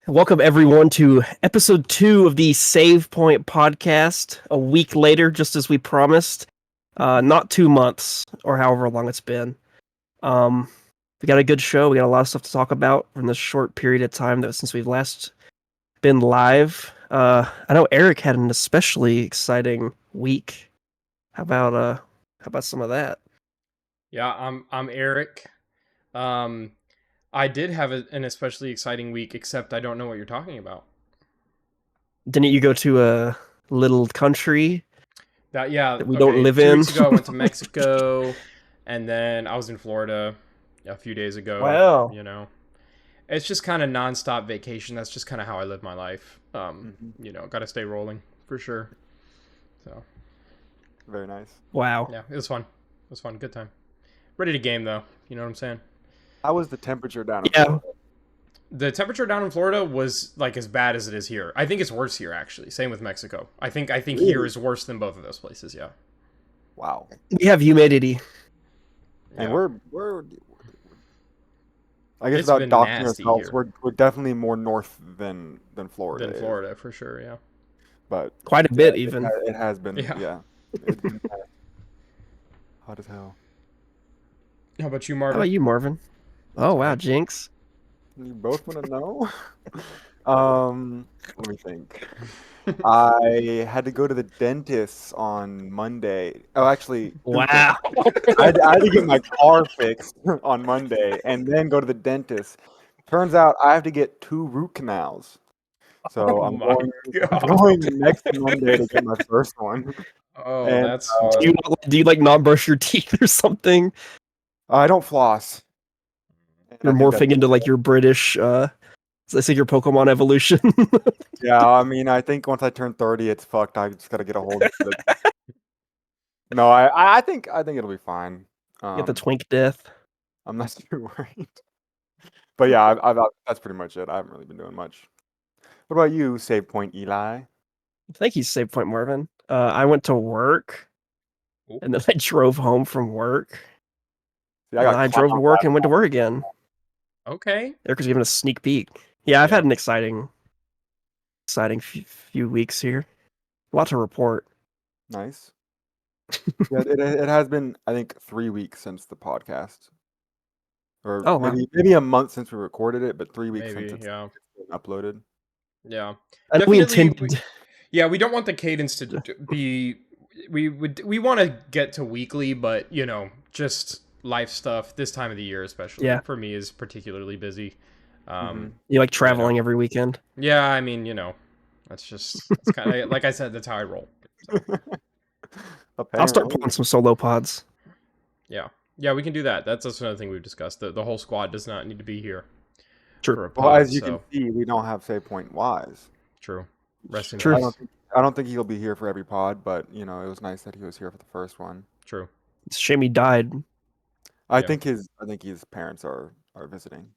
Welcome everyone to episode 2 of the SavePoint podcast. A week later, just as we promised, not 2 months or however long it's been. We got a good show. We got a lot of stuff to talk about from this short period of time that since we've last been live. I know Eric had an especially exciting week. How about some of that? Yeah, I'm Eric. I did have an especially exciting week, except I don't know what you're talking about. Didn't you go to a little country Yeah, that we don't okay. live Two in? weeks ago I went to Mexico, and then I was in Florida a few days ago. Wow. You know, it's just kind of nonstop vacation. That's just kind of how I live my life. Mhm. Got to stay rolling for sure. So Very nice. Wow. yeah, it was fun. It was fun. Good time. Ready to game though. You know what I'm saying? How was the temperature down in Yeah. Florida? The temperature down in Florida was like as bad as it is here. I think it's worse here actually. Same with Mexico. I think here Really? is worse than both of those places. Yeah. Wow. We have humidity. And Yeah. we're I guess It's without been docking nasty ourselves, here we're definitely more north than Florida than is. Florida for sure. Yeah. But Quite a yeah, bit, even. it has been Yeah. it's been hot as hell. How about you, How Marvin? about you, Marvin? Oh, wow, Sorry. Jinx. You both want to know? Let me think. I had to go to the dentist on Monday. Oh, actually, Tuesday. Wow. I had to get my car fixed on Monday and then go to the dentist. Turns out I have to get 2 root canals. Oh So my I'm god. going next Monday to get my first one. Oh, And that's Do fun. you like not brush your teeth or something? I don't floss. And You're I think that's morphing into like your British, let's say your Pokemon evolution. yeah, I mean, I think once I turn 30, it's fucked. I just gotta get a hold of it. No, I think it'll be fine. You get the Um, twink death. I'm not too worried. But yeah, that's pretty much it. I haven't really been doing much. What about you, Save Point Eli? Thank you, Save Point Marvin. I went to work Ooh. and then I drove home from work. See, And then I drove to clowned work last and went to work again. Okay. Eric was giving a sneak peek. Yeah, I've Yeah. had an exciting few weeks here. A lot to report. Nice. Yeah, it has been, I think, 3 weeks since the podcast, or Oh, wow. maybe a month since we recorded it, but 3 weeks since Maybe. it's Yeah. been uploaded. Yeah. I know we Definitely. intended. Yeah, we don't want the cadence to be. We want to get to weekly, but just life stuff this time of the year, especially Yeah. for me, is particularly busy. Mm-hmm. You like traveling every weekend? Yeah, I mean, that's kind of like I said, that's how I roll. So, I'll start Apparently. pulling some solo pods. yeah, we can do that. That's another thing we've discussed. The whole squad does not need to be here True. for a Well, pod. as you can So see, we don't have Save Point Wise. true. Rest in True. peace. I don't think he'll be here for every pod, but it was nice that he was here for the first one. True. It's a shame he died. I Yeah. think his parents are visiting.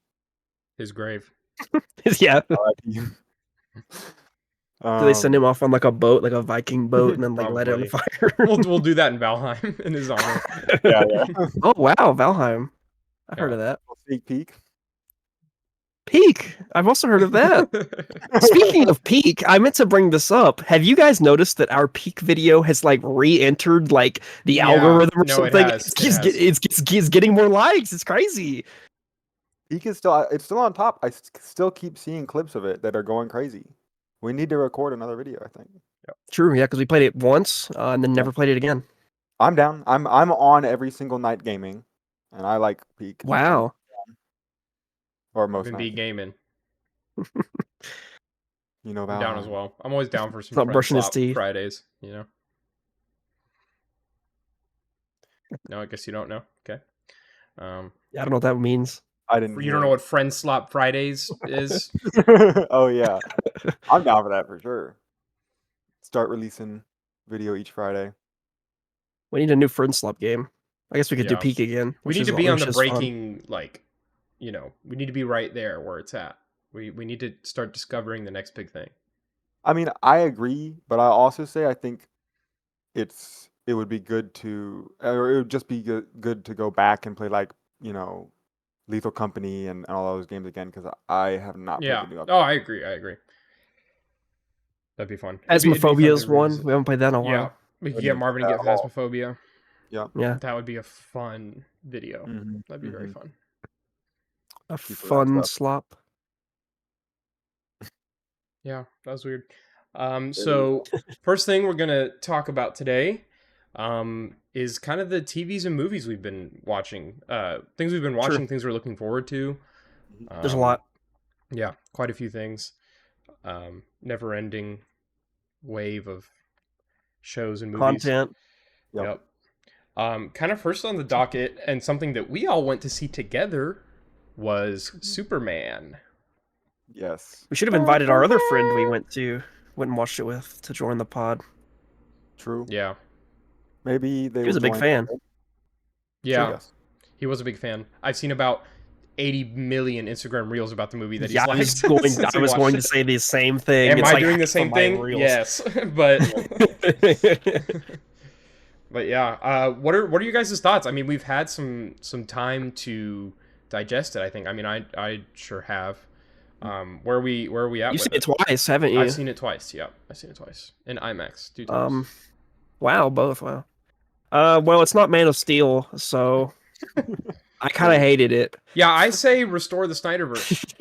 His grave. Yeah. R.I.P. Do they send Um, him off on like a boat, like a Viking boat, and then like light it on Probably. fire? We'll do that in Valheim in his honor. yeah. Oh wow, Valheim. I've heard of that. Sneak peek. Peak. I've also heard of that. Speaking of peak, I meant to bring this up. Have you guys noticed that our peak video has like re-entered like the Yeah. algorithm or No, it something? has. It's getting more likes. It's crazy. Peek is still on top. I still keep seeing clips of it that are going crazy. We need to record another video, I think. True, yeah, because we played it once and then Yeah. never played it again. I'm down. I'm on every single night gaming, and I like Peek. Wow. Or most Been be nights. gaming. You know, I'm down as Valheim. well. I'm always down for some Not friend brushing his slop teeth. Fridays. No, I guess you don't know. Okay. Yeah, I don't know what that means. I didn't. You don't know what friend slop Fridays is? Oh yeah, I'm down for that for sure. Start releasing video each Friday. We need a new friend slop game. I guess we could do Yeah. peak again. We Which need is to be on which the is fun. breaking, we need to be right there where it's at. We need to start discovering the next big thing. I mean, I agree, but I also say I think it would be good to, or it would just be good to go back and play like Lethal Company and all those games again because I have not played Yeah. the new update. Oh, I agree. That'd be fun. It'd be Asmophobia fun is to one. revisit. We haven't played that in a Yeah. while. We could I get didn't Marvin to play get that at all. Phasmophobia. Yeah. Yeah, That would be a fun video. Mm-hmm. That'd be very fun. a Keep for that fun stuff. slop. Yeah, that was weird. So first thing we're gonna talk about today, is kind of the TVs and movies we've been watching. Things we've been watching, Sure. things we're looking forward to. There's a lot. Yeah, quite a few things. Never ending wave of shows and movies. Content. Yep. Yep. Kind of first on the docket, and something that we all went to see together was Superman. Yes. We should have invited our other friend we went and watched it with to join the pod. True. Yeah. Maybe they He was will a big join fan. us. Yeah. Yes. He was a big fan. I've seen about 80 million Instagram reels about the movie that he's Yeah, liked. I was going. since I we was watched going to it. say the same thing. Am It's I like doing the half of same my thing? reels. Yes, but yeah. What are you guys' thoughts? I mean, we've had some time to digest it. I think. I mean, I sure have. Where are we at You've with seen it twice, haven't you? I've seen it twice. Yeah, I've seen it twice in IMAX 2 times. Wow, both. Wow. Well, it's not Man of Steel, so I kind of hated it. Yeah, I say restore the Snyderverse.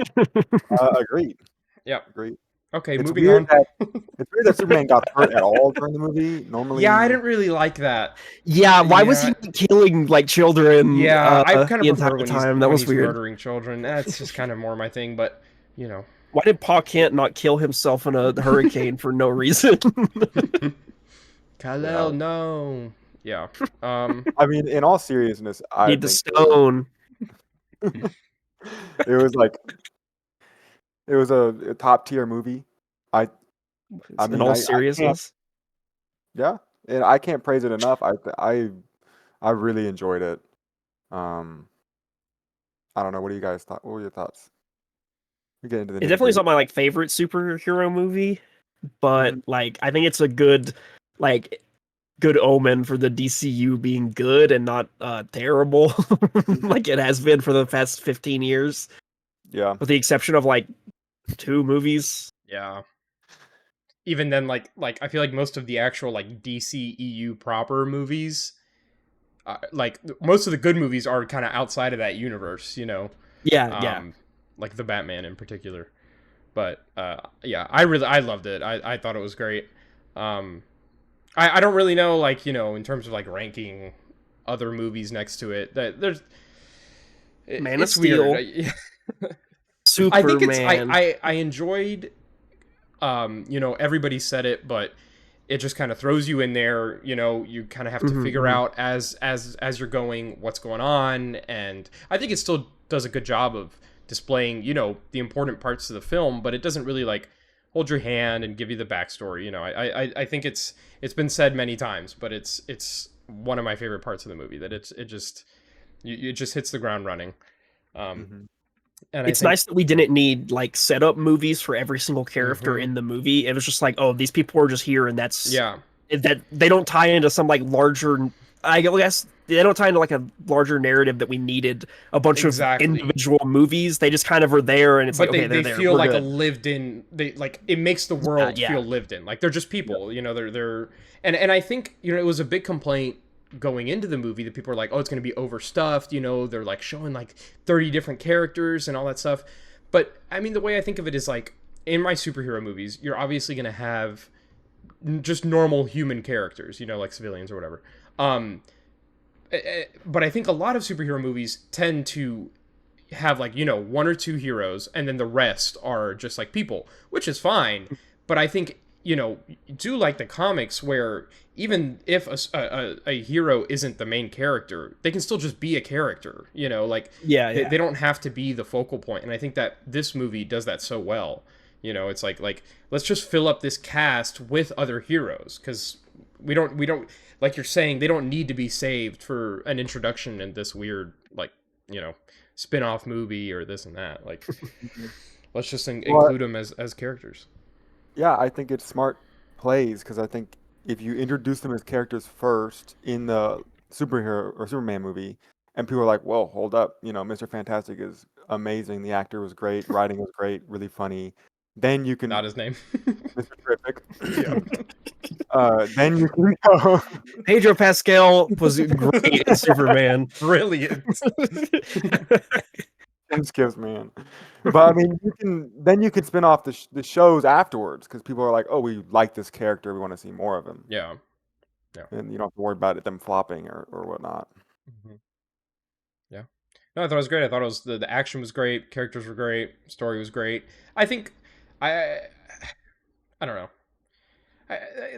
Agreed. Yeah. Agreed. Okay, It's moving weird on. It's weird that Superman got hurt at all during the movie. Normally, Yeah, I didn't really like that. Yeah, why was Yeah. he killing like children? Yeah, I kind the of prefer entire time. That when was he's weird. murdering children. That's just kind of more my thing. But you know, Why did Pa Kent not kill himself in a hurricane for no reason? Kal-El, no. Yeah. I mean, in all seriousness, I Need the think stone. it was like it was a top tier movie. I In mean, all I can't, seriousness. yeah, and I can't praise it enough. I really enjoyed it. I don't know. What do you guys thought? What were your thoughts? We get into the It definitely is nitty-gritty. not my like favorite superhero movie, but like I think it's a good like good omen for the DCU being good and not terrible like it has been for the past 15 years, Yeah, with the exception of like 2 movies. Yeah. Even then, like I feel like most of the actual like DCEU proper movies, like most of the good movies are kind of outside of that universe. You know. Yeah. Like the Batman in particular. But yeah, I loved it. I thought it was great. I don't really know, like, you know, in terms of like ranking other movies next to it. That there's Man of it's Steel. weird. Superman. I think it's I enjoyed you know, everybody said it, but it just kind of throws you in there, you know, you kind of have to figure out as you're going what's going on, and I think it still does a good job of displaying, you know, the important parts of the film, but it doesn't really like hold your hand and give you the backstory. You know, I think it's been said many times, but it's one of my favorite parts of the movie, that it just hits the ground running. And It's I think, nice that we didn't need like setup movies for every single character in the movie. It was just like, oh, these people are just here, and that's yeah, that they don't tie into some like larger. I guess they don't tie into like a larger narrative that we needed a bunch Exactly. of individual movies. They just kind of are there, and it's but like, okay, they they're there. feel We're like good. a lived in, they like, it makes the world yeah. feel lived in, like they're just people, you know, they're and I think, you know, it was a big complaint going into the movie that people were like, oh, it's going to be overstuffed, you know, they're like showing like 30 different characters and all that stuff. But I mean, the way I think of it is like, in my superhero movies, you're obviously going to have just normal human characters, you know, like civilians or whatever. But I think a lot of superhero movies tend to have like, you know, 1 or 2 heroes, and then the rest are just like people, which is fine. But I think, you know, do like the comics, where even if a hero isn't the main character, they can still just be a character, you know, like they don't have to be the focal point. And I think that this movie does that so well. You know, it's like let's just fill up this cast with other heroes, because we don't like you're saying, they don't need to be saved for an introduction in this weird, like, you know, spin-off movie or this and that. Like, let's just include them as characters. yeah, I think it's smart plays because I think if you introduce them as characters first in the superhero or Superman movie, and people are like, "Whoa, hold up! You know, Mr. Fantastic is amazing. The actor was great. Writing was great. Really funny." Then you can Not his name. Mr. Terrific. Yeah. Then you can go. Pedro Pascal was great in Superman. Brilliant. Skips, man. But I mean, you can spin off the shows afterwards because people are like, "Oh, we like this character. We want to see more of him." Yeah. And you don't have to worry about them flopping or whatnot. Mm-hmm. Yeah. No, I thought it was great. I thought it was the action was great, characters were great, story was great. I think I I don't know.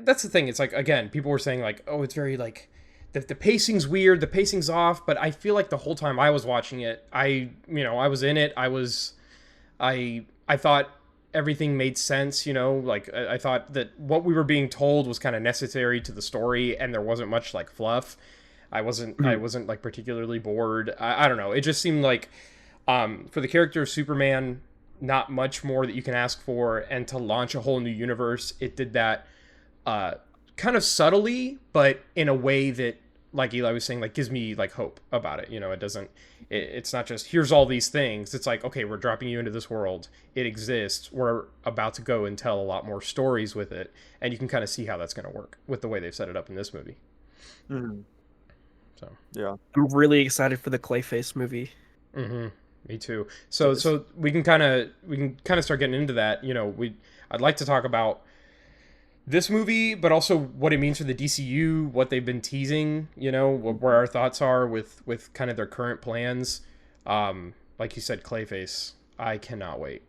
That's the thing. It's like, again, people were saying like, oh, it's very like the pacing's weird, the pacing's off, but I feel like the whole time I was watching it, I was in it. I thought everything made sense, like I thought that what we were being told was kind of necessary to the story, and there wasn't much like fluff. I wasn't like particularly bored. I don't know. It just seemed like for the character of Superman, not much more that you can ask for, and to launch a whole new universe, it did that kind of subtly, but in a way that, like Eli was saying, like gives me like hope about it. It doesn't. It's not just here's all these things. It's like, okay, we're dropping you into this world. It exists. We're about to go and tell a lot more stories with it, and you can kind of see how that's going to work with the way they've set it up in this movie. Mm-hmm. So yeah, I'm really excited for the Clayface movie. Mm-hmm. Me too. So we can kind of start getting into that. I'd like to talk about this movie, but also what it means for the DCU, what they've been teasing, where our thoughts are with kind of their current plans. Like you said, Clayface, I cannot wait.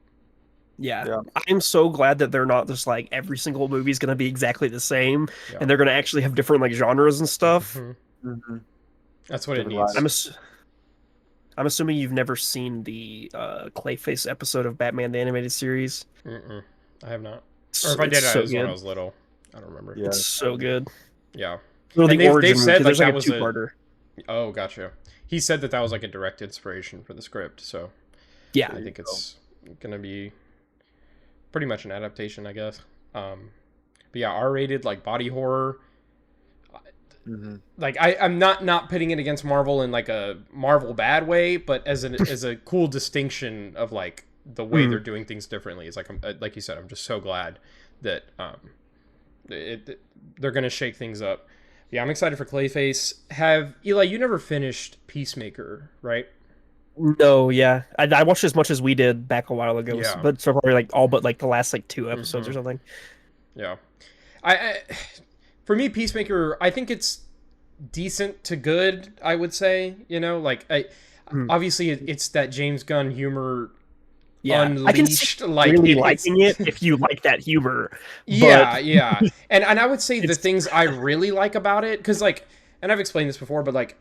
Yeah. I'm so glad that they're not just like every single movie is going to be exactly the same, and they're going to actually have different like genres and stuff. Mm-hmm. Mm-hmm. That's what it needs. I'm assuming you've never seen the Clayface episode of Batman the Animated Series. I have not. Or if I did, it was when I was little. I don't remember. Yeah. It's so good. Yeah. Well, they've said like that like was a two-parter. Oh, gotcha. He said that was like a direct inspiration for the script, so yeah, I think it's gonna be pretty much an adaptation, I guess. But yeah, R-rated, like body horror. Mm-hmm. Like I'm not pitting it against Marvel in like a Marvel bad way, but as a cool distinction of like the way they're doing things differently. It's like like you said, I'm just so glad that they're gonna shake things up. Yeah, I'm excited for Clayface. Eli, you never finished Peacemaker, right? No, yeah, I watched as much as we did back a while ago. Yeah. But so probably like all but like the last like 2 episodes or something. Yeah, I for me, Peacemaker, I think it's decent to good. I would say, like obviously it's that James Gunn humor. Yeah, unleashed, I can see like really liking it if you like that humor. Yeah. And I would say the things I really like about it, because like, and I've explained this before, but like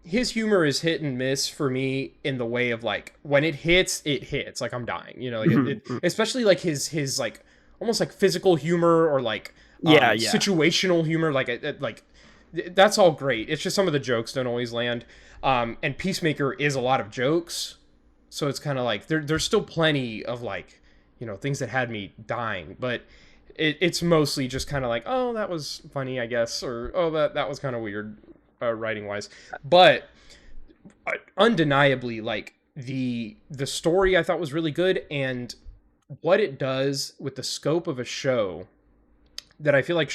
his humor is hit and miss for me in the way of like when it hits, like I'm dying, like especially like his like almost like physical humor or like situational humor, like that's all great. It's just some of the jokes don't always land. And Peacemaker is a lot of jokes. So it's kind of like there's still plenty of like, things that had me dying, but it's mostly just kind of like, oh, that was funny, I guess, or oh, that was kind of weird, writing wise. But undeniably, like the story I thought was really good, and what it does with the scope of a show that I feel like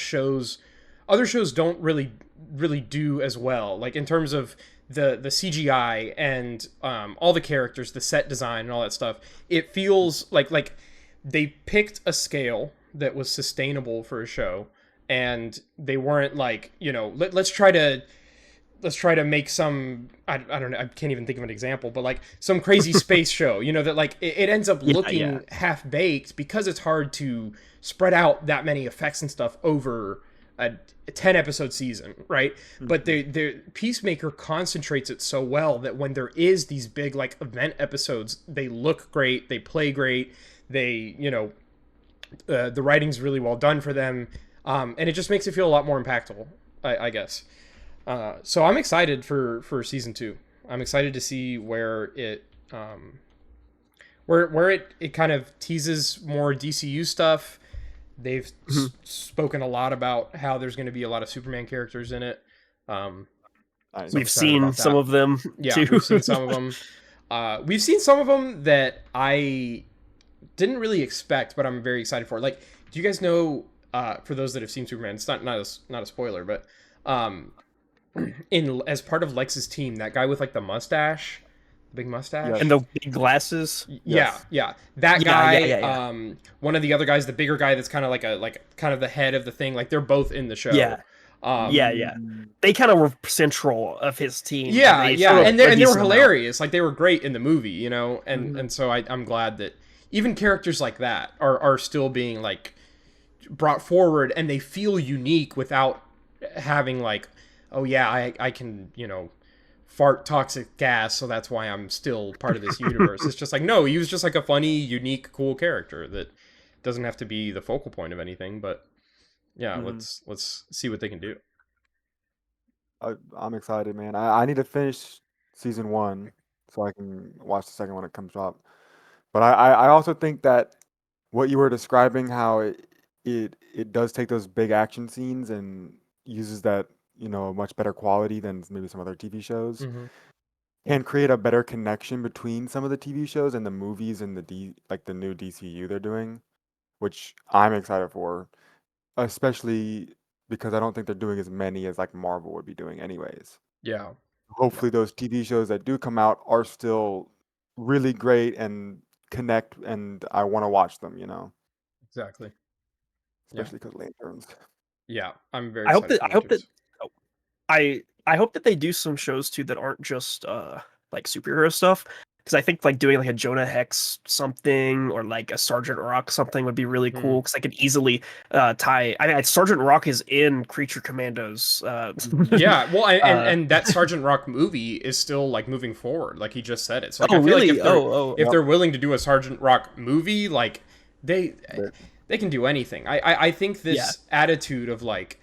other shows don't really do as well, like in terms of the CGI and all the characters, the set design and all that stuff. It feels like they picked a scale that was sustainable for a show, and they weren't like, let's try to make some, I don't know, I can't even think of an example, but like some crazy space show, that like it ends up looking half baked because it's hard to spread out that many effects and stuff over a 10 episode season, right? Mm-hmm. But the Peacemaker concentrates it so well that when there is these big like event episodes, they look great, they play great, they the writing's really well done for them, and it just makes it feel a lot more impactful, I guess. So I'm excited for season 2. I'm excited to see where it where it kind of teases more DCU stuff. They've spoken a lot about how there's going to be a lot of Superman characters in it. Nice. So I'm We've excited seen about some that. of them Yeah, too. we've seen some of them. We've seen some of them that I didn't really expect, but I'm very excited for. Like, do you guys know? For those that have seen Superman, it's not a spoiler, but um, in as part of Lex's team, that guy with like the mustache, the big mustache. Yes. And the big glasses. Yeah, Yes. yeah. That Yeah, guy, yeah, yeah, yeah. One of the other guys, the bigger guy that's kind of like kind of the head of the thing, like they're both in the show. Yeah, Um, yeah, yeah. Mm, They kind of were central of his team, and yeah, they yeah. showed up And a they were decent amount. hilarious. Like they were great in the movie, you know. Mhm. And so I'm glad that even characters like that are still being like brought forward, and they feel unique without having like, oh yeah, I can, you know, fart toxic gas, so that's why I'm still part of this universe. It's just like, no, he was just like a funny, unique, cool character that doesn't have to be the focal point of anything. But yeah, Mhm. let's see what they can do. I'm excited, man. I need to finish season 1 so I can watch the second one when it comes up. But I also think that what you were describing, how it does take those big action scenes and uses that, much better quality than maybe some other TV shows, Mm-hmm. can create a better connection between some of the TV shows and the movies and like the new DCU they're doing, which I'm excited for, especially because I don't think they're doing as many as like Marvel would be doing anyways. Yeah, yeah, Hopefully those TV shows that do come out are still really great and connect, and I want to watch them, exactly. Yeah, especially because Lanterns. yeah. I'm very I hope excited that for Lanterns. oh, I hope that they do some shows too that aren't just like superhero stuff. Because I think like doing like a Jonah Hex something or like a Sergeant Rock something would be really Hmm. cool. Because I could easily tie. I mean, Sergeant Rock is in Creature Commandos. Mhm. Yeah, well, uh, and that Sergeant Rock movie is still like moving forward, like he just said it. So like oh I feel like really? Oh if Yep. they're willing to do a Sergeant Rock movie, like they But they can do anything. I think yeah this attitude of like,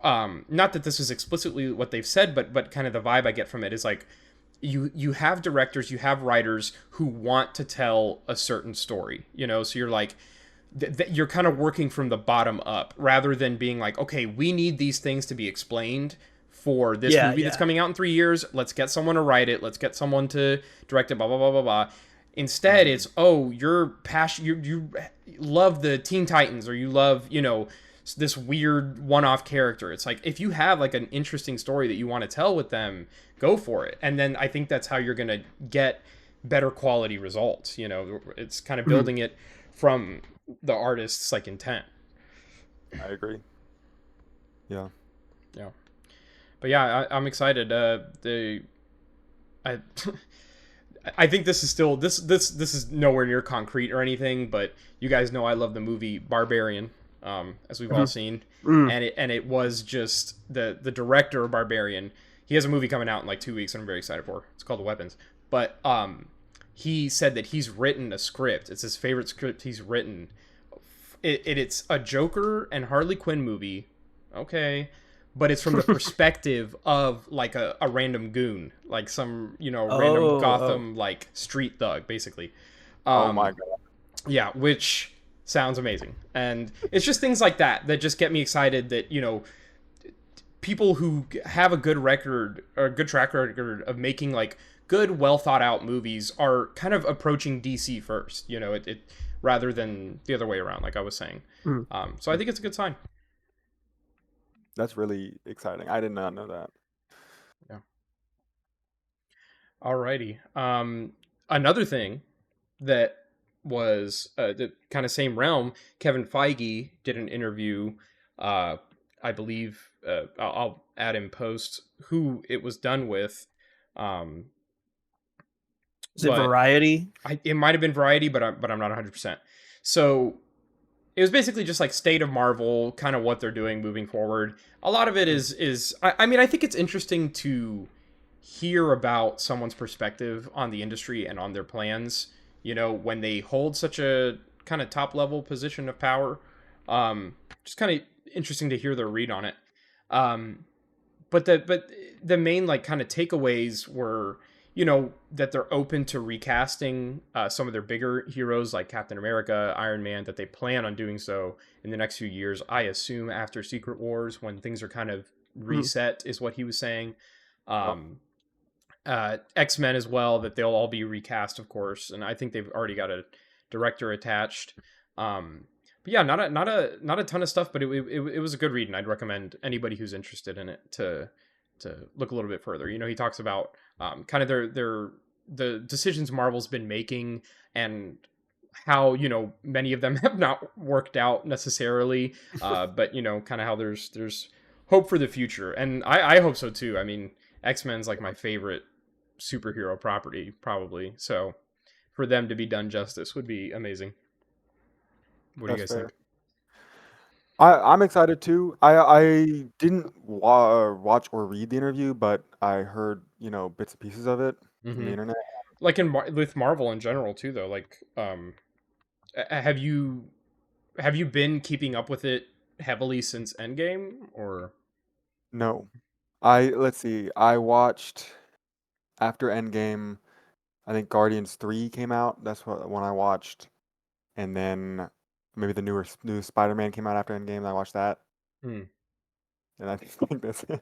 not that this is explicitly what they've said, but kind of the vibe I get from it is like you have directors, you have writers who want to tell a certain story, you know. So you're like you're kind of working from the bottom up rather than being like, okay, we need these things to be explained for this yeah movie that's coming out in 3 years. Let's get someone to write it. Let's get someone to direct it. Blah blah blah blah blah. Instead, Mhm. it's, oh, you're passion. You love the Teen Titans, or you love, you know, this weird one-off character. It's like, if you have like an interesting story that you want to tell with them, go for it. And then I think that's how you're gonna get better quality results. You know, it's kind of Mhm. building it from the artist's like intent. I agree. Yeah. Yeah, but yeah, I'm excited. I I think this is still this is nowhere near concrete or anything, but you guys know I love the movie Barbarian, as we've all Mhm. seen, Mm. and it was just the director of Barbarian. He has a movie coming out in like 2 weeks, and I'm very excited for. It's called The Weapons, but he said that he's written a script. It's his favorite script he's written. It's a Joker and Harley Quinn movie, okay, but it's from the perspective of like a random goon, like some, you know, random Oh. Gotham like street thug, basically. Oh my Um, God. yeah, which sounds amazing, and it's just things like that that just get me excited. That, you know, people who have a good record or a good track record of making like good, well thought out movies are kind of approaching DC first, you know, it rather than the other way around, like I was saying. Mm. So I think it's a good sign. That's really exciting. I did not know that. Yeah. Alrighty. Another thing that was the kind of same realm, Kevin Feige did an interview. Uh, I believe I'll add in post who it was done with. Um, Is it but Variety? it might have been Variety, but I'm not 100%. So it was basically just like State of Marvel, kind of what they're doing moving forward. A lot of it is I mean, I think it's interesting to hear about someone's perspective on the industry and on their plans, you know, when they hold such a kind of top level position of power. Just kind of interesting to hear their read on it. Um, but the main like kind of takeaways were, you know, that they're open to recasting some of their bigger heroes like Captain America, Iron Man, that they plan on doing so in the next few years. I assume after Secret Wars, when things are kind of Mhm. reset, is what he was saying. Yep. X-Men as well, that they'll all be recast, of course, and I think they've already got a director attached. But yeah, not a ton of stuff, but it was a good read, and I'd recommend anybody who's interested in it to look a little bit further. He talks about kind of the decisions Marvel's been making, and how many of them have not worked out necessarily, but kind of how there's hope for the future, and I hope so too. I mean, X-Men's like my favorite superhero property, probably. So for them to be done justice would be amazing. What do you That's guys fair. think? I'm excited too. I didn't watch or read the interview, but I heard, bits and pieces of it from the Hmm. internet. Like with Marvel in general too, though. Like, have you been keeping up with it heavily since Endgame, or? No. Let's see. I watched after Endgame, I think Guardians 3 came out. That's what when I watched. And then maybe the new Spider-Man came out after Endgame. And I watched that. Hmm. And I think that's it.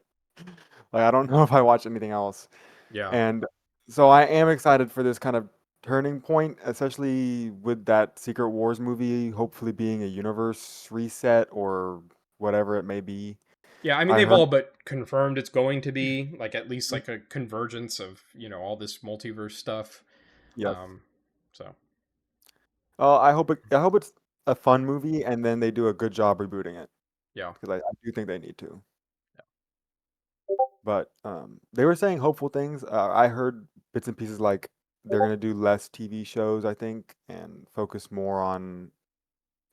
Like I don't know if I watched anything else. Yeah. And so I am excited for this kind of turning point, especially with that Secret Wars movie hopefully being a universe reset or whatever it may be. Yeah, I mean I they've heard all but confirmed it's going to be like at least like a convergence of all this multiverse stuff. yes. Um, so I hope it's a fun movie and then they do a good job rebooting it yeah. because I do think they need to. But they were saying hopeful things. I heard bits and pieces like they're gonna do less TV shows, I think, and focus more on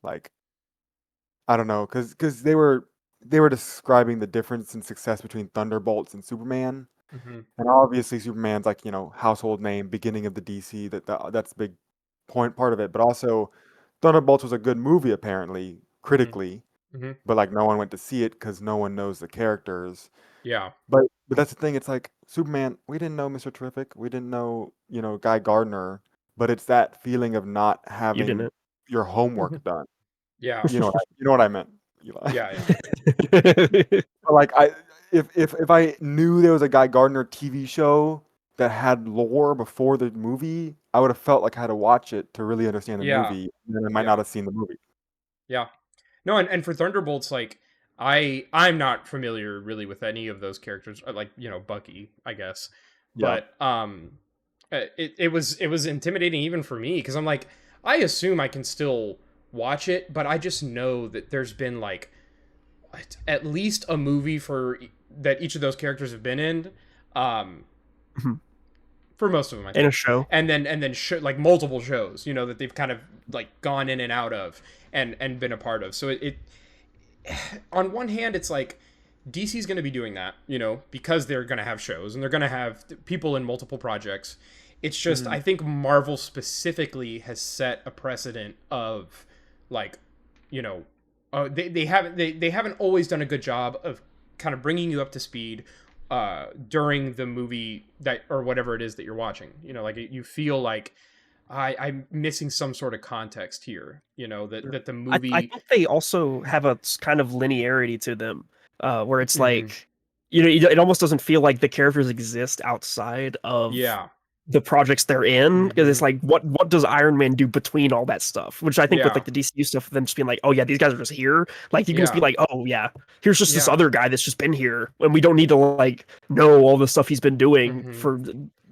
like I don't know, because they were describing the difference in success between Thunderbolts and Superman, Hmm. and obviously Superman's like household name, beginning of the DC that's a big part of it, but also Thunderbolts was a good movie apparently Hmm. critically, Hmm. but like no one went to see it because no one knows the characters. Yeah. But that's the thing. It's like Superman. We didn't know Mr. Terrific. We didn't know Guy Gardner. But it's that feeling of not You having didn't. your homework done. Yeah. You know what I meant, Eli. Yeah. Yeah. Like if I knew there was a Guy Gardner TV show that had lore before the movie, I would have felt like I had to watch it to really understand the Yeah. movie, and then I might Yeah. not have seen the movie. Yeah. No, and for Thunderbolts, like I'm not familiar really with any of those characters, like Bucky, I guess, Yeah. but it was intimidating even for me because I'm like I assume I can still watch it, but I just know that there's been like at least a movie that each of those characters have been in, um, for most of them, I In a think, show. and then like multiple shows, that they've kind of like gone in and out of and been a part of. So it on one hand, it's like DC's going to be doing that, because they're going to have shows and they're going to have people in multiple projects. It's just Mhm. I think Marvel specifically has set a precedent of like, you know, they haven't always done a good job of kind of bringing you up to speed during the movie that or whatever it is that you're watching. Like you feel like I'm missing some sort of context here. That the I movie. think they also have a kind of linearity to them, where it's Mhm. like, it almost doesn't feel like the characters exist outside of Yeah. the projects they're in, because it's Hmm. like, what does Iron Man do between all that stuff? Which I think with Yeah. like the DCU stuff, them just being like, oh yeah, these guys are just here. Like you can just be Yeah. like, oh yeah, here's just this Yeah. other guy that's just been here, and we don't need to like know all the stuff he's been doing Hmm. for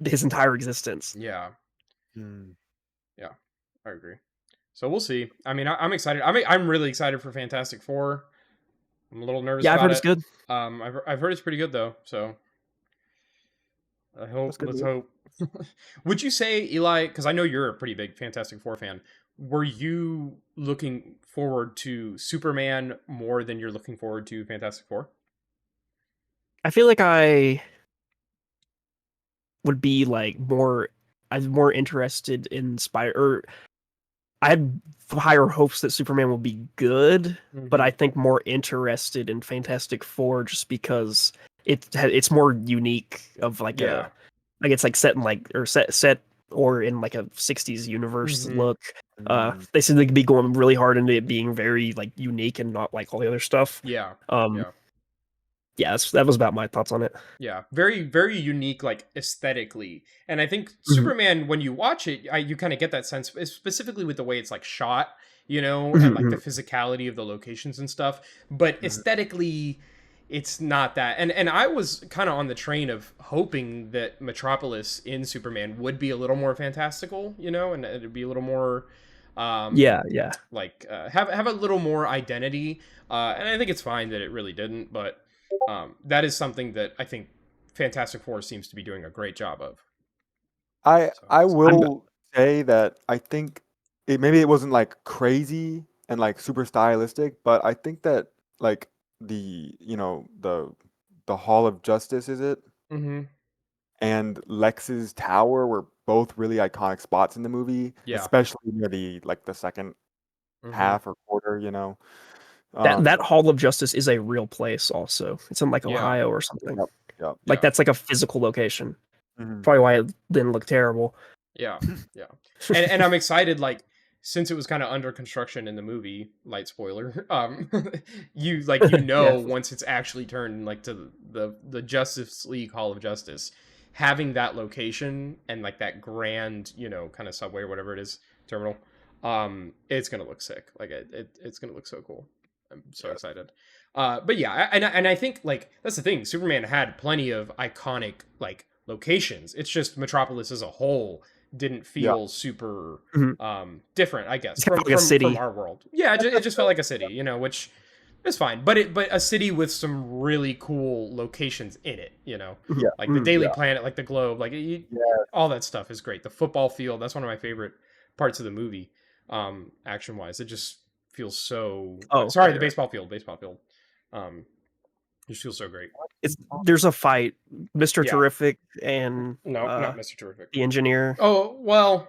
his entire existence. Yeah. Hmm. Yeah. I agree. So we'll see. I mean, I'm excited. I'm really excited for Fantastic Four. I'm a little nervous Yeah, I've about heard it's it. good. I've heard it's pretty good though. So I hope. That's good to Let's hear. hope. Would you say, Eli? Because I know you're a pretty big Fantastic Four fan. Were you looking forward to Superman more than you're looking forward to Fantastic Four? I feel like I would be like I'm more interested in Spider, or I had higher hopes that Superman will be good, but Hmm. I think more interested in Fantastic Four just because it's more unique of like Yeah. a, like it's like set in like, or set or in like a 60s universe Hmm. look. Mm. They seem to be going really hard into it being very like unique and not like all the other stuff. Yeah. Um Yeah. yeah, that was about my thoughts on it. Yeah, very very unique, like aesthetically, and I think Mhm. Superman, when you watch it, you kind of get that sense, specifically with the way it's like shot, and Mhm, like the mhm. physicality of the locations and stuff. But Mhm. aesthetically, it's not that. And I was kind of on the train of hoping that Metropolis in Superman would be a little more fantastical, and it'd be a little more, Yeah, yeah. like have a little more identity. And I think it's fine that it really didn't, but that is something that I think Fantastic Four seems to be doing a great job of. So I I'm will say that I think maybe it wasn't like crazy and like super stylistic, but I think that like the Hall of Justice, is it? hmm And Lex's Tower were both really iconic spots in the movie, yeah. especially near the second hmm half or quarter. that Um, Hall of Justice is a real place. Also, it's in like Yeah. Ohio or something. yep, yep. Like Yeah. that's like a physical location. Mhm. Probably why it didn't look terrible. Yeah. Yeah. And I'm excited, like, since it was kind of under construction in the movie, light spoiler, Yeah, once it's actually turned like to the Justice League Hall of Justice, having that location and like that grand, kind of subway or whatever it is, terminal, it's gonna look sick. Like it's gonna look so cool. I'm so Yes. excited. But yeah, and I think like that's the thing. Superman had plenty of iconic like locations. It's just Metropolis as a whole didn't Yeah. feel super Mhm. different, I guess, It's kind of from like a from city. our world. Yeah, it just felt like a city, which is fine. But a city with some really cool locations in it, Mhm, Yeah. like the mhm. Daily Yeah. Planet, like the Globe, like Yeah. all that stuff is great. The football field, that's one of my favorite parts of the movie, action wise. It just feels so. Oh, Sorry, the right. baseball field, um, just feels so great. There's a fight, Mr. Yeah, Terrific and no, not Mr. Terrific. the engineer. Oh well,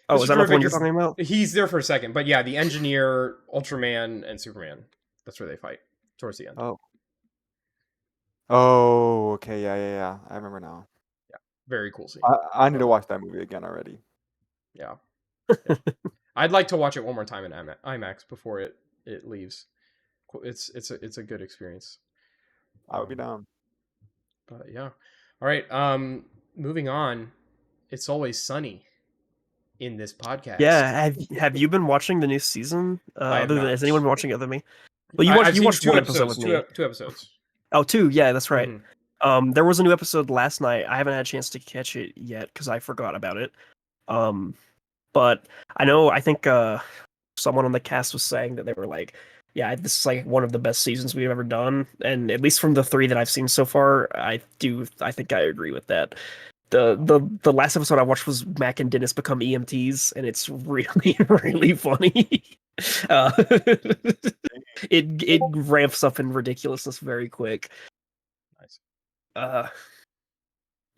Oh, is Mr. that not the one Terrific you're is talking about? he's there for a second, but yeah, the engineer, Ultraman, and Superman. That's where they fight towards the end. Oh. Oh, okay. Yeah, yeah, yeah. I remember now. Yeah, very cool scene. I need Love to it. watch that movie again already. Yeah, yeah. I'd like to watch it one more time in IMAX before it leaves. It's a good experience. I would be Um, down. but yeah, all right. Moving on. It's always sunny in this podcast. Yeah, have you been watching the new season? I have Other than not. Has anyone been watching it other than me? Well, I've you seen watched two one episode episodes. with Two me. two episodes. Oh, two. Yeah, that's right. hmm There was a new episode last night. I haven't had a chance to catch it yet because I forgot about it. Um, but I think someone on the cast was saying that they were like, yeah, this is like one of the best seasons we've ever done, and at least from the three that I've seen so far, I think I agree with that. The last episode I watched was Mac and Dennis become EMTs, and it's really really funny. uh, it ramps up in ridiculousness very quick. Nice. Uh,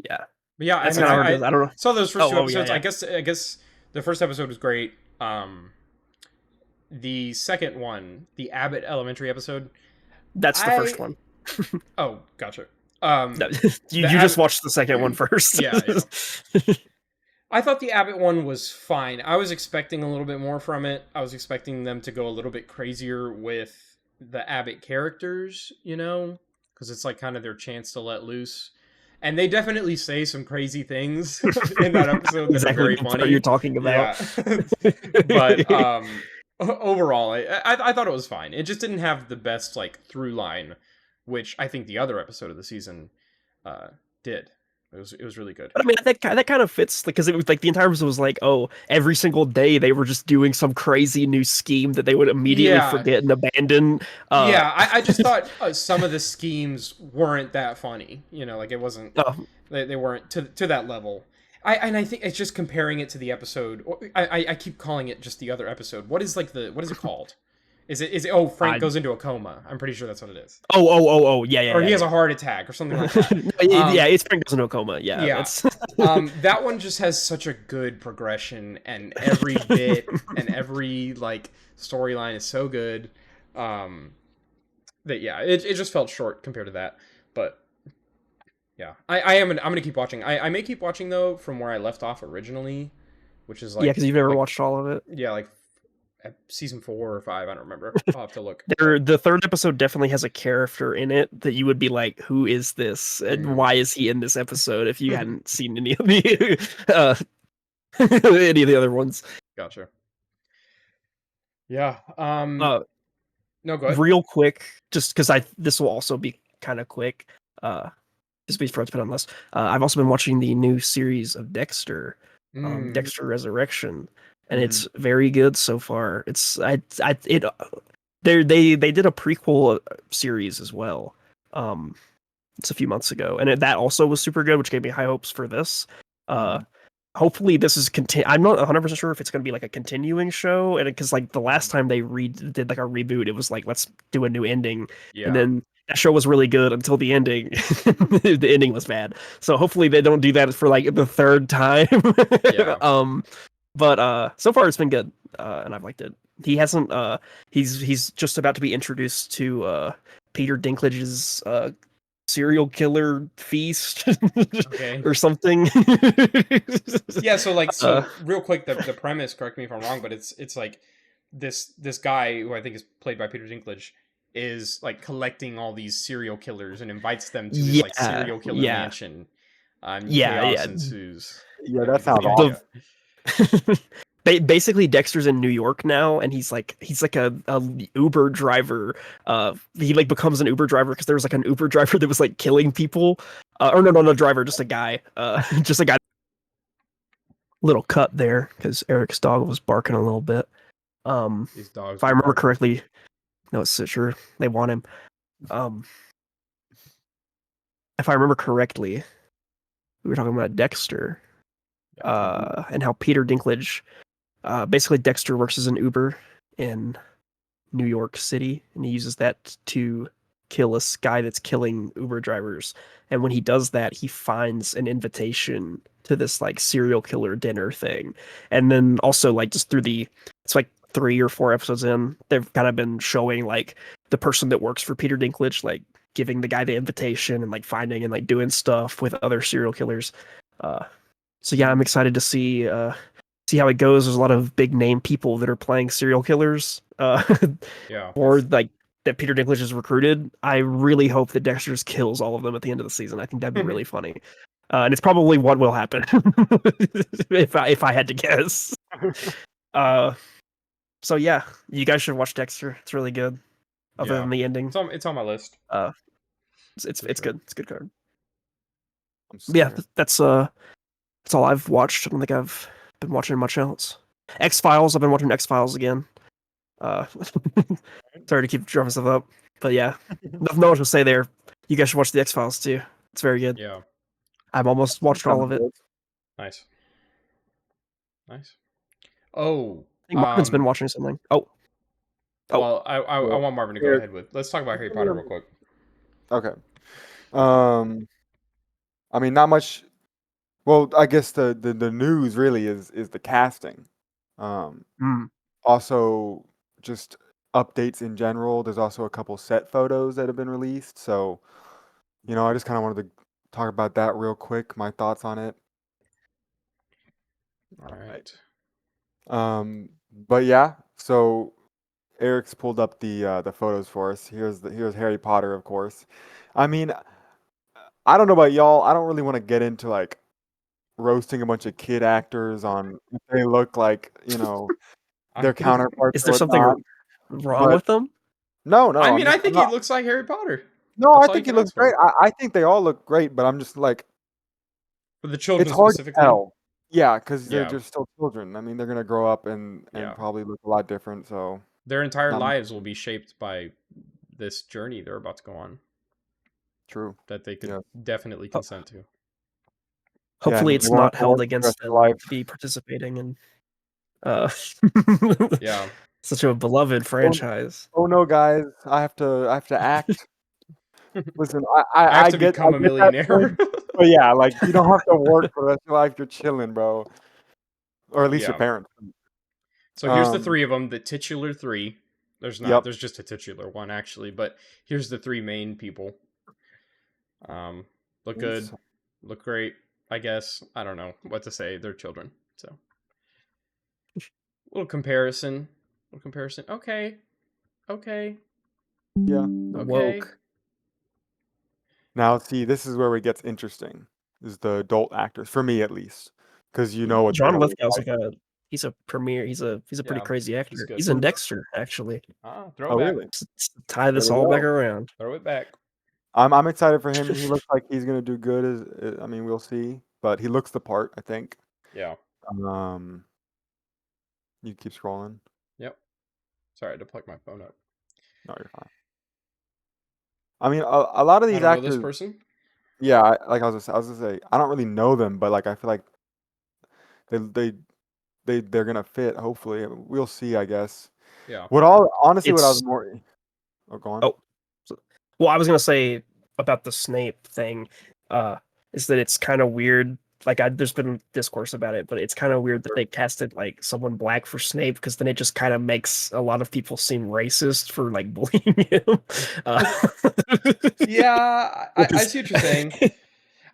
yeah, But yeah, I that's mean, kind of I, hard. I I don't know. saw those first two Oh yeah, episodes. I yeah. guess the first episode was great. The second one, the Abbott Elementary episode, That's the first I one. oh gotcha. No, The you just Abbott, watched the second one first. yeah, yeah. I thought the Abbott one was fine. I was expecting a little bit more from it. I was expecting them to go a little bit crazier with the Abbott characters, because it's like kind of their chance to let loose. And they definitely say some crazy things in that episode that are Exactly very the part you're funny. talking about. Yeah. But overall, I thought it was fine. It just didn't have the best like through line, which I think the other episode of the season did. It was really good. But I mean, that kind of fits because it was like the entire episode was like, oh, every single day they were just doing some crazy new scheme that they would immediately Yeah, forget and abandon. yeah. I just thought some of the schemes weren't that funny. Like it wasn't. Oh, They weren't to that level. I think it's just comparing it to the episode. I keep calling it just the other episode. What is it called? Is it oh, Frank I, goes into a coma. I'm pretty sure that's what it is. yeah, Or he has yeah. a heart attack or something like that. Yeah, it's Frank goes into a coma. Yeah, Yeah. that's That one just has such a good progression, and every bit and every like storyline is so good. That yeah, it just felt short compared to that. But yeah, I'm gonna keep watching. I may keep watching though from where I left off originally, which is yeah, because you've never like watched all of it. yeah, like season 4 or 5. I don't remember. I'll have to look. The third episode definitely has a character in it that you would be like, "Who is this? And why is he in this episode?" If you hadn't seen any of the any of the other ones. Gotcha. Yeah. No, go ahead. Real quick, just because this will also be kind of quick. Just before it's been on this. I've also been watching the new series of Dexter, Dexter Resurrection, and it's very good so far. They did a prequel series as well. It's a few months ago, and that also was super good, which gave me high hopes for this. Hopefully this is I'm not 100% sure if it's going to be like a continuing show, and because like the last time they did like a reboot, it was like, let's do a new ending, and then that show was really good until the ending. The ending was bad, so hopefully they don't do that for like the third time. But so far it's been good, and I've liked it. He hasn't he's just about to be introduced to Peter Dinklage's serial killer feast or something. Yeah, so real quick, the premise, correct me if I'm wrong, but it's like this guy who I think is played by Peter Dinklage is like collecting all these serial killers and invites them to this like serial killer mansion. Chaos ensues. Yeah, that sounds awesome. Basically Dexter's in New York now, and he's like a Uber driver. He like becomes an Uber driver because there was like an Uber driver that was like killing people. Or no driver, just a guy. Just a guy. Little cut there because Eric's dog was barking a little bit. These dogs, if I remember correctly, no, it's sure they want him. If I remember correctly, we were talking about Dexter, and how Peter Dinklage. Basically, Dexter works as an Uber in New York City, and he uses that to kill a guy that's killing Uber drivers. And when he does that, he finds an invitation to this like serial killer dinner thing. And then also like just it's like 3 or 4 episodes in, they've kind of been showing like the person that works for Peter Dinklage, like giving the guy the invitation and like finding and like doing stuff with other serial killers. So yeah, I'm excited to see how it goes. There's a lot of big name people that are playing serial killers. Or like that Peter Dinklage has recruited. I really hope that Dexter just kills all of them at the end of the season. I think that'd be really funny. And it's probably what will happen if I had to guess. So yeah, you guys should watch Dexter. It's really good. Other than the ending, it's on my list. It's good. It's good card. Yeah, that's all I've watched. I don't think I've been watching much else. X-Files. I've been watching X-Files again. Sorry to keep drumming stuff up, but yeah, nothing much to say there. You guys should watch the X-Files too. It's very good. Yeah, I've almost watched all of it. Nice. Oh, I think Marvin's been watching something. Well, I want Marvin to go ahead with. Let's talk about Harry Potter real quick. Okay. I mean, not much. Well, I guess the news really is the casting. Also, just updates in general. There's also a couple set photos that have been released. So, I just kind of wanted to talk about that real quick. My thoughts on it. All right. But yeah. So Eric's pulled up the photos for us. Here's Harry Potter, of course. I mean, I don't know about y'all. I don't really want to get into like roasting a bunch of kid actors on if they look like, their counterparts. Is there something wrong with them? No. I mean, I think he looks like Harry Potter. No, I think he looks great. I think they all look great, but I'm just like, for the children it's hard specifically. to tell. Yeah, because they're just still children. I mean, they're gonna grow up and probably look a lot different. So their entire lives will be shaped by this journey they're about to go on. True. That they could definitely consent to. Hopefully, it's not held against them to be participating in. Such a beloved franchise. Oh no, guys! I have to act. Listen, I have to become a millionaire. But yeah, like you don't have to work for the rest of your life. You're chilling, bro. Or at least your parents. So here's the 3 of them. The titular 3. There's not. There's just a titular 1 actually, but here's the 3 main people. Look good, look great. I guess I don't know what to say. They're children, so little comparison comparison. Okay. Okay. Yeah. The Okay. woke. Now, see, this is where it gets interesting. Is the adult actors for me at least, because you know what they're John gonna look Lithgow's like. like he's a premier. He's a pretty Yeah, crazy he's actor. good. He's in Dexter actually. Throw Oh, it back. really? To tie There this we all back go. around. Throw it back. I'm excited for him. He looks like he's gonna do good. I mean, we'll see, but he looks the part, I think. Yeah. Um, you keep scrolling. Yep. Sorry, I had to plug my phone up. No, you're fine. I mean, a lot of I these don't know this actors. person. Yeah, like I was gonna say, I don't really know them, but like I feel like they they they're gonna fit. Hopefully, we'll see. I guess. Yeah. Honestly, what I was It's more. Oh, go on. oh, well, I was gonna say about the Snape thing, is that it's kind of weird. Like, there's been discourse about it, but it's kind of weird that they casted like someone black for Snape because then it just kind of makes a lot of people seem racist for like bullying him. Yeah, Which I is see what you're saying.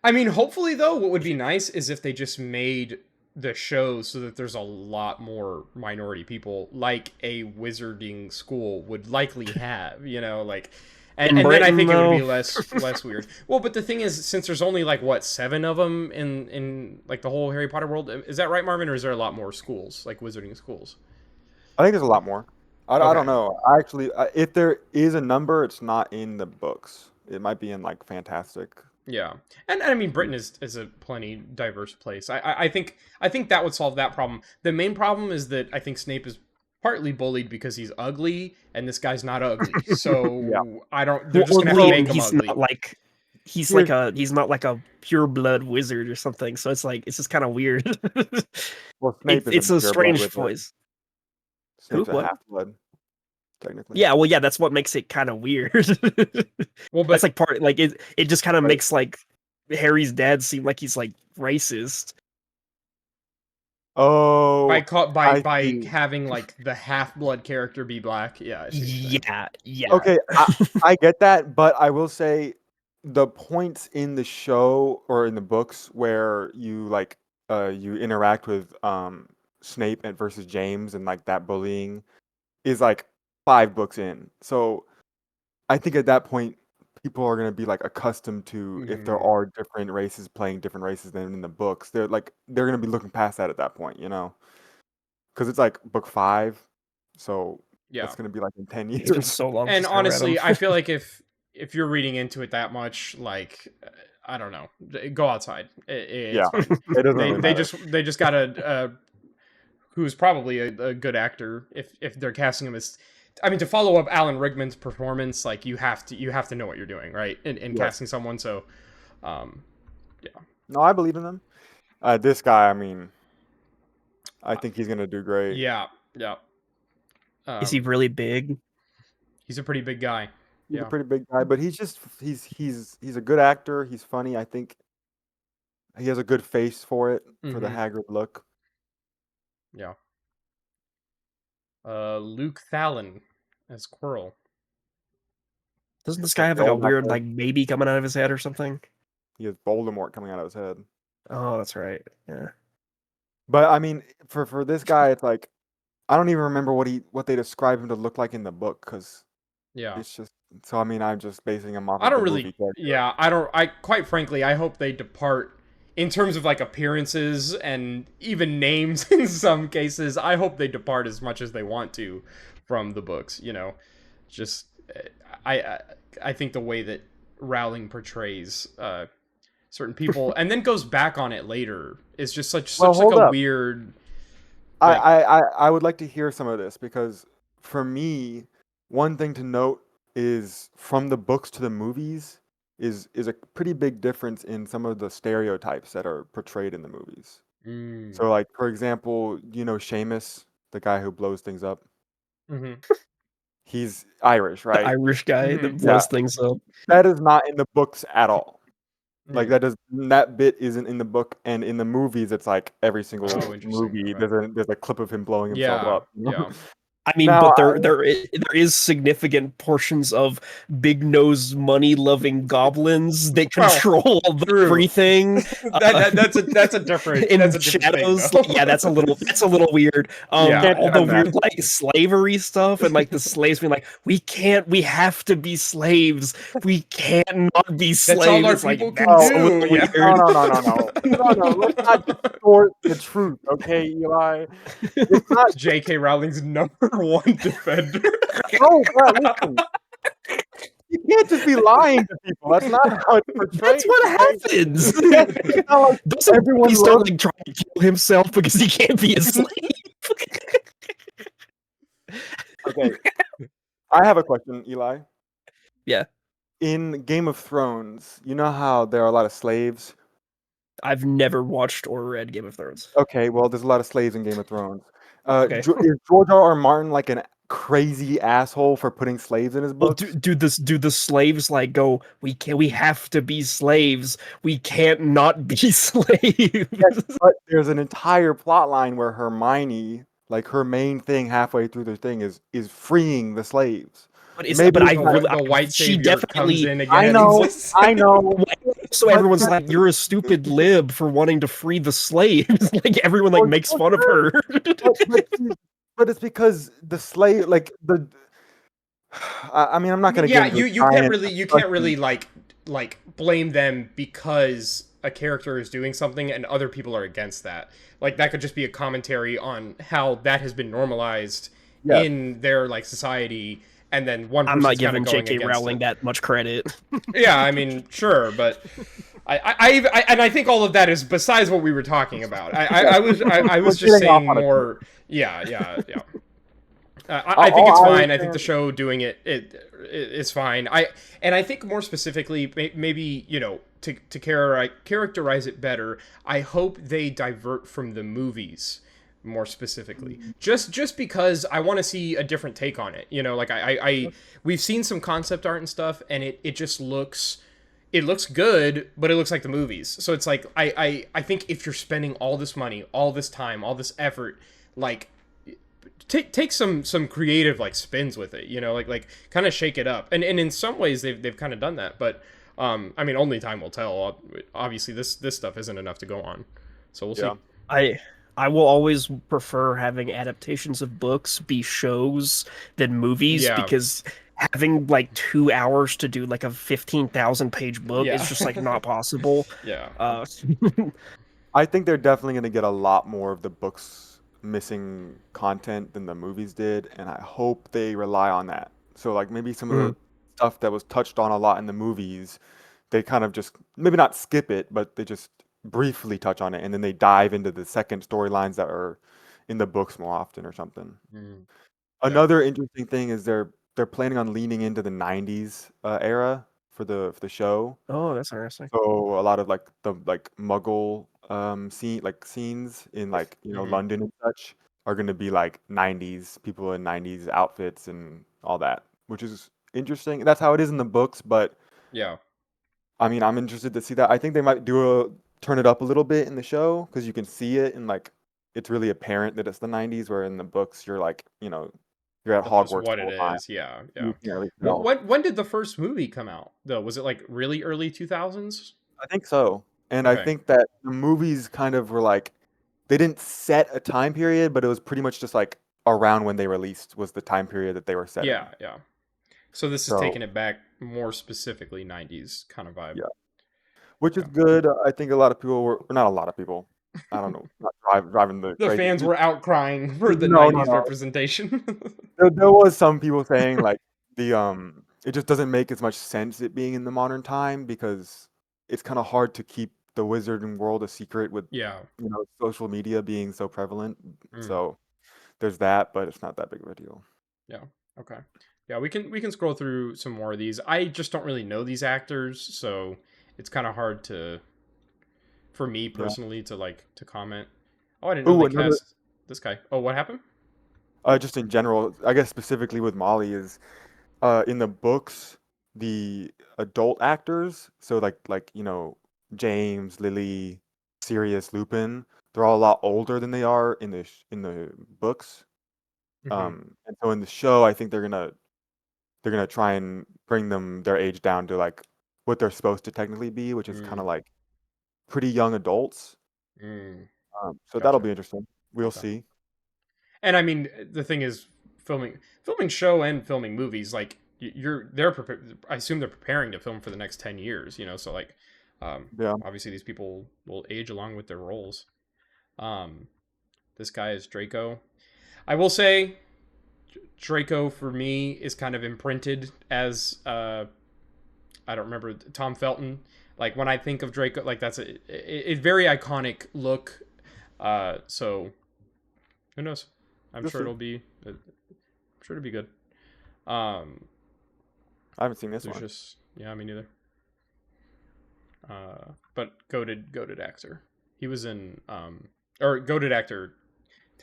I mean, hopefully, though, what would be nice is if they just made the show so that there's a lot more minority people, like a wizarding school would likely have, like, in and then I Britain think it would be though. less weird. Well, but the thing is, since there's only like what 7 of them in like the whole Harry Potter world, is that right, Marvin, or is there a lot more schools like wizarding schools? I think there's a lot more. I don't Okay. know. I actually, if there is a number, it's not in the books. It might be in like Fantastic. Yeah, and I mean Britain is a plenty diverse place. I think that would solve that problem. The main problem is that I think Snape is partly bullied because he's ugly, and this guy's not ugly. Yeah. So I don't. They're Well, just gonna have to ugly, make and him he's ugly. not like Here's he's not like a pure blood wizard or something. So it's like it's just kind of weird. well, Snape It's isn't a pure blood strange with it. choice. Who? Snape's a What? half blood, technically. Yeah, well, yeah, that's what makes it kind of weird. Well, That's but like part like it just kind of Right. makes like Harry's dad seem like he's like racist. by Oh, caught by I by see. having like the half blood character be black. Yeah, I see what you're saying. Yeah, yeah. Okay, I get that, but I will say the points in the show or in the books where you like you interact with Snape and versus James and like that bullying is like 5 books in. So I think at that point people are gonna be like accustomed to if there Mhm. are different races playing different races than in the books. They're gonna be looking past that at that point, you know, because it's like book 5, so Yeah. that's gonna be like in 10 It's been years. so long And since I read them. honestly, I feel like if you're reading into it that much, like I don't know, go outside. Yeah, It's fine. it doesn't They really they matter. just got a who's probably a good actor if they're casting him as. I mean, to follow up Alan Rickman's performance, like you have to know what you're doing, right? In Yes. casting someone, so yeah, No, I believe in them. This guy, I mean, I think he's gonna do great. yeah, yeah. Is he Um, really big? he's a pretty big guy. He's a Yeah. pretty big guy, but he's a good actor. He's funny. I think he has a good face for it, for the Mm-hmm. Hagrid look. Yeah. Luke Thalon as Quirrell. Doesn't this guy That's have the like a old weird actor. like baby coming out of his head or something? He has Voldemort coming out of his head. Oh, that's right. Yeah. But I mean, for this guy, it's like I don't even remember what they describe him to look like in the book because Yeah. it's just. So I mean, I'm just basing him off I of the don't movie really. character. Yeah, I don't. I quite frankly, I hope they depart in terms of like appearances and even names in some cases. I hope they depart as much as they want to from the books. Just I I think the way that Rowling portrays certain people and then goes back on it later is just Well, such like hold a up. weird I, like. I, I I would like to hear some of this because for me, one thing to note is from the books to the movies is a pretty big difference in some of the stereotypes that are portrayed in the movies. Mm, So like for example, Seamus, the guy who blows things up, mm-hmm, he's Irish, The right? Irish guy mm-hmm, that Yeah. blows things up. That is not in the books at all. Like mm. that bit isn't in the book, and in the movies it's like every Oh, single interesting. movie Okay. there's a clip of him blowing himself Yeah, up, yeah. I mean, Now, but there is significant portions of big nose money loving goblins that Well, control true. everything. That's a different In that's a different thing shadows, though. yeah, that's a little weird. Yeah. Can't All the defend that. weird like slavery stuff and like the slaves being like, we have to be slaves. We can't not be That's all slaves. our It's like people can that's a Oh, little do. Yeah. weird. no. Let's not distort the truth, okay, Eli? It's not. J.K. Rowling's #1 defender. No, bro. Listen, you can't just be lying to people. That's not how it's portrayed. That's what Okay? happens. It's not like Doesn't everyone he start loves. like trying to kill himself because he can't be a slave? Okay, I have a question, Eli. Yeah. In Game of Thrones, you know how there are a lot of slaves? I've never watched or read Game of Thrones. Okay, well, there's a lot of slaves in Game of Thrones. Okay. Is George R. Martin like an crazy asshole for putting slaves in his Well, books? do the slaves like go? We have to be slaves. We can't not be slaves. Yes, but there's an entire plot line where Hermione, like her main thing halfway through the thing is freeing the slaves. But Maybe I it's not. really The white she savior comes definitely. in I again. know, I know. So But everyone's that's like, you're a stupid lib for wanting to free the slaves. Like everyone like for makes fun of her. but it's because the slave, like the. I mean, I'm not gonna get Yeah, into you a you can't giant really you can't discussion. really like blame them because a character is doing something and other people are against that. Like that could just be a commentary on how that has been normalized Yes. in their like society, and then one I'm not person's kind of giving going J.K. against Rowling it. that much credit. Yeah, I mean, sure, but and I think all of that is besides what we were talking about. I We're was just getting off saying on a more. Yeah. I think all it's I was fine. I think the saying. show doing it's fine. I think more specifically, maybe to characterize it better. I hope they divert from the movies more specifically, just because I want to see a different take on it. Like we've seen some concept art and stuff, and it just looks. It looks good, but it looks like the movies. So it's like I think if you're spending all this money, all this time, all this effort, like take some creative like spins with it, like kind of shake it up, and in some ways they've kind of done that, but I mean only time will tell. Obviously this stuff isn't enough to go on, so we'll see. Yeah. I I will always prefer having adaptations of books be shows than movies Yeah, because having like 2 hours to do like a 15,000 page book is yeah. just like not possible. Yeah, Uh, I think they're definitely going to get a lot more of the books missing content than the movies did, and I hope they rely on that. So, like, maybe some of mm, the stuff that was touched on a lot in the movies, they kind of just maybe not skip it, but they just briefly touch on it, and then they dive into the second storylines that are in the books more often or something. mm, yeah, Another interesting thing is they're planning on leaning into the '90s era for the show. oh, that's interesting. So a lot of like the like Muggle scenes in like hmm, London and such are gonna be like '90s people in '90s outfits and all that, which is interesting. That's how it is in the books, but yeah. I mean I'm interested to see that. I think they might do a turn it up a little bit in the show because you can see it and like it's really apparent that it's the '90s, where in the books you're like you're at That's just Hogwarts what the it whole time. is. Yeah, yeah. You can't really tell. When did the first movie come out though? Was it like really early 2000s? I think so. And I Okay. think that the movies kind of were like they didn't set a time period, but it was pretty much just like around when they released was the time period that they were setting. Yeah. So this is So taking it back more specifically 90s kind of vibe. yeah, which is Yeah. good. I think a lot of people were, or not a lot of people. I don't know, not driving the The crazy. fans were outcrying for the No, 90s no. representation. There was some people saying like it just doesn't make as much sense it being in the modern time because it's kind of hard to keep the wizarding world a secret with Yeah. social media being so prevalent. Mm, So there's that, but it's not that big of a deal. yeah. Okay. Yeah, we can scroll through some more of these. I just don't really know these actors, so it's kind of hard to for me Yeah. personally to comment. Oh, I didn't know Ooh, they another cast this guy. Oh, what happened? just in general, I guess specifically with Molly is in the books, the adult actors, so James, Lily, Sirius, Lupin, they're all a lot older than they are in the books. And so in the show, I think they're gonna try and bring their age down to like what they're supposed to technically be, which is kind of like pretty young adults. Mm. So that'll Gotcha. be interesting. We'll Okay. see. And I mean, the thing is, filming show and filming movies, like I assume they're preparing to film for the next 10 years. So like, Yeah. obviously these people will age along with their roles. This guy is Draco. I will say, Draco for me is kind of imprinted as I don't remember, Tom Felton. Like when I think of Draco, like that's a very iconic look. So who knows? I'm sure it'll be good. I haven't seen this one. Lucius, yeah, me neither. But goated actor. He was in or goated actor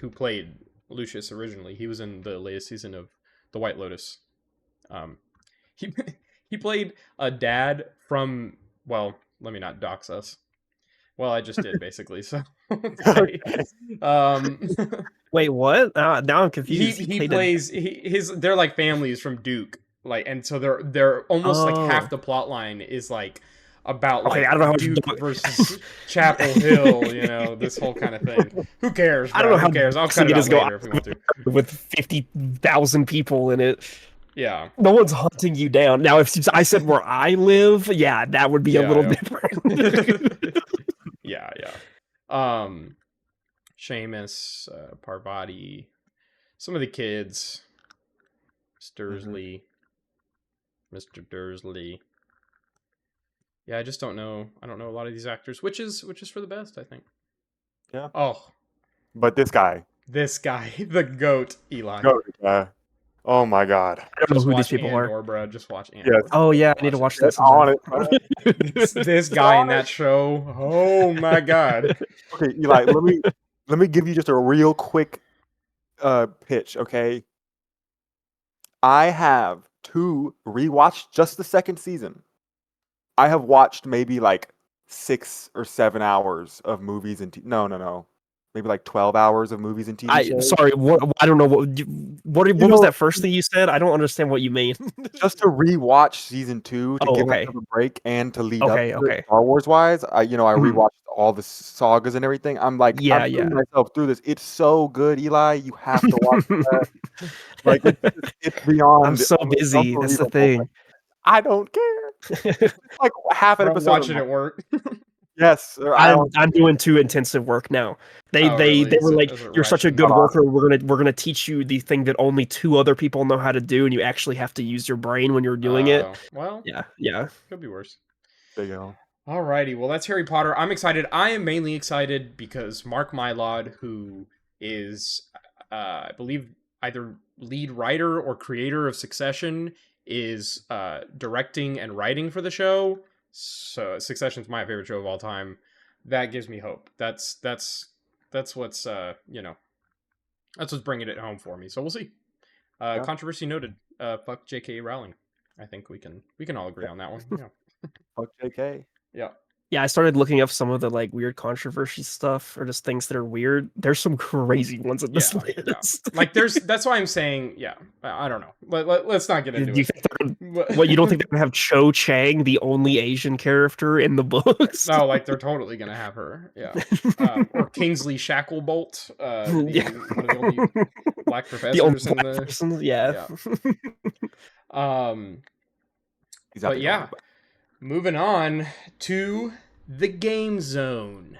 who played Lucius originally. He was in the latest season of The White Lotus. He he played a dad from, well, let me not dox us. Well, I just did basically. So okay. Wait, what? Now I'm confused. He plays they're like families from Duke, like, and so they're almost like half the plot line is like about like I don't know how Duke versus Chapel Hill, this whole kind of thing. Who cares, bro? I don't know Who how cares? I'll cut it out later if we want to. With 50,000 people in it. Yeah. No one's hunting you down. Now, if I said where I live, yeah, that would be a little different. Yeah. Seamus, Parvati, some of the kids, Mr. Dursley. Yeah, I just don't know. I don't know a lot of these actors, which is for the best, I think. Yeah. Oh, but this guy, the goat, Eli. Oh my God. I don't know who these people are. Bro. Just watch Andor. Yes. Oh yeah, I need to watch that. On it. This guy in that show. Oh my God. Okay, Eli, let me give you just a real quick pitch, okay? I have rewatched just the second season. I have watched maybe like 6 or 7 hours of movies and no. Maybe like 12 hours of movies and TV shows. Sorry, I don't know what was that first thing you said? I don't understand what you mean. Just to rewatch season 2 to give myself a break and to lead up to it, Star Wars wise. I rewatched all the sagas and everything. I'm like, I'm putting myself through this. It's so good, Eli. You have to watch that. Like it's beyond. I'm so busy. That's the thing. I don't care. Like half an episode. Watching it work. Yes, I'm doing too intensive work now. They were like, you're such a good worker. We're gonna teach you the thing that only 2 other people know how to do, and you actually have to use your brain when you're doing it. Well, yeah, could be worse. There you go. Alrighty, well that's Harry Potter. I'm excited. I am mainly excited because Mark Mylod, who is, I believe, either lead writer or creator of Succession, is directing and writing for the show. So Succession's my favorite show of all time. That gives me hope. That's what's that's what's bringing it home for me. So we'll see. Controversy noted. Fuck J.K. Rowling. I think we can all agree on that one. Yeah. Fuck J.K. Yeah. Yeah, I started looking up some of the like weird controversy stuff or just things that are weird. There's some crazy ones in this list. Yeah. Like that's why I'm saying, I don't know. Let's not get into it. What, you don't think they're gonna have Cho Chang, the only Asian character in the books? No, like they're totally gonna have her. Yeah. Or Kingsley Shacklebolt, one of the only black professors in the persons, yeah. But yeah. Moving on to the game zone.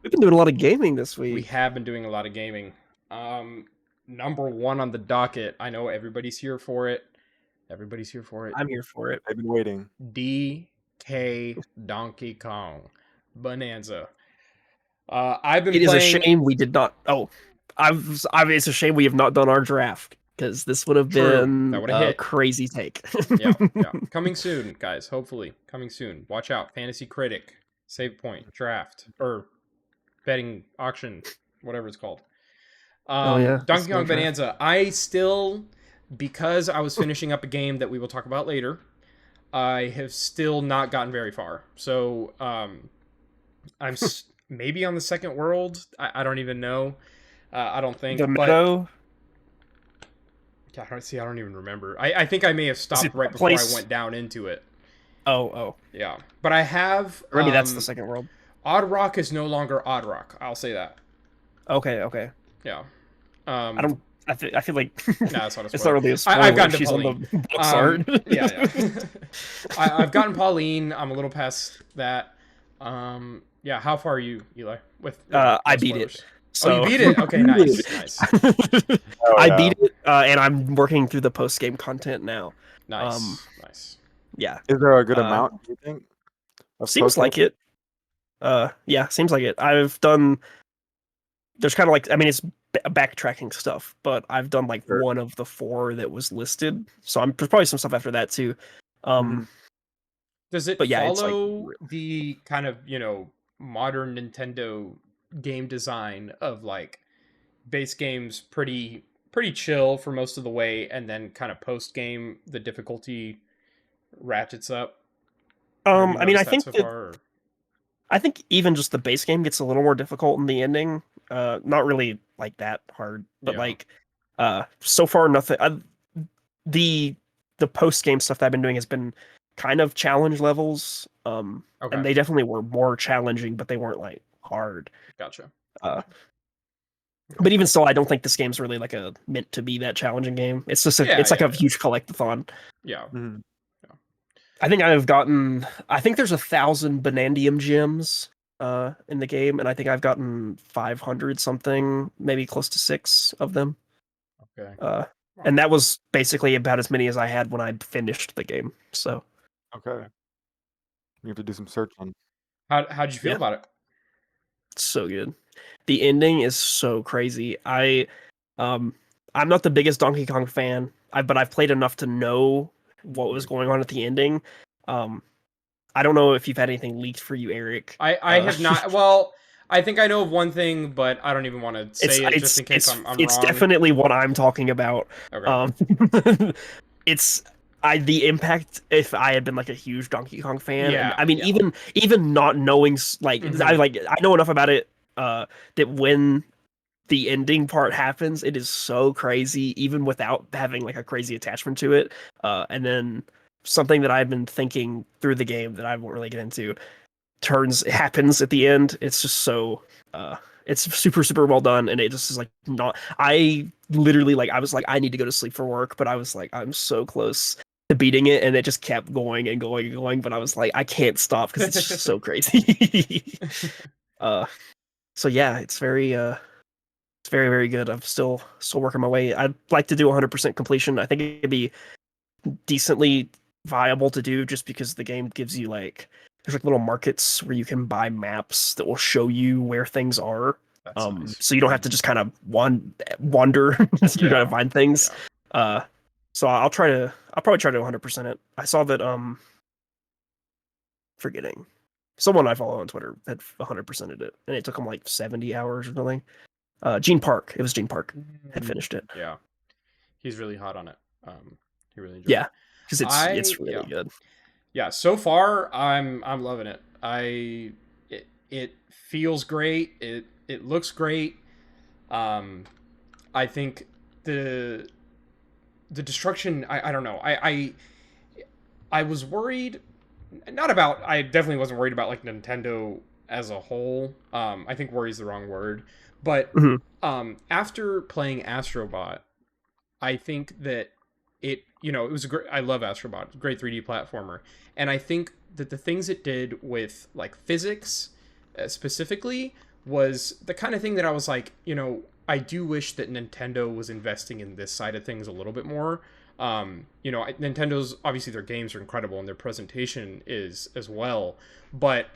We've been doing a lot of gaming this week. We have been doing a lot of gaming. Number 1 on the docket. I know everybody's here for it. I'm here for it. I've been waiting. DK Donkey Kong Bonanza. I've been. It is a shame we did not. It's a shame we have not done our draft. Because this would have been a crazy take. Yeah. Coming soon, guys. Hopefully. Coming soon. Watch out. Fantasy Critic, SavePoint, Draft, or betting auction, whatever it's called. Donkey Kong Bonanza. I still, because I was finishing up a game that we will talk about later, I have still not gotten very far. So I'm maybe on the second world. I don't even know. I don't think. The Meadow? I don't even remember. I think I may have stopped right before I went down into it. Oh. Yeah, but I have. Or maybe that's the second world. Odd Rock is no longer Odd Rock. I'll say that. Okay. Yeah. I don't. I feel like nah, it's not a spoiler. It's not really a spoiler. I've gotten to She's Pauline. on the books art. Yeah. I've gotten Pauline. I'm a little past that. Yeah. How far are you, Eli? With I beat it. So. Oh, you beat it. Okay, nice. I beat it, and I'm working through the post game content now. Nice. Yeah. Is there a good amount, do you think? Seems like it. Yeah, seems like it. I've done. There's kind of like, I mean, it's backtracking stuff, but I've done like one of the 4 that was listed. So there's probably some stuff after that too. Does it follow the kind of, modern Nintendo game design of like base games pretty chill for most of the way, and then kind of post game the difficulty ratchets up? I mean, I think even just the base game gets a little more difficult in the ending. Not really like that hard, but like so far nothing. The post game stuff that I've been doing has been kind of challenge levels. And they definitely were more challenging, but they weren't like hard. Gotcha. But even still, I don't think this game's really like meant to be that challenging game. It's just it's like a huge collectathon. Yeah. Mm-hmm. I think there's 1,000 Banandium gems in the game, and I think I've gotten 500 something, maybe close to 6 of them. Okay. And that was basically about as many as I had when I finished the game. So. Okay. You have to do some search on. How'd you feel about it? So good. The ending is so crazy. I'm not the biggest Donkey Kong fan, but I've played enough to know what was going on at the ending. I don't know if you've had anything leaked for you, Eric. I have not. Well, I think I know of one thing, but I don't even want to say it just in case I'm wrong. It's definitely what I'm talking about. Okay. The impact if I had been like a huge Donkey Kong fan. Yeah, and, I mean, even not knowing I know enough about it that when the ending part happens, it is so crazy, even without having like a crazy attachment to it. And then something that I've been thinking through the game that I won't really get into happens at the end. It's just so it's super, super well done, and it just is like I literally I was like, I need to go to sleep for work, but I was like, I'm so close to beating it, and it just kept going and going and going, but I was like, I can't stop because it's just so crazy. So yeah, it's very very good. I'm still working my way. I'd like to do 100% completion. I think it'd be decently viable to do just because the game gives you there's little markets where you can buy maps that will show you where things are. Nice. So you don't have to just kind of wander to try to find things. Yeah. So I'll probably try to 100% it. I saw that forgetting someone I follow on Twitter had 100%ed it, and it took him 70 hours or something. Gene Park. It was Gene Park had finished it. Yeah, he's really hot on it. He really enjoyed it. Because it's really good. Yeah, so far I'm loving it. It feels great. It looks great. I think the destruction. I don't know. I was worried. Not about. I definitely wasn't worried about Nintendo as a whole. I think worry is the wrong word. But after playing Astrobot, I think that it was a great. I love Astrobot, great 3D platformer, and I think that the things it did with physics, specifically, was the kind of thing that I was like, I do wish that Nintendo was investing in this side of things a little bit more. Nintendo's obviously their games are incredible and their presentation is as well, but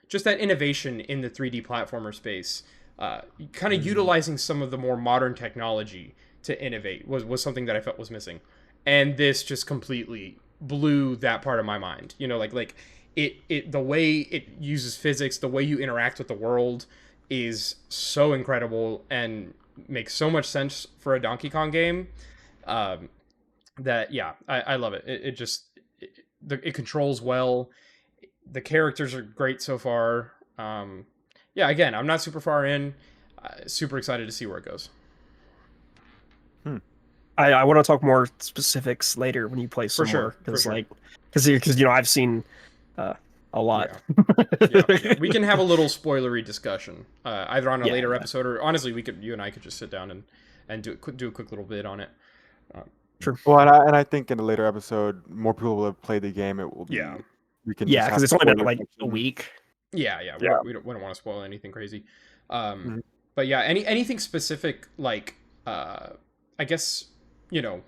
just that innovation in the 3D platformer space, kind of utilizing some of the more modern technology to innovate was something that I felt was missing, and this just completely blew that part of my mind. It the way it uses physics, the way you interact with the world is so incredible and makes so much sense for a Donkey Kong game. That I love it. It controls well. The characters are great so far. Again, I'm not super far in. Super excited to see where it goes. I want to talk more specifics later when you play For some sure, more, for sure. because I've seen a lot. Yeah. We can have a little spoilery discussion, either on a later Yeah. episode, or honestly, you and I could just sit down and do a quick little bit on it. True. Well, and I think in a later episode, more people will have played the game. It will Yeah. be we can Yeah, just because have it's only been spoiler like a section. week. Yeah. Yeah. We don't want to spoil anything crazy. Mhm. But yeah, anything specific, like I guess, you know,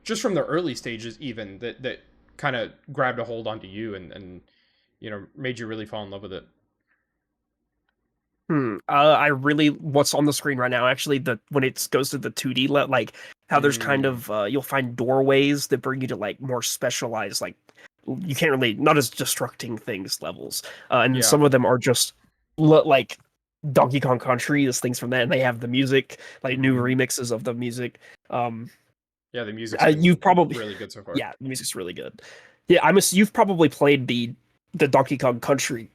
just from the early stages, even that kind of grabbed a hold onto you and made you really fall in love with it. I really what's on the screen right now. Actually, when it goes to the 2D, like how there's kind of you'll find doorways that bring you to like more specialized, like you can't really not as destructing things levels, and Yeah. some of them are just like Donkey Kong Country. There's things from that, and they have the music, like new remixes of the music. Yeah, the music's been You've probably really good so far. yeah, the music's really good. Yeah, you've probably played the Donkey Kong Country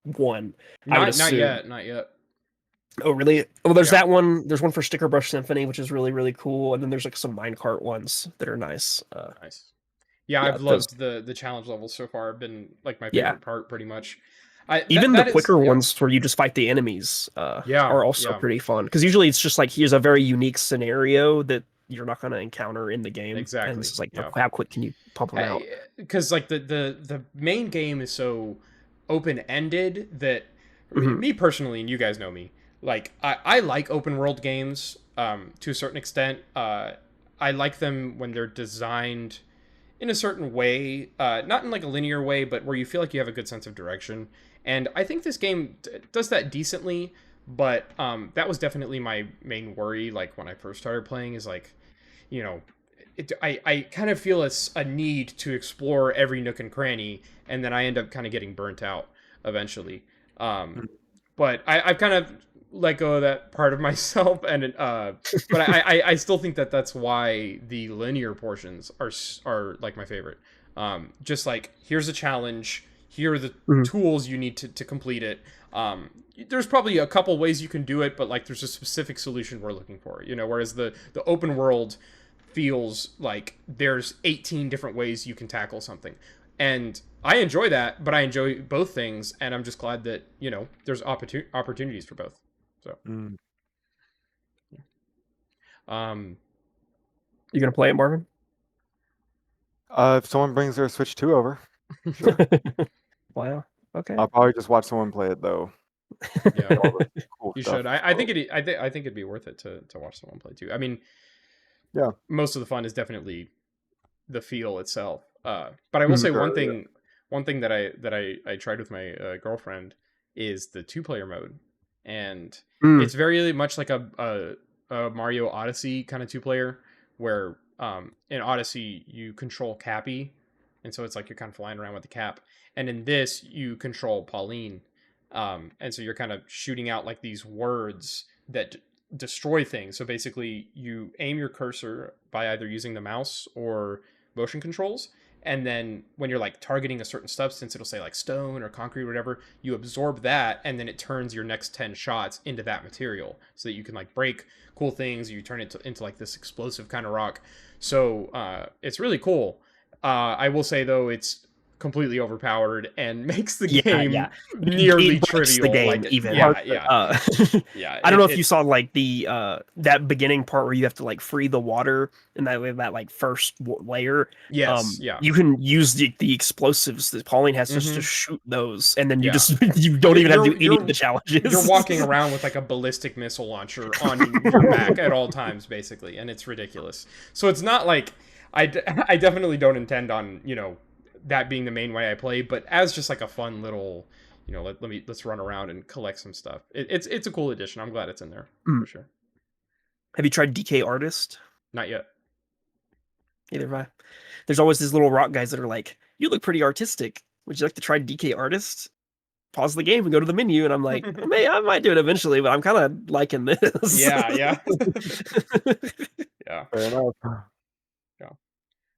one. I would assume. Not yet. Oh, really? Well, there's Yeah. that one. There's one for Sticker Brush Symphony, which is really, really cool. And then there's like some minecart ones that are nice. Nice. Yeah, Yeah, I've those. loved the challenge levels so far. Have been like my Yeah, favorite part, pretty much. even the That is, quicker yeah. ones where you just fight the enemies Yeah, are also yeah, pretty fun. Because usually it's just like here's a very unique scenario that you're not going to encounter in the game, and it's exactly. just like Yeah. how quick can you pump them out? Because like the main game is so open ended that Mhm. me personally, and you guys know me, like I like open world games to a certain extent. I like them when they're designed in a certain way, not in like a linear way, but where you feel like you have a good sense of direction. And I think this game does that decently. But that was definitely my main worry. Like when I first started playing, is like, you know, I kind of feel a need to explore every nook and cranny, and then I end up kind of getting burnt out eventually. But I've kind of let go of that part of myself, and but I still think that's why the linear portions are like my favorite. Just like here's a challenge, here are the Mhm. tools you need to complete it. There's probably a couple ways you can do it, but like there's a specific solution we're looking for. Whereas the open world feels like there's 18 different ways you can tackle something. And I enjoy that, but I enjoy both things, and I'm just glad that, there's opportunities for both. So, Mm. You gonna play it, Marvin? If someone brings their Switch 2 over, sure. Wow. Okay. I'll probably just watch someone play it though. yeah, All the cool you stuff. should. I think I think it'd be worth it to watch someone play too. I mean, Yeah. most of the fun is definitely the feel itself. But I will say Sure, yeah. one thing that I tried with my girlfriend is the 2-player mode, and Mm. it's very much like a Mario Odyssey kind of 2-player, where in Odyssey you control Cappy, and so it's like you're kind of flying around with the cap, and in this you control Pauline, and so you're kind of shooting out like these words that destroy things. So basically, you aim your cursor by either using the mouse or motion controls, and then when you're like targeting a certain substance, it'll say like stone or concrete or whatever. You absorb that, and then it turns your next 10 shots into that material, so that you can like break cool things. You turn it into like this explosive kind of rock. So it's really cool. I will say though, it's completely overpowered and makes the game nearly It breaks trivial. the game Like, even. yeah. I don't know if you saw like the that beginning part where you have to like free the water and that like first layer. Yes, yeah. You can use the explosives that Pauline has just to Mhm. shoot those, and then you Yeah. just you don't even have to do any of the challenges. You're walking around with like a ballistic missile launcher on your back at all times, basically, and it's ridiculous. So it's not like I definitely don't intend on that being the main way I play, but as just like a fun little, let's run around and collect some stuff. It's a cool addition. I'm glad it's in there for sure. Have you tried DK Artist? Not yet. Either have I. There's always these little rock guys that are like, "You look pretty artistic. Would you like to try DK Artist?" Pause the game and go to the menu, and I'm like, I might do it eventually, but I'm kind of liking this. Yeah. Yeah. Fair enough. Yeah.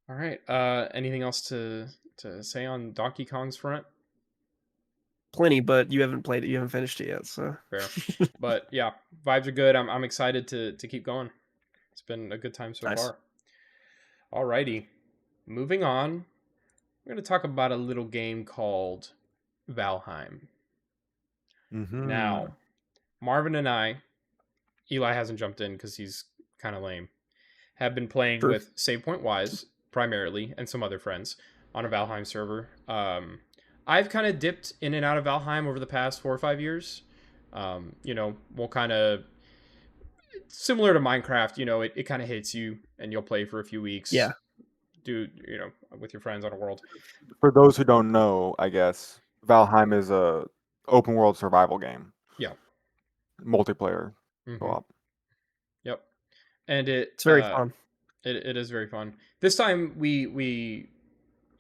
All right. Anything else to say on Donkey Kong's front? Plenty, but you haven't played it. You haven't finished it yet, so Fair. But yeah, vibes are good. I'm excited to keep going. It's been a good time so nice. far. Alrighty, moving on. We're going to talk about a little game called Valheim. Mm-hmm. Now, Marvin and I, Eli hasn't jumped in because he's kind of lame, have been playing True. with SavePoint Wise primarily and some other friends on a Valheim server. I've kind of dipped in and out of Valheim over the past 4 or 5 years. We'll kind of similar to Minecraft. It kind of hits you and you'll play for a few weeks. Yeah. With your friends on a world. For those who don't know, I guess Valheim is a open world survival game, Yeah. multiplayer Mm-hmm. co-op. Yep. And It's very fun. it is very fun. This time we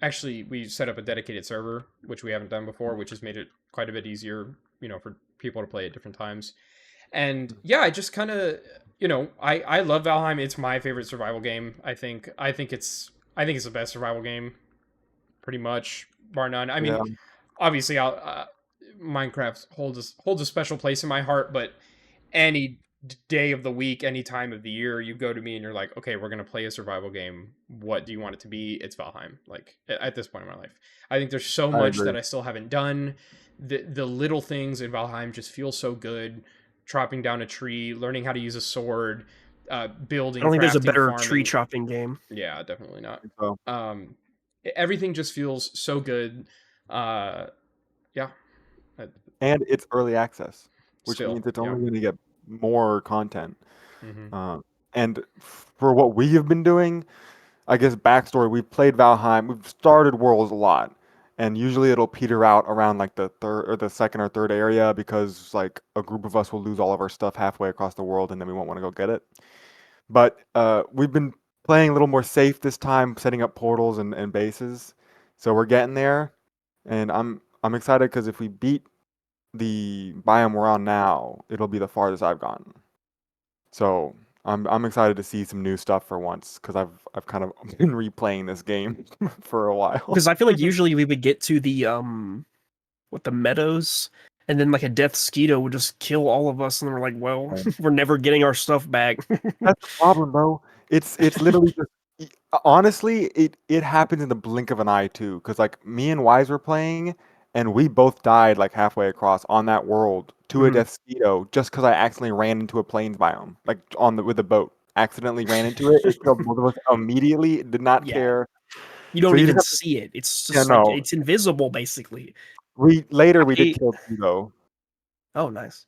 actually we set up a dedicated server, which we haven't done before, which has made it quite a bit easier, for people to play at different times. And yeah, I just kind of, I love Valheim. It's my favorite survival game. I think it's the best survival game, pretty much, bar none. I Yeah, mean, obviously, Minecraft holds a special place in my heart, but any day of the week, any time of the year, you go to me and you're like, okay, we're gonna play a survival game. What do you want it to be? It's Valheim. Like at this point in my life, I think there's so I much agree. that I still haven't done. The little things in Valheim just feel so good. Chopping down a tree, learning how to use a sword, I building, don't think there's a crafting, better tree farming. chopping game. Yeah, definitely not. So, Everything just feels so good. Uh, yeah, and it's early access, which still, means it's yeah. only going to get more content. Hmm. And for what we have been doing, I guess backstory, we've played Valheim, we've started Worlds a lot, and usually it'll peter out around like the third or the second or third area because like a group of us will lose all of our stuff halfway across the world and then we won't want to go get it. But we've been playing a little more safe this time, setting up portals and bases. So we're getting there, and I'm excited because if we beat the biome we're on now, it'll be the farthest I've gotten. So I'm excited to see some new stuff for once because I've kind of been replaying this game for a while. Because I feel like usually we would get to the the meadows, and then like a death skeeto would just kill all of us, and we're like, well, Right. we're never getting our stuff back. That's the problem, bro. It's literally just honestly, it happens in the blink of an eye too. Because like me and Wise were playing, and we both died like halfway across on that world to a Mhm. Deathsquito just because I accidentally ran into a plains biome, like on the with the boat. Accidentally ran into it. It killed both of us immediately. Did not Yeah, care. you So don't you just even have to, see it. It's yeah, just like no. it's invisible, basically. We did I kill two though, Oh, nice.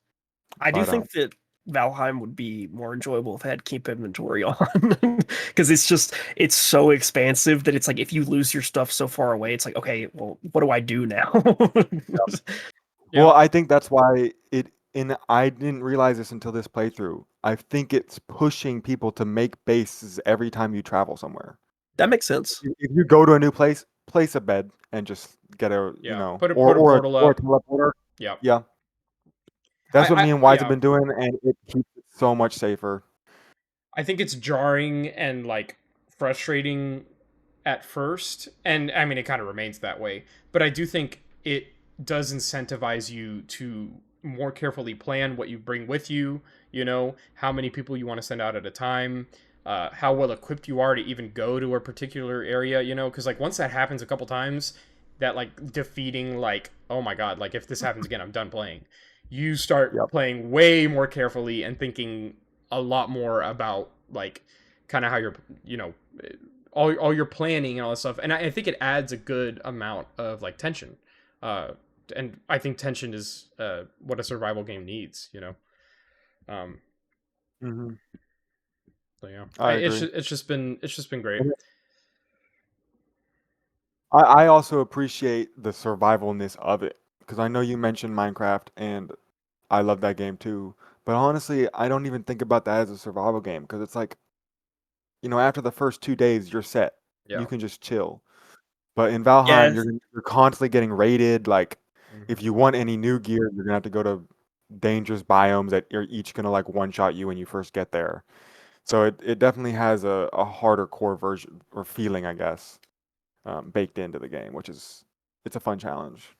I do but think that Valheim would be more enjoyable if it had keep inventory on, because it's so expansive that it's like if you lose your stuff so far away, it's like, okay, well, what do I do now? well, Yeah. I think that's why I didn't realize this until this playthrough. I think it's pushing people to make bases every time you travel somewhere. That makes sense. If you go to a new place, place a bed and just get a, Yeah. Put a or portal or a up. teleporter. Yeah. Yeah, that's what me and Wise have Yeah. been doing, and it keeps it so much safer. I think it's jarring and like frustrating at first, and I mean it kind of remains that way. But I do think it does incentivize you to more carefully plan what you bring with you. How many people you want to send out at a time. How well equipped you are to even go to a particular area. Because like once that happens a couple times, that like defeating like, oh my god, like if this happens again, I'm done playing. You start Yep. playing way more carefully and thinking a lot more about like kind of how you're, all your planning and all that stuff. And I think it adds a good amount of like tension. Uh, and I think tension is what a survival game needs. Um, Hmm. so yeah, I agree. it's just been great. And I also appreciate the survivalness of it because I know you mentioned Minecraft, and I love that game too. But honestly, I don't even think about that as a survival game because it's like, after the first 2 days, you're set. You Yeah. can just chill. But in Valheim, Yeah, you're constantly getting raided. Like, if Hmm. you want any new gear, you're gonna have to go to dangerous biomes that are each gonna like one shot you when you first get there. So it definitely has a harder core version or feeling, I guess, baked into the game, which is it's a fun challenge.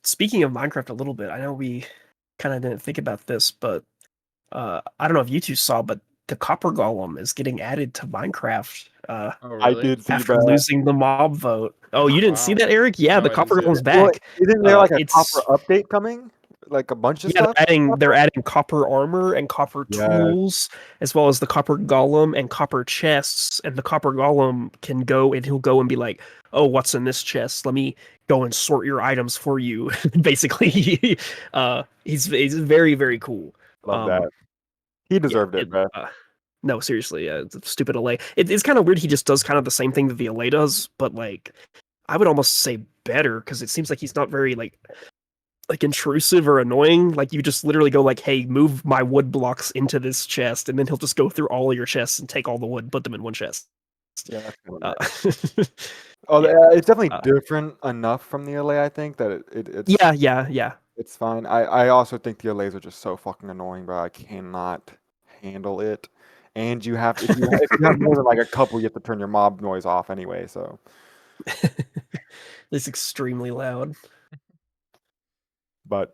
speaking of Minecraft a little bit, I know we kind of didn't think about this, but I don't know if you two saw, but the copper golem is getting added to Minecraft. Oh, I really? did see After that. losing the mob vote. Oh, you didn't see Wow. that, Eric? Yeah, No, the I didn't copper see it. golem's Well, back. isn't there like a copper It's update coming? Like a bunch of Yeah, stuff? they're adding copper armor and copper Yeah, tools, as well as the copper golem and copper chests. And the copper golem can go and he'll go and be like, "Oh, what's in this chest? Let me go and sort your items for you." Basically, he's very very cool. love Um, that. He yeah, deserved it, man. no, seriously, it's a stupid LA. It's kind of weird. He just does kind of the same thing that the LA does, but like I would almost say better because it seems like he's not very like intrusive or annoying. Like you just literally go like, "Hey, move my wood blocks into this chest," and then he'll just go through all of your chests and take all the wood, put them in one chest. Yeah, that's kind of Uh, nice. Oh, yeah, it's definitely uh, different enough from the LA, I think, that yeah. it's fine. I also think the LAs are just so fucking annoying, bro. I cannot handle it. And you have if you have more than like a couple, you have to turn your mob noise off anyway. So, It's extremely loud. but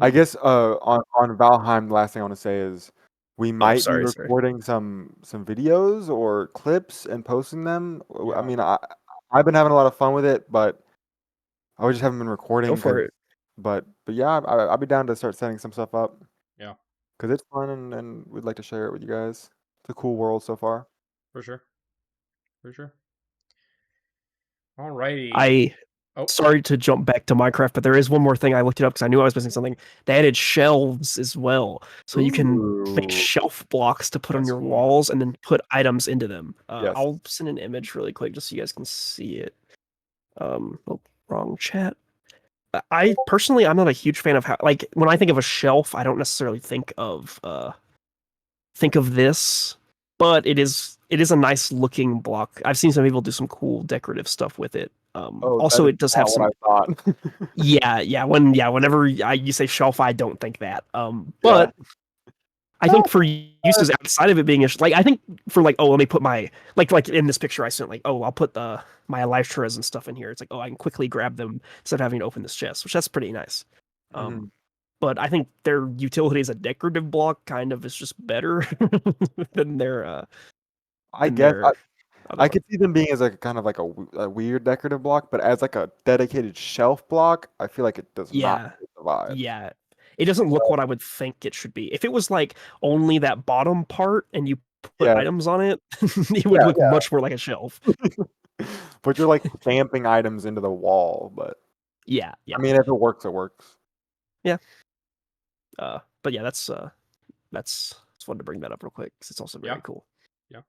I guess on Valheim, the last thing I want to say is we Oh, might be sorry. recording some videos or clips and posting them. I Yeah, mean, I've been having a lot of fun with it, but I just haven't been Go recording for because. it. But yeah, I'll be down to start setting some stuff up yeah, because it's fun and we'd like to share it with you guys. It's a cool world so far. for sure, for sure. Alrighty. I Oh, Sorry to jump back to Minecraft, but there is one more thing I looked it up because I knew I was missing something. They added shelves as well, so you can make Ooh, shelf blocks to put on that's your cool. walls and then put items into them. yes. I'll send an image really quick just so you guys can see it. Oh, wrong chat. I personally, I'm not a huge fan of how, like, when I think of a shelf, I don't necessarily think of this, but it is a nice looking block. I've seen some people do some cool decorative stuff with it. Oh, that Also, is it does have not what some. I thought. Whenever you say shelf, I don't think that. Yeah. But I think for uses outside of it being like I think for like, oh, let me put my like in this picture I sent, like, oh, I'll put my elytras and stuff in here. It's like, oh, I can quickly grab them instead of having to open this chest, which that's pretty nice. Mhm. But I think their utility as a decorative block kind of is just better than I guess their other I one. could see them being as like kind of like a weird decorative block, but as like a dedicated shelf block, I feel like it does not Yeah, fit the vibe. yeah. It doesn't look what I would think it should be. If it was like only that bottom part and you put Yeah, items on it, it would yeah, look much more like a shelf. yeah. But you're like stamping items into the wall, but Yeah. I mean, if it works, it works. Yeah. But yeah, that's just wanted to bring that up real quick because it's also Yeah, very cool. yeah.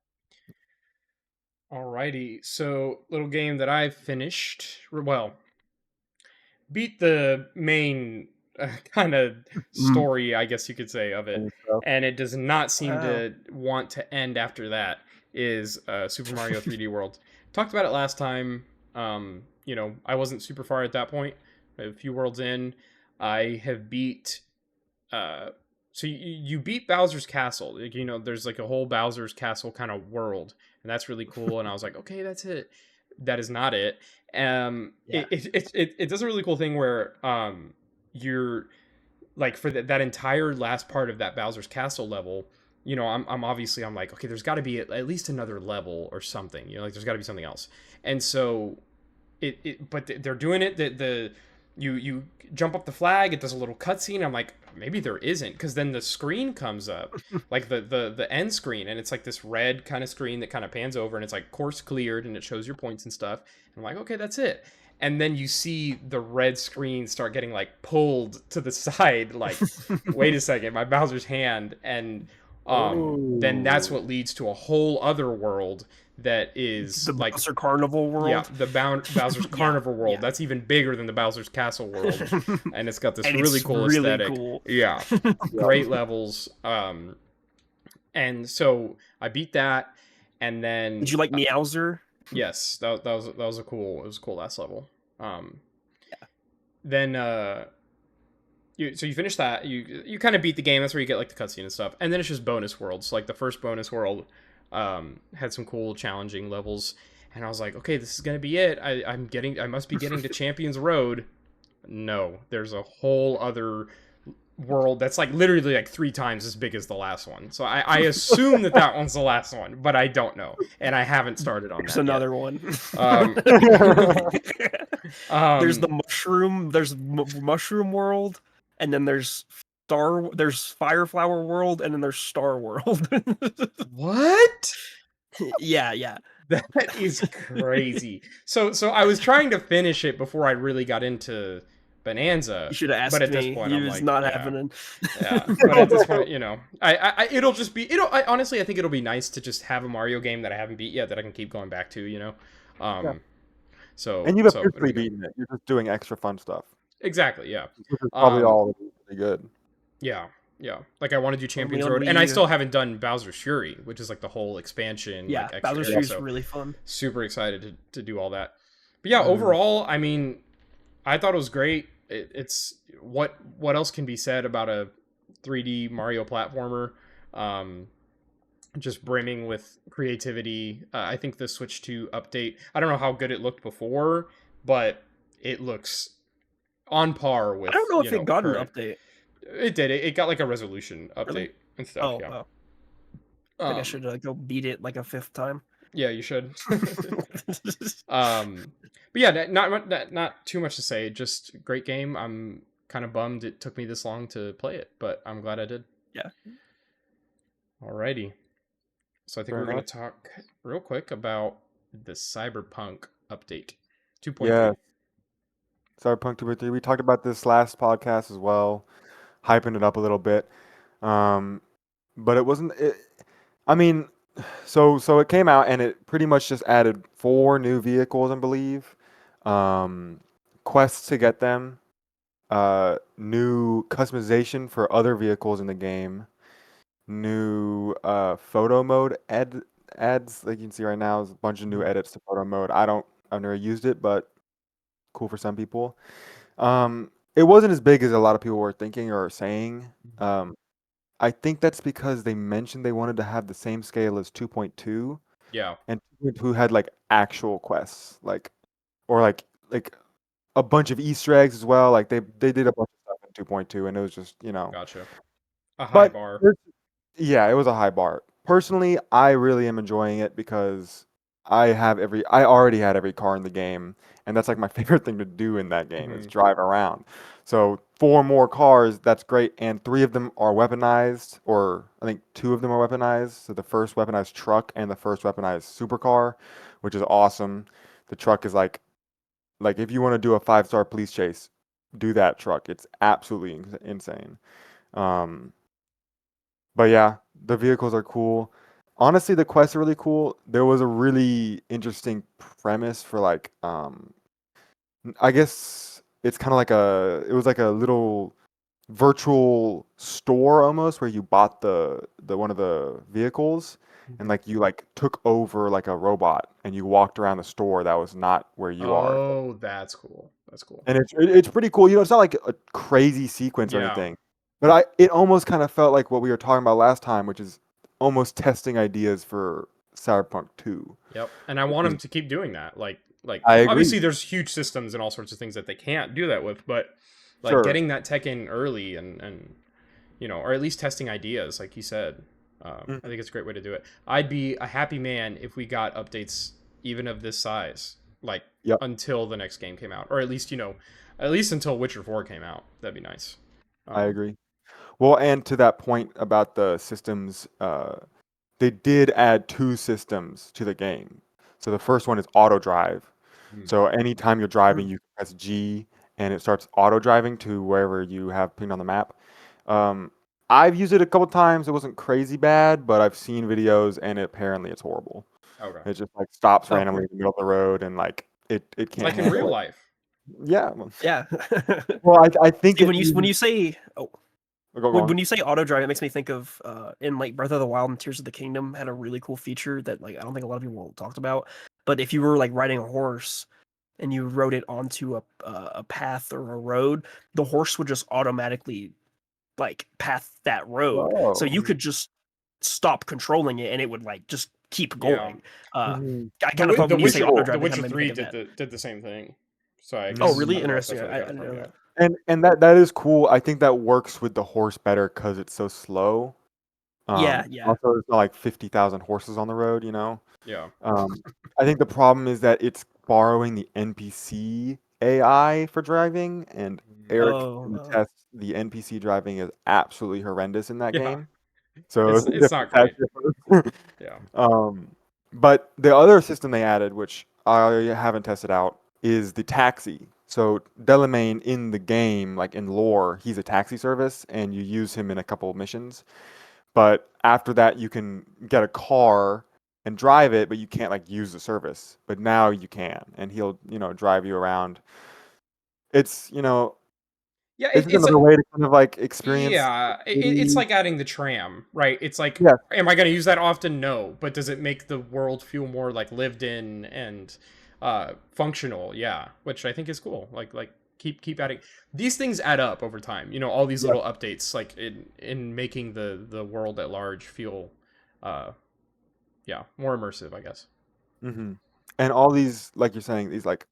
Alrighty. So, little game that I've finished. Well, beat the main kind of Mm. story, I guess you could say, of it, And stuff. and it does not seem Wow. to want to end after that. Is Super Mario 3D World? Talked about it last time. I wasn't super far at that point. A few worlds in, I have beat. Uh, so you beat Bowser's Castle. Like, there's like a whole Bowser's Castle kind of world, and that's really cool. And I was like, okay, that's it. That is not it. Yeah. It does a really cool thing where you're like for that entire last part of that Bowser's Castle level. I'm like, okay, there's got to be at least another level or something. Like there's got to be something else. And so but they're doing it. You jump up the flag. It does a little cutscene. I'm like, maybe there isn't, because then the screen comes up, like the end screen, and it's like this red kind of screen that kind of pans over, and it's like course cleared, and it shows your points and stuff. And I'm like, okay, that's it. And then you see the red screen start getting like pulled to the side, like, wait a second, my Bowser's hand, and then that's Oh, what leads to a whole other world that is The like, Bowser Carnival yeah, world. the Bowser's Yeah, Carnival world. yeah. That's even bigger than the Bowser's Castle world, and it's got this And really it's cool really aesthetic. cool. Yeah, yeah. great levels. And so I beat that, and then Did you like Meowser? yes, that was a cool. It was a cool last level. Um, then you finish that. You kind of beat the game. That's where you get like the cutscene and stuff, and then it's just bonus worlds. Like the first bonus world had some cool challenging levels, and I was like, okay, this is gonna be it. I must be getting to Champions Road. No, there's a whole other world that's like literally like 3 times as big as the last one. So I assume that one's the last one, but I don't know, and I haven't started on There's that another yet. one. There's the mushroom. There's mushroom world, and then there's Fireflower world, and then there's Star World. What? Yeah. That is crazy. So I was trying to finish it before I really got into Bonanza. You should have But asked at this me. point, He I'm was like, not yeah, happening. yeah. But at this point, it'll just be, honestly, I think it'll be nice to just have a Mario game that I haven't beat yet that I can keep going back to, Yeah. So And you've it'll officially be good. beaten it. You're just doing extra fun stuff, Exactly, yeah. which is probably Um, all really good. yeah, yeah. Like I want to do Champions on Road, and I Wii U. still haven't done Bowser's Fury, which is like the whole expansion, Yeah, like extra Bowser's area. Fury is So really fun. super excited to do all that. But yeah, Mhm. overall, I mean, I thought it was great. It's what else can be said about a 3D Mario platformer? Just brimming with creativity. I think the Switch 2 update, I don't know how good it looked before, but it looks on par with, I don't know if it got an current. update. It did. It got like a resolution update Really? and stuff. Oh, Yeah. wow. I think I should go beat it like a 5th time. Yeah, you should. But yeah, not too much to say. Just great game. I'm kind of bummed it took me this long to play it, but I'm glad I did. Yeah. Alrighty. So I think Fair we're going enough. to talk real quick about the Cyberpunk update 2.3. Yeah. Cyberpunk 2.3. We talked about this last podcast as well, hyping it up a little bit. But it wasn't. I mean, so it came out and it pretty much just added 4 new vehicles, I believe. Quests to get them. New customization for other vehicles in the game. New photo mode ads like you can see right now. There's a bunch of new edits to photo mode. I've never used it, but cool for some people. It wasn't as big as a lot of people were thinking or saying. I think that's because they mentioned they wanted to have the same scale as 2.2, Yeah. and 2.2 had like actual quests, like a bunch of Easter eggs as well. Like they did a bunch of stuff in 2.2, and it was just Gotcha. A high But bar. yeah, it was a high bar. Personally, I really am enjoying it because I already had every car in the game, and that's like my favorite thing to do in that game is drive around. So 4 more cars, that's great, and 3 of them are weaponized, or I think 2 of them are weaponized. So the first weaponized truck and the first weaponized supercar, which is awesome. The truck is like if you want to do a 5-star police chase, do that truck. It's absolutely insane. Um, but yeah, the vehicles are cool. Honestly, the quests are really cool. There was a really interesting premise for I guess it's kind of like it was like a little virtual store almost where you bought the one of the vehicles and like you like took over like a robot and you walked around the store that was not where you are. Oh, that's cool. That's cool. And it's pretty cool. It's not like a crazy sequence or Yeah. anything. But it almost kind of felt like what we were talking about last time, which is almost testing ideas for Cyberpunk 2. Yep. And I want them to keep doing that. Like I agree. obviously there's huge systems and all sorts of things that they can't do that with, but like Sure. getting that tech in early and or at least testing ideas, like you said. I think it's a great way to do it. I'd be a happy man if we got updates even of this size, like until the next game came out, or at least until Witcher 4 came out. That'd be nice. I agree. Well, and to that point about the systems, they did add 2 systems to the game. So the first one is auto drive. So anytime you're driving, you press G and it starts auto driving to wherever you have pinned on the map. I've used it a couple times. It wasn't crazy bad, but I've seen videos and apparently it's horrible. Okay. It just like stops randomly in the middle of the road and like it can't Like in handle real it. life. Yeah. Yeah. Well, I think See, when you say go on. when you say auto drive, it makes me think of in like Breath of the Wild and Tears of the Kingdom had a really cool feature that like I don't think a lot of people talked about. But if you were like riding a horse and you rode it onto a path or a road, the horse would just automatically like path that road, so you could just stop controlling it and it would like just keep going. I kind of thought The when you say auto The drive, it Witcher kinda made me 3 think of that. did the same thing. So I Oh, guess, really I don't know if interesting. that's where I they got it didn't from, know yeah. that. And that is cool. I think that works with the horse better because it's so slow. Yeah, Also, it's not like 50,000 horses on the road, you know. Yeah. Um, I think the problem is that it's borrowing the NPC AI for driving, and Eric Oh can no. attest the NPC driving is absolutely horrendous in that Yeah. game. So It's not that's great. different. Yeah. But the other system they added, which I haven't tested out, is the taxi. So Delamain in the game, like in lore, he's a taxi service, and you use him in a couple of missions. But after that, you can get a car and drive it, but you can't like use the service. But now you can, and he'll drive you around. It's Yeah, it's just it's another like way to kind of like experience yeah, the it's city. like adding the tram, right? It's like, Yes. am I going to use that often? No, but does it make the world feel more like lived in and functional? Yeah, which I think is cool. Like keep adding these things add up over time. All these Yes. little updates, like in making the world at large feel, uh, yeah, more immersive, I guess. hmm And all these, like you're saying, these like,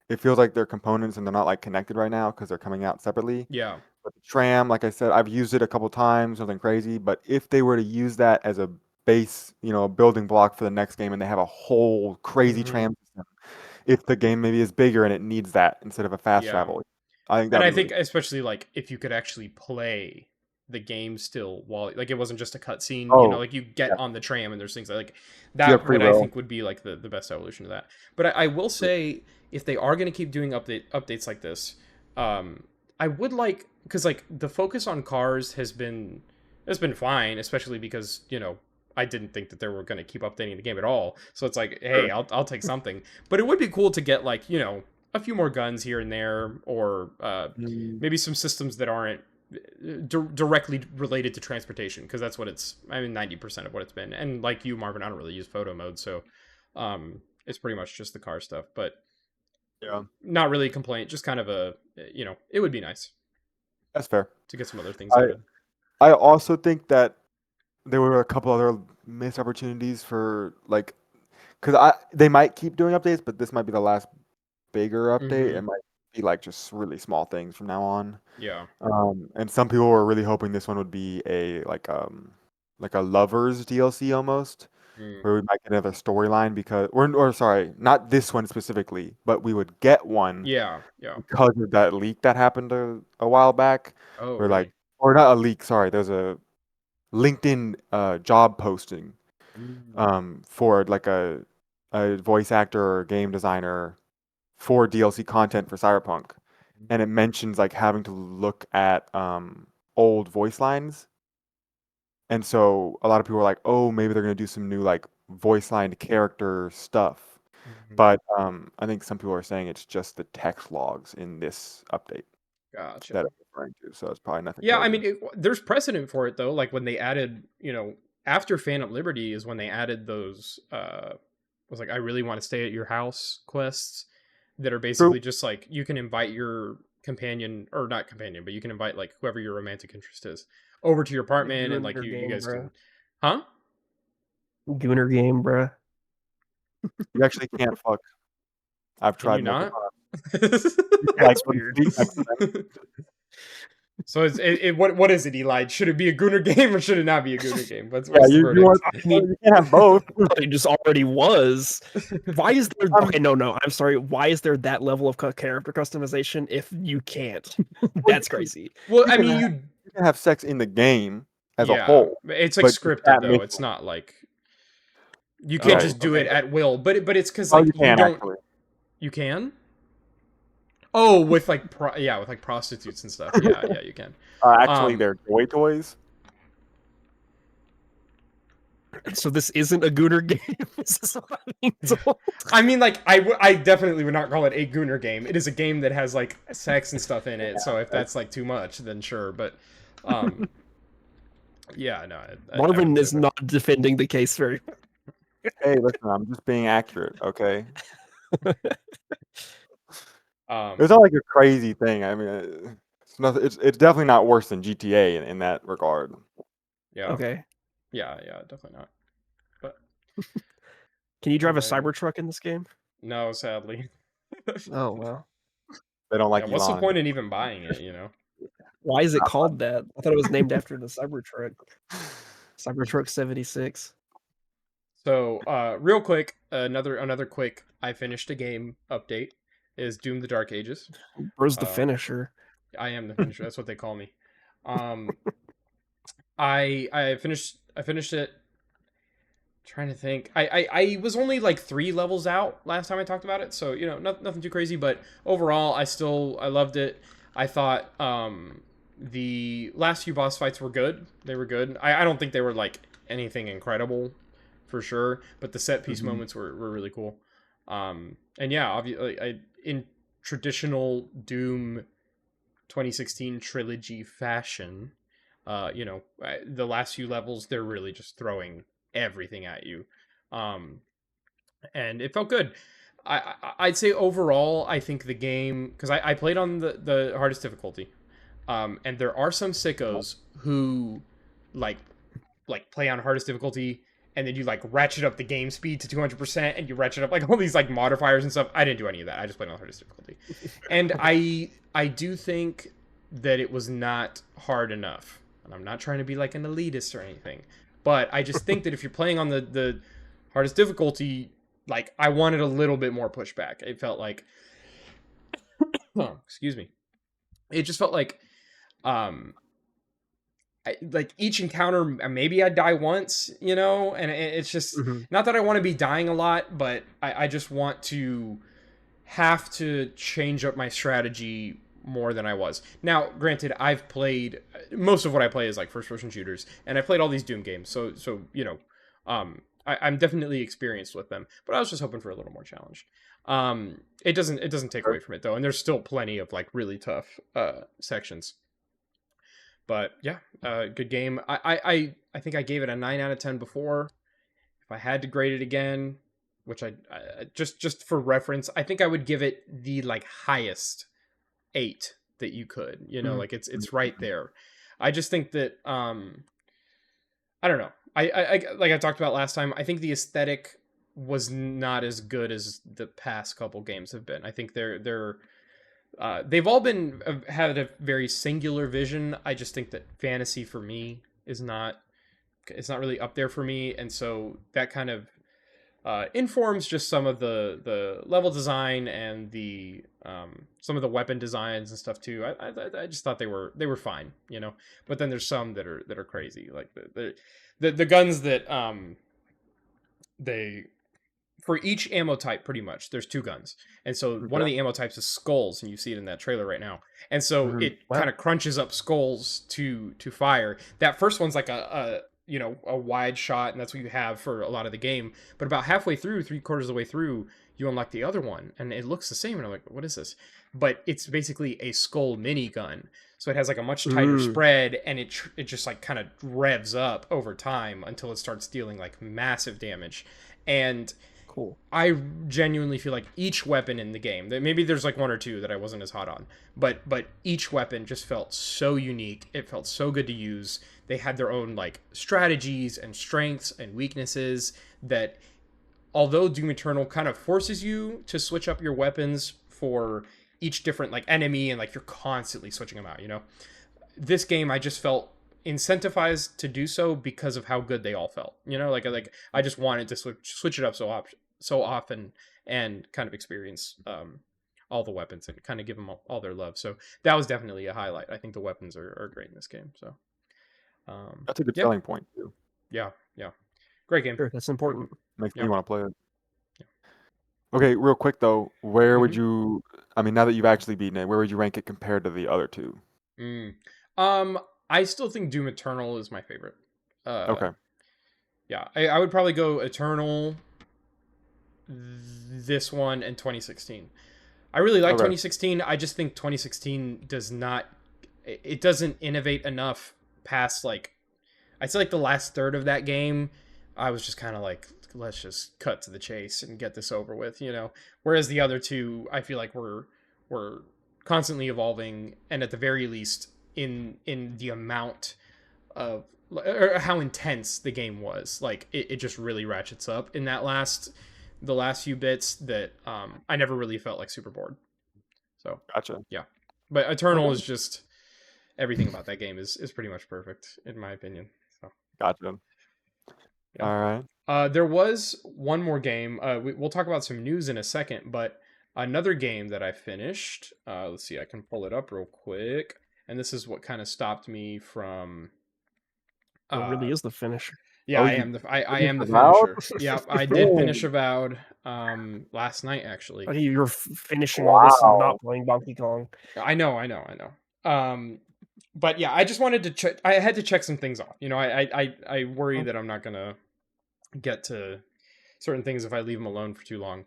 it feels like they're components and they're not like connected right now because they're coming out separately. Yeah. But the tram, like I said, I've used it a couple times, nothing crazy. But if they were to use that as a base, a building block for the next game, and they have a whole crazy Hmm. tram system, if the game maybe is bigger and it needs that instead of a fast Yeah. travel, I think And that'd I be really think especially like if you could actually play the game still while like it wasn't just a cutscene, cool. Oh, like you get yeah, on the tram and there's things like you have that free what I will. think would be like the best evolution of that. But I will say if they are going to keep doing updates like this, I would like because like the focus on cars has been fine, especially because I didn't think that they were going to keep updating the game at all. So it's like, hey, Sure. I'll take something. But it would be cool to get like a few more guns here and there, or Mm, maybe some systems that aren't directly related to transportation, because that's what it's. I mean, 90% of what it's been. And like you, Marvin, I don't really use photo mode, so it's pretty much just the car stuff. But yeah, not really a complaint, just kind of it would be nice that's fair. to get some other things I added. I also think that there were a couple other missed opportunities for like, because they might keep doing updates, but this might be the last bigger update. Mm-hmm. It might be like just really small things from now on. Yeah. And some people were really hoping this one would be like a lovers DLC almost, Mm. where we might get another storyline because or sorry, not this one specifically, but we would get one Yeah. Yeah. because of that leak that happened a while back, Oh, where like really? or not a leak, sorry, there's a LinkedIn job posting Mm. for like a voice actor or game designer for DLC content for Cyberpunk, and it mentions like having to look at old voice lines, and so a lot of people are like, oh, maybe they're gonna do some new like voice line character stuff, Mhm. but I think some people are saying it's just the text logs in this update that Gotcha. I'm referring to, so it's probably nothing Yeah, I crazy. mean, there's precedent for it though. Like when they added, after Phantom Liberty is when they added those. Was like I really want to stay at your house quests that are True. basically just like you can invite your companion or not companion, but you can invite like whoever your romantic interest is over to your The apartment and like Gooner you game, guys bro. can, huh? Gooner game, bro. You actually can't fuck. I've Can you tried multiple not? times. Like That's weird. complete excellence. So what is it, Eli? Should it be a Gooner game or should it not be a Gooner game? Yeah, What's the you want verdict? I mean, you can't have both. it just already was. Why is there? Um, Okay, no. I'm sorry. Why is there that level of character customization if you can't? well, That's crazy. Well, you I can mean, have, you can have sex in the game as a yeah, whole, it's like but you scripted can't though. make It's not like you can't yeah. just do it Okay. at will. But it's because Oh, like you you can don't. actually. You can. Oh, with like yeah, with like prostitutes and stuff. Yeah, yeah, you can. Actually, Um, they're toy toys. So this isn't a Gooner game. Is this what I'm being told? I mean, like I definitely would not call it a Gooner game. It is a game that has like sex and stuff in it. So if That's, that's like too much, then sure. But um, yeah, no, I Marvin wouldn't go is there. not defending the case very hey, listen, I'm just being accurate, okay? It's Um, not like a crazy thing. I mean, it's not. It's definitely not worse than GTA in that regard. yeah, Okay. yeah, definitely not. But Can you drive a anyway, Cybertruck in this game? no, sadly. Oh well. They don't Yeah, like what's the Elon. point in even buying it, you know? Why is it called that? I thought it was named after the Cybertruck. Cybertruck 76. So, real quick, another quick I finished a game update is Doom the Dark Ages. Bro's the Uh finisher. I am the finisher. That's what they call me. Um I finished it. Trying to think. I was only like 3 levels out last time I talked about it, so nothing too crazy. But overall, I loved it. I thought the last few boss fights were good. They were good. I don't think they were like anything incredible, for sure. But the set piece moments were really cool. And yeah, obviously, in traditional Doom 2016 trilogy fashion, the last few levels they're really just throwing everything at you, um and it felt good. I'd say overall I think the game, because I played on the hardest difficulty, and there are some sickos who like play on hardest difficulty, and then you like ratchet up the game speed to 200%, and you ratchet up like all these like modifiers and stuff. I didn't do any of that. I just played on hardest difficulty, and I do think that it was not hard enough. And I'm not trying to be like an elitist or anything, but I just think that if you're playing on the hardest difficulty, like I wanted a little bit more pushback. It felt like, oh, excuse me. It just felt like, um, like each encounter, maybe I'd die once, and it's just not that I want to be dying a lot, but I just want to have to change up my strategy more than I was. Now, granted, I've played, most of what I play is like first person shooters, and I played all these Doom games, so I'm definitely experienced with them, but I was just hoping for a little more challenge. It doesn't take away from it though, and there's still plenty of like really tough sections. But yeah, good game. I think I gave it a 9 out of 10 before. If I had to grade it again, which I just for reference, I think I would give it the like highest 8 that you could. Like it's right there. I just think that I don't know. I like I talked about last time, I think the aesthetic was not as good as the past couple games have been. I think they've all been had a very singular vision. I just think that fantasy for me is not, it's not really up there for me, and so that kind of informs just some of the level design and the some of the weapon designs and stuff too. I just thought they were fine, But then there's some that are crazy, like the guns that they, for each ammo type, pretty much there's 2 guns, and so one of the ammo types is skulls, and you see it in that trailer right now, and so it kind of crunches up skulls to fire. That first one's like a wide shot, and that's what you have for a lot of the game, but about halfway through, 3/4 of the way through, you unlock the other one, and it looks the same, and I'm like, what is this? But it's basically a skull minigun, so it has like a much tighter spread, and it just like kind of revs up over time until it starts dealing like massive damage. And Cool. I genuinely feel like each weapon in the game, that maybe there's like 1 or 2 that I wasn't as hot on, but each weapon just felt so unique. It felt so good to use. They had their own like strategies and strengths and weaknesses that, although Doom Eternal kind of forces you to switch up your weapons for each different like enemy, and like you're constantly switching them out, this game I just felt incentivized to do so because of how good they all felt. Like I just wanted to switch it up so often and kind of experience all the weapons and kind of give them all their love. So that was definitely a highlight. I think the weapons are great in this game. So That's a good selling point too. Yeah, great game. Sure, that's important. Makes me want to play it. Okay, real quick though, where would you? I mean, now that you've actually beaten it, where would you rank it compared to the other 2? I still think Doom Eternal is my favorite. Okay. Yeah, I would probably go Eternal, this one, and 2016. I really like 2016. I just think 2016 doesn't innovate enough past, like, I'd say like the last third of that game. I was just kind of like, let's just cut to the chase and get this over with, Whereas the other 2, I feel like we're constantly evolving, and at the very least in the amount of, or how intense the game was, like it just really ratchets up in the last few bits that I never really felt like super bored. So Gotcha. yeah, but Eternal Okay. is just everything about that game is pretty much perfect in my opinion. So Gotcha. yeah. All right. There was one more game. We'll talk about some news in a second, but another game that I finished. Let's see, I can pull it up real quick. And this is what kind of stopped me from. It really Uh, is the finisher. yeah, Oh, I you am I finished am the Avowed? finisher. Yeah, I did Dang. finish Avowed last night actually. You're finishing all this and Wow. not playing Donkey Kong. I know. But yeah, I just wanted to check. I had to check some things off. You know, I worry that I'm not gonna get to certain things if I leave them alone for too long.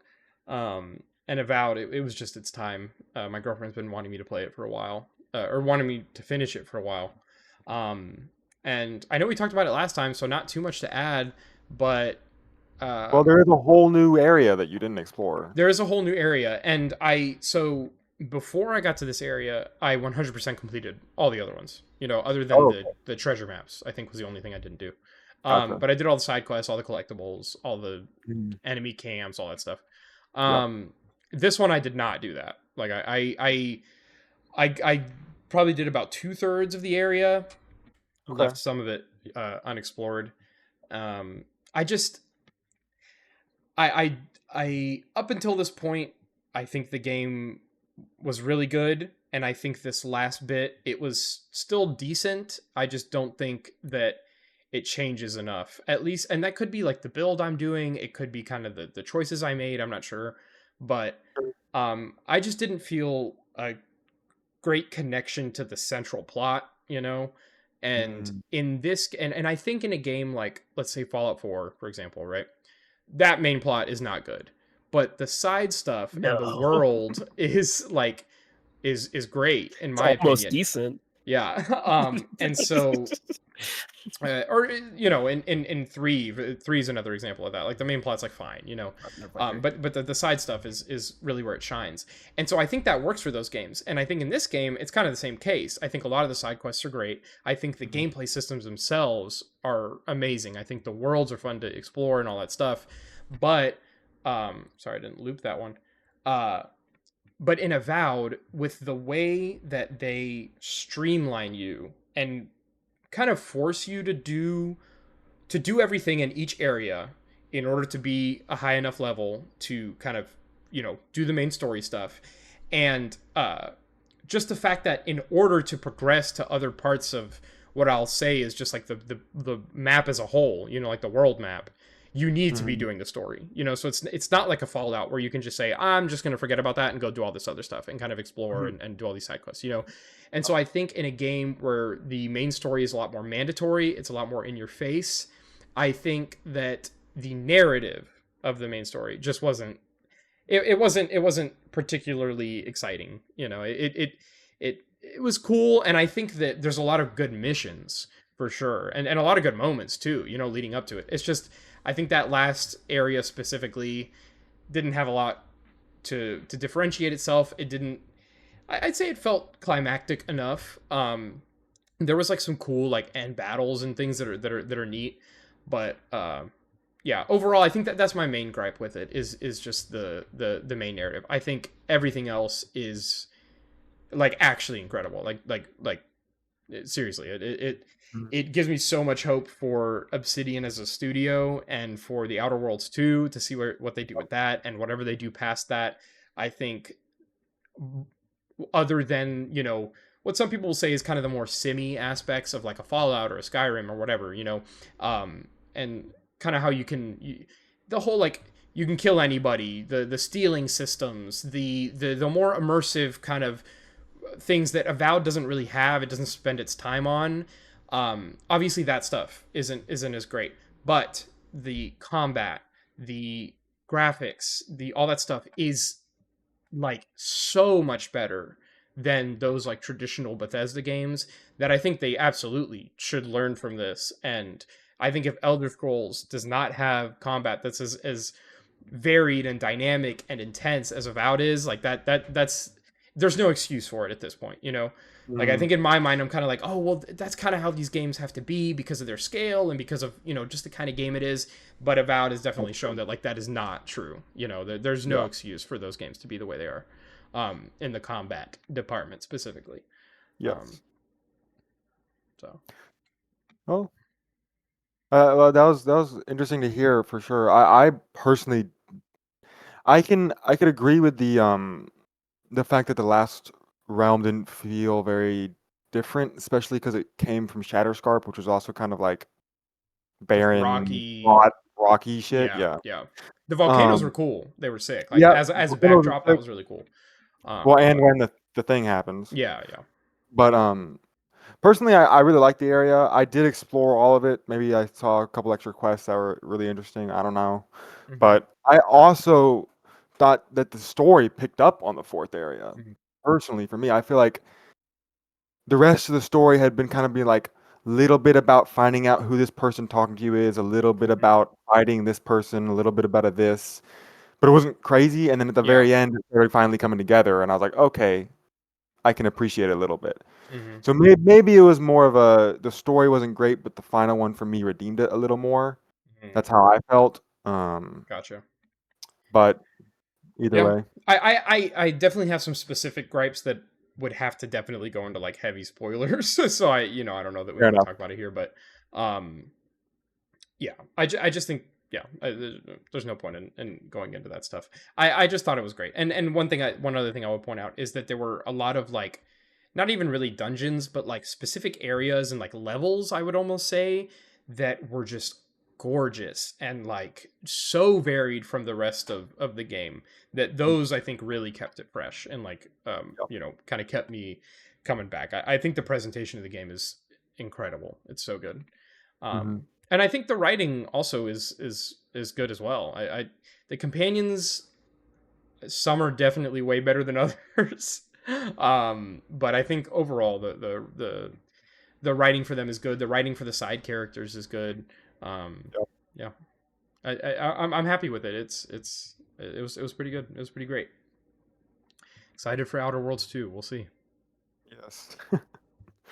And Avowed, it was just its time. My girlfriend's been wanting me to play it for a while, or wanting me to finish it for a while. And I know we talked about it last time, so not too much to add, but Well, there is a whole new area that you didn't explore. there is a whole new area. And so before I got to this area, I 100% completed all the other ones, you know, other than Oh, the treasure maps, I think was the only thing I didn't do. Gotcha. But I did all the side quests, all the collectibles, all the Mm. enemy camps, all that stuff. Yep. This one I did not do that. Like I probably did about 2/3 of the area, Okay. left some of it unexplored. I just I up until this point, I think the game was really good, and I think this last bit it was still decent. I just don't think that it changes enough. At least, and that could be like the build I'm doing. It could be kind of the choices I made. I'm not sure, but I just didn't feel a great connection to the central plot, you know. And Mm. in this, and I think in a game like, let's say Fallout 4, for example, right? That main plot is not good, but the side stuff and the No. world is like is great in It's my almost opinion. decent. Yeah. And so or you know, in three is another example of that. Like the main plot's like fine, you know, but the side stuff is really where it shines. And so I think that works for those games. And I think in this game it's kind of the same case. I think a lot of the side quests are great. I think the gameplay systems themselves are amazing. I think the worlds are fun to explore and all that stuff. But sorry, I didn't loop that one. But in Avowed, with the way that they streamline you and kind of force you to do everything in each area in order to be a high enough level to kind of, you know, do the main story stuff. And just the fact that in order to progress to other parts of what I'll say is just like the map as a whole, you know, like the world map, you need to be doing the story, you know. So it's not like a Fallout where you can just say, I'm just going to forget about that and go do all this other stuff and kind of explore and do all these side quests, you know. And so I think in a game where the main story is a lot more mandatory, it's a lot more in your face, I think that the narrative of the main story just wasn't it wasn't particularly exciting, you know. It was cool, and I think that there's a lot of good missions for sure, and a lot of good moments too, you know, leading up to it. It's just I think that last area specifically didn't have a lot to differentiate itself. It didn't. I'd say it felt climactic enough. There was like some cool like end battles and things that are neat, but yeah. Overall, I think that's my main gripe with it is just the main narrative. I think everything else is like actually incredible. Like seriously, it gives me so much hope for Obsidian as a studio and for the Outer Worlds 2 to see what they do with that, and whatever they do past that. I think other than, you know, what some people will say is kind of the more simmy aspects of like a Fallout or a Skyrim or whatever, you know, and kind of how the whole like you can kill anybody, the stealing systems, the more immersive kind of things that Avowed doesn't really have. It doesn't spend its time on. Obviously that stuff isn't as great, but the combat, the graphics, all that stuff is like so much better than those like traditional Bethesda games that I think they absolutely should learn from this. And I think if Elder Scrolls does not have combat that's as varied and dynamic and intense as Avowed is, like that's there's no excuse for it at this point, you know. Like I think in my mind I'm kind of like, oh well, that's kind of how these games have to be because of their scale and because of, you know, just the kind of game it is. But Avowed has definitely shown that like that is not true, you know. There's no excuse for those games to be the way they are. in the combat department specifically. Um, Yes. so Oh, well, that was interesting to hear for sure. I personally, I could agree with the fact that the last realm didn't feel very different, especially because it came from Shatterscarp, which was also kind of like with barren, Rocky, hot, rocky shit. yeah, Yeah. yeah. The volcanoes were Um. cool. They were sick. Like Yeah. as a Volcanoes backdrop, are that sick. was really cool. Well, and But when the thing happens, yeah, yeah. but personally, I really like the area. I did explore all of it. Maybe I saw a couple extra quests that were really interesting. I don't know. Hmm. But I also thought that the story picked up on the fourth area. Hmm. Personally, for me, I feel like the rest of the story had been kind of being like little bit about finding out who this person talking to you is, a little bit Hmm. about fighting this person, a little bit about a this, but it wasn't crazy. And then at the Yeah. very end, they were finally coming together, and I was like, okay, I can appreciate it a little bit. Hmm. So maybe it was more of the story wasn't great, but the final one for me redeemed it a little more. Hmm. That's how I felt. Gotcha. But either Yeah, way, I definitely have some specific gripes that would have to definitely go into like heavy spoilers. So I don't know that we fair want to enough. talk about it here, but um, yeah, I just think yeah, there's no point in going into that stuff. I just thought it was great, and one other thing I would point out is that there were a lot of like, not even really dungeons, but like specific areas and like levels, I would almost say, that were just gorgeous and like so varied from the rest of the game that those I think really kept it fresh and like kind of kept me coming back. I think the presentation of the game is incredible. It's so good. Mm-hmm. And I think the writing also is good as well. I the companions, some are definitely way better than others. But I think overall the writing for them is good. The writing for the side characters is good. Yep. Yeah, I'm happy with it. It was pretty good. It was pretty great. Excited for Outer Worlds 2. We'll see. Yes,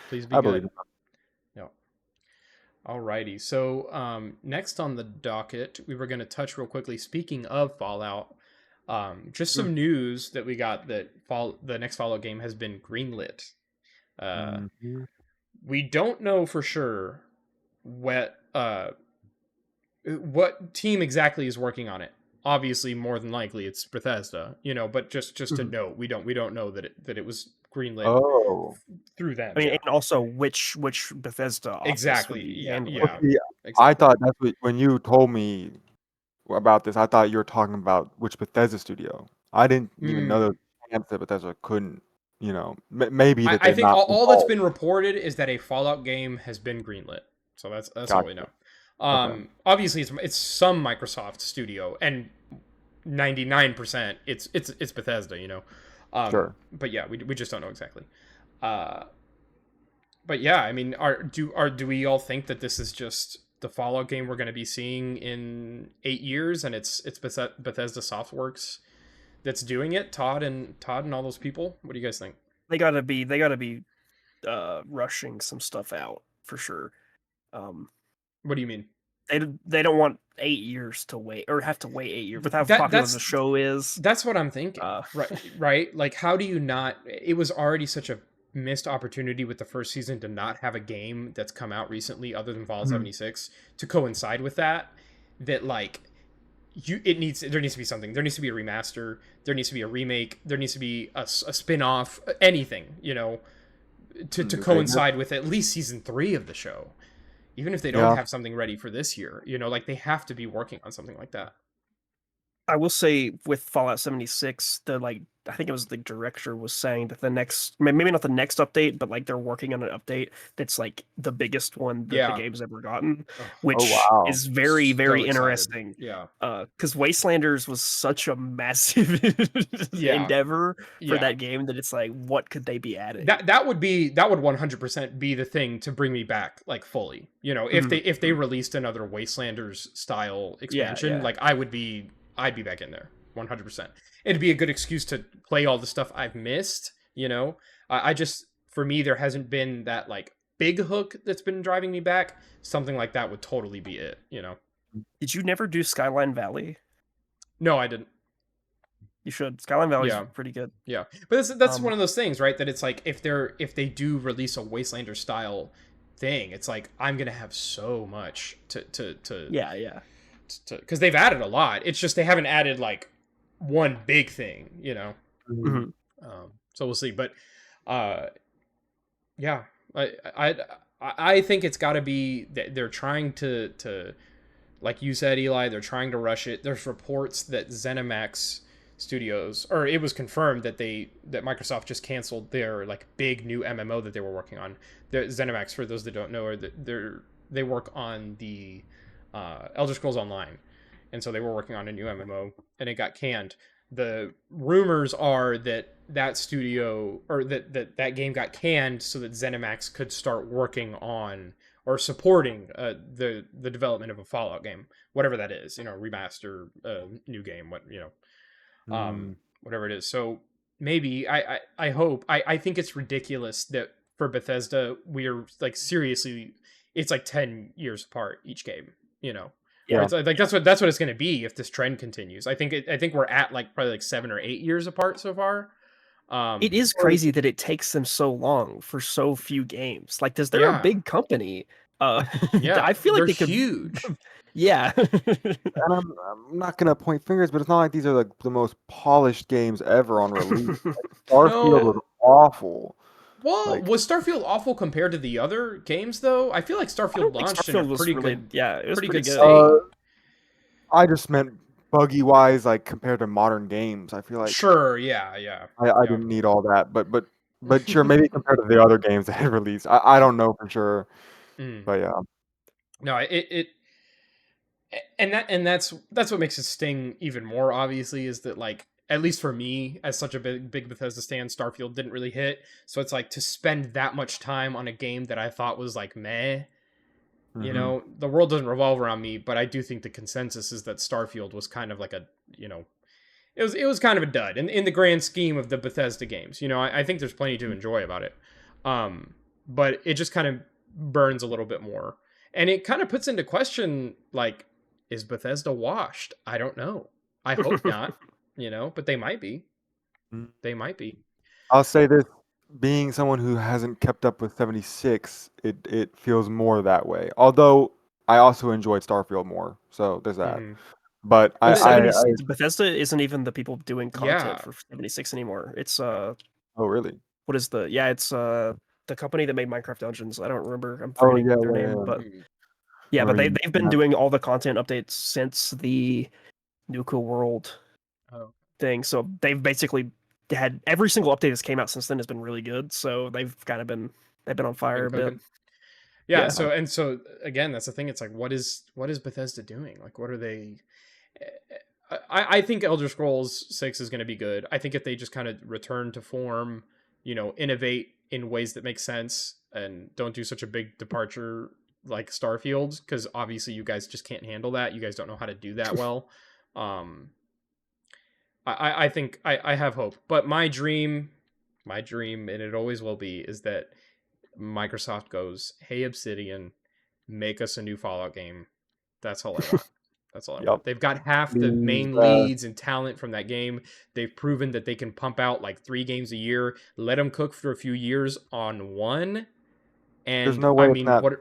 Please be I believe good. it. Yeah. Alrighty. So next on the docket, we were going to touch real quickly. Speaking of Fallout, just some news that we got that the next Fallout game has been greenlit. Uh, Mm-hmm. we don't know for sure what what team exactly is working on it. Obviously, more than likely, it's Bethesda. But just to Mm-hmm. note, we don't know that it was greenlit Oh, through them. I mean, Yeah. and also which Bethesda office would Exactly. be Yeah. handling well, Yeah. it. see, I Exactly. thought that's when you told me about this. I thought you were talking about which Bethesda studio. I didn't even know there Hmm. was a chance that Bethesda couldn't. Maybe that I they're think not all that's involved. been reported is that a Fallout game has been greenlit. So that's all we Gotcha. know. Okay. Obviously it's some Microsoft studio, and 99% it's Bethesda. Sure. But yeah, we just don't know exactly. Uh, but yeah, I mean, do we all think that this is just the Fallout game we're going to be seeing in 8 years, and it's Bethesda Softworks that's doing it? Todd and all those people. What do you guys think? They gotta be rushing some stuff out for sure. Um, What do you mean? they don't want 8 years to wait or have to wait 8 years with how That popular the that's show is. that's what I'm thinking. Uh, Right? Like, how do you not? It was already such a missed opportunity with the first season to not have a game that's come out recently other than Fallout mhm. 76 to coincide with that. That like there needs to be something. There needs to be a remaster. There needs to be a remake. There needs to be a spin-off. Anything, to Bigger. coincide with at least season 3 of the show. Even if they don't Yeah. have something ready for this year, like they have to be working on something like that. I will say with Fallout 76, I think it was the director was saying that the next, maybe not the next update, but like they're working on an update that's like the biggest one that the Yeah. game's ever gotten, Ugh, Oh which wow. is very, so very excited. interesting. Yeah. Because Wastelanders was such a massive Yeah. endeavor for Yeah. that game that it's like, what could they be adding? That would 100% be the thing to bring me back like fully. If Mhm, they mhm. released another Wastelanders style Yeah, expansion, yeah. like I'd be back in there 100%. It'd be a good excuse to play all the stuff I've missed. I just, for me, there hasn't been that like big hook that's been driving me back. Something like that would totally be it. Did you never do Skyline Valley? No, I didn't. You should. Skyline Valley's Yeah. pretty good. Yeah, but that's one Um, of those things, right? That it's like if they do release a Wastelander style thing, it's like I'm gonna have so much yeah. because they've added a lot. It's just they haven't added like one big thing, you know. Mhm. So we'll see, but uh, yeah, I I think it's got to be they're trying to like you said, Eli, they're trying to rush it. There's reports that ZeniMax Studios, or it was confirmed that Microsoft just canceled their like big new MMO that they were working on. ZeniMax, for those that don't know, are they work on the Elder Scrolls Online, and so they were working on a new MMO, and it got canned. The rumors are that studio or that game got canned so that ZeniMax could start working on or supporting the development of a Fallout game, whatever that is, remaster, new game, Mm. whatever it is. So maybe I hope I think it's ridiculous that for Bethesda we're like seriously, it's like 10 years apart each game, or Yeah. it's like that's what it's going to be if this trend continues. I think we're at like probably like 7 or 8 years apart so far. it is crazy that it takes them so long for so few games. Like, they're a Yeah, big company. yeah, I feel like they're they could. huge. Yeah. And I'm not gonna point fingers, but it's not like these are like the most polished games ever on release. Starfield No. was awful. Well, Like, was Starfield awful compared to the other games though? I feel like I Starfield don't think launched in a Starfield was pretty really. good Yeah, it was pretty pretty good good. state. I just meant buggy wise, like compared to modern games. I feel like Sure, yeah. I didn't need all that, but sure, maybe compared to the other games that had released, I don't know for sure, Mm. but yeah. No, it and that's what makes it sting even more, obviously, is that like at least for me as such a big Bethesda stan, Starfield didn't really hit. So it's like to spend that much time on a game that I thought was like meh. Hmm. The world doesn't revolve around me, but I do think the consensus is that Starfield was kind of like a, it was kind of a dud in the grand scheme of the Bethesda games. I think there's plenty to enjoy about it. But it just kind of burns a little bit more. And it kind of puts into question, like, is Bethesda washed? I don't know. I hope not, but they might be. They might be. I'll say this: being someone who hasn't kept up with 76, it feels more that way. Although I also enjoyed Starfield more, so there's that. Mm-hmm. But Well, I 76, Bethesda isn't even the people doing content Yeah. for 76 anymore. It's oh really? what is it's the company that made Minecraft Dungeons. I don't remember. I'm Oh forgetting yeah, their yeah, name, yeah. but Mm-hmm. yeah, but Marine. they've been doing all the content updates since the Nuka World Oh. thing. So they've basically had every single update that's came out since then has been really good. So they've on fire Been a bit. cooking. Yeah, Yeah. so again, that's the thing. It's like, what is Bethesda doing? Like, what are they? I think Elder Scrolls 6 is going to be good. I think if they just kind of return to form, innovate in ways that make sense and don't do such a big departure like Starfield, because obviously you guys just can't handle that. You guys don't know how to do that well. Um, I think I have hope, but my dream, and it always will be, is that Microsoft goes, "Hey, Obsidian, make us a new Fallout game." That's all I want. That's all I Yep. want. They've got half the Please, main leads and talent from that game. They've proven that they can pump out like 3 games a year. Let them cook for a few years on one. there's And no I way it's mean, not what?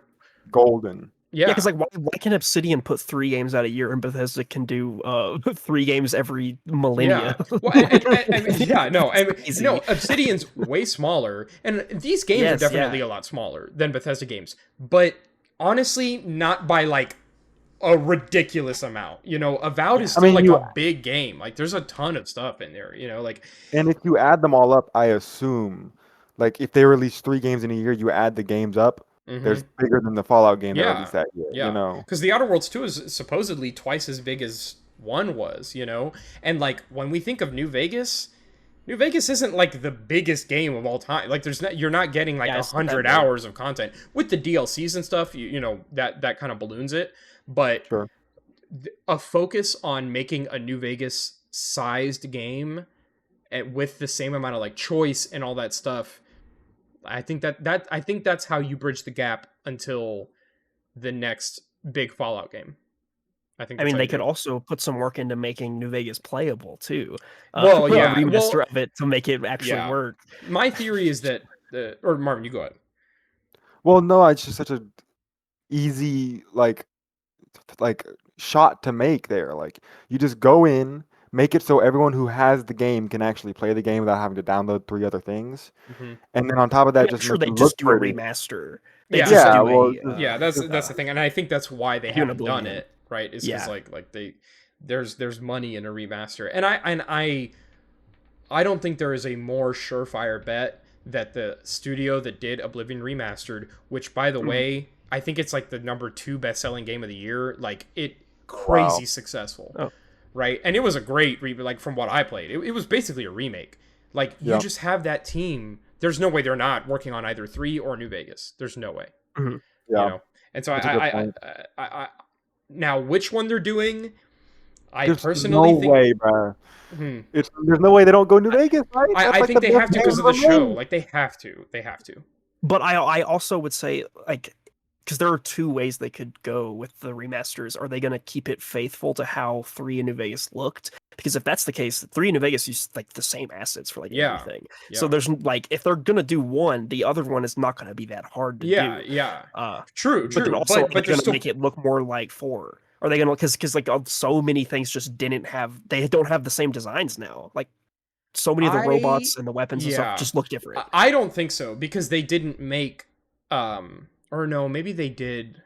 golden. Yeah, Yeah, because like why can Obsidian put 3 games out a year and Bethesda can do 3 games every millennia? yeah. Well, I mean, yeah, no, I mean, no. Crazy. Obsidian's way smaller, and these games are Yes, definitely yeah. a lot smaller than Bethesda games. But honestly, not by like a ridiculous amount. Avowed is I still mean, like you a big game. Like there's a ton of stuff in there. Like and if you add them all up, I assume, like if they release 3 games in a year, you add the games up, mm-hmm. there's bigger than the Fallout game they Yeah, released that year. yeah. Because the Outer Worlds 2 is supposedly twice as big as 1 was. And like when we think of New Vegas. New Vegas isn't like the biggest game of all time. Like you're not getting like Yeah, it's not that 100 big. hours of content with the DLCs and stuff. That kind of balloons it. But Sure. a focus on making a New Vegas sized game with the same amount of like choice and all that stuff. I think that's how you bridge the gap until the next big Fallout game. think I that's mean, how they you do could it. also put some work into making New Vegas playable too. Well, A yeah. remaster Well, of it to make it actually yeah. work. My theory is that or Marvin, you go ahead. Well, no, it's just such a easy like shot to make there. Like you just go in, make it so everyone who has the game can actually play the game without having to download 3 other things. Hmm. And then on top of I that, mean, I'm just sure make they it look just do a pretty. remaster. They Yeah. just Yeah, do well, a Yeah, that's just the thing, and I think that's why they do an haven't done Oblivion. it, right? Is because Yeah. like they there's money in a remaster, and I don't think there is a more surefire bet that the studio that did Oblivion Remastered, which by the Mhm. way, I think it's like the #2 best-selling game of the year, like it wow. crazy successful, Oh. right? And it was a great like from what I played, it was basically a remake. Like you Yeah. just have that team. There's no way they're not working on either 3 or New Vegas. There's no way, Mhm. you Yeah. know. And so That's a good point. now which one they're doing, I There's no personally think. way, bro. Hmm, There's no way they don't go New Vegas, right? That's I like think the they best have to game because of the ever show. made. Like they have to. They have to. But I also would say, like, because there are two ways they could go with the remasters. Are they going to keep it faithful to how 3 in New Vegas looked? Because if that's the case, 3 in New Vegas used like the same assets for like Yeah. everything. So Yeah. there's like, if they're going to do one, the other one is not going to be that hard to Yeah. do. Yeah. Uh, True. but then True. also, are they But there's going to still. make it look more like 4? Are they going to, because like so many things just didn't have, they don't have the same designs now. Like so many of the I robots and the weapons and stuff yeah. just look different. I don't think so because they didn't make or no, maybe they did.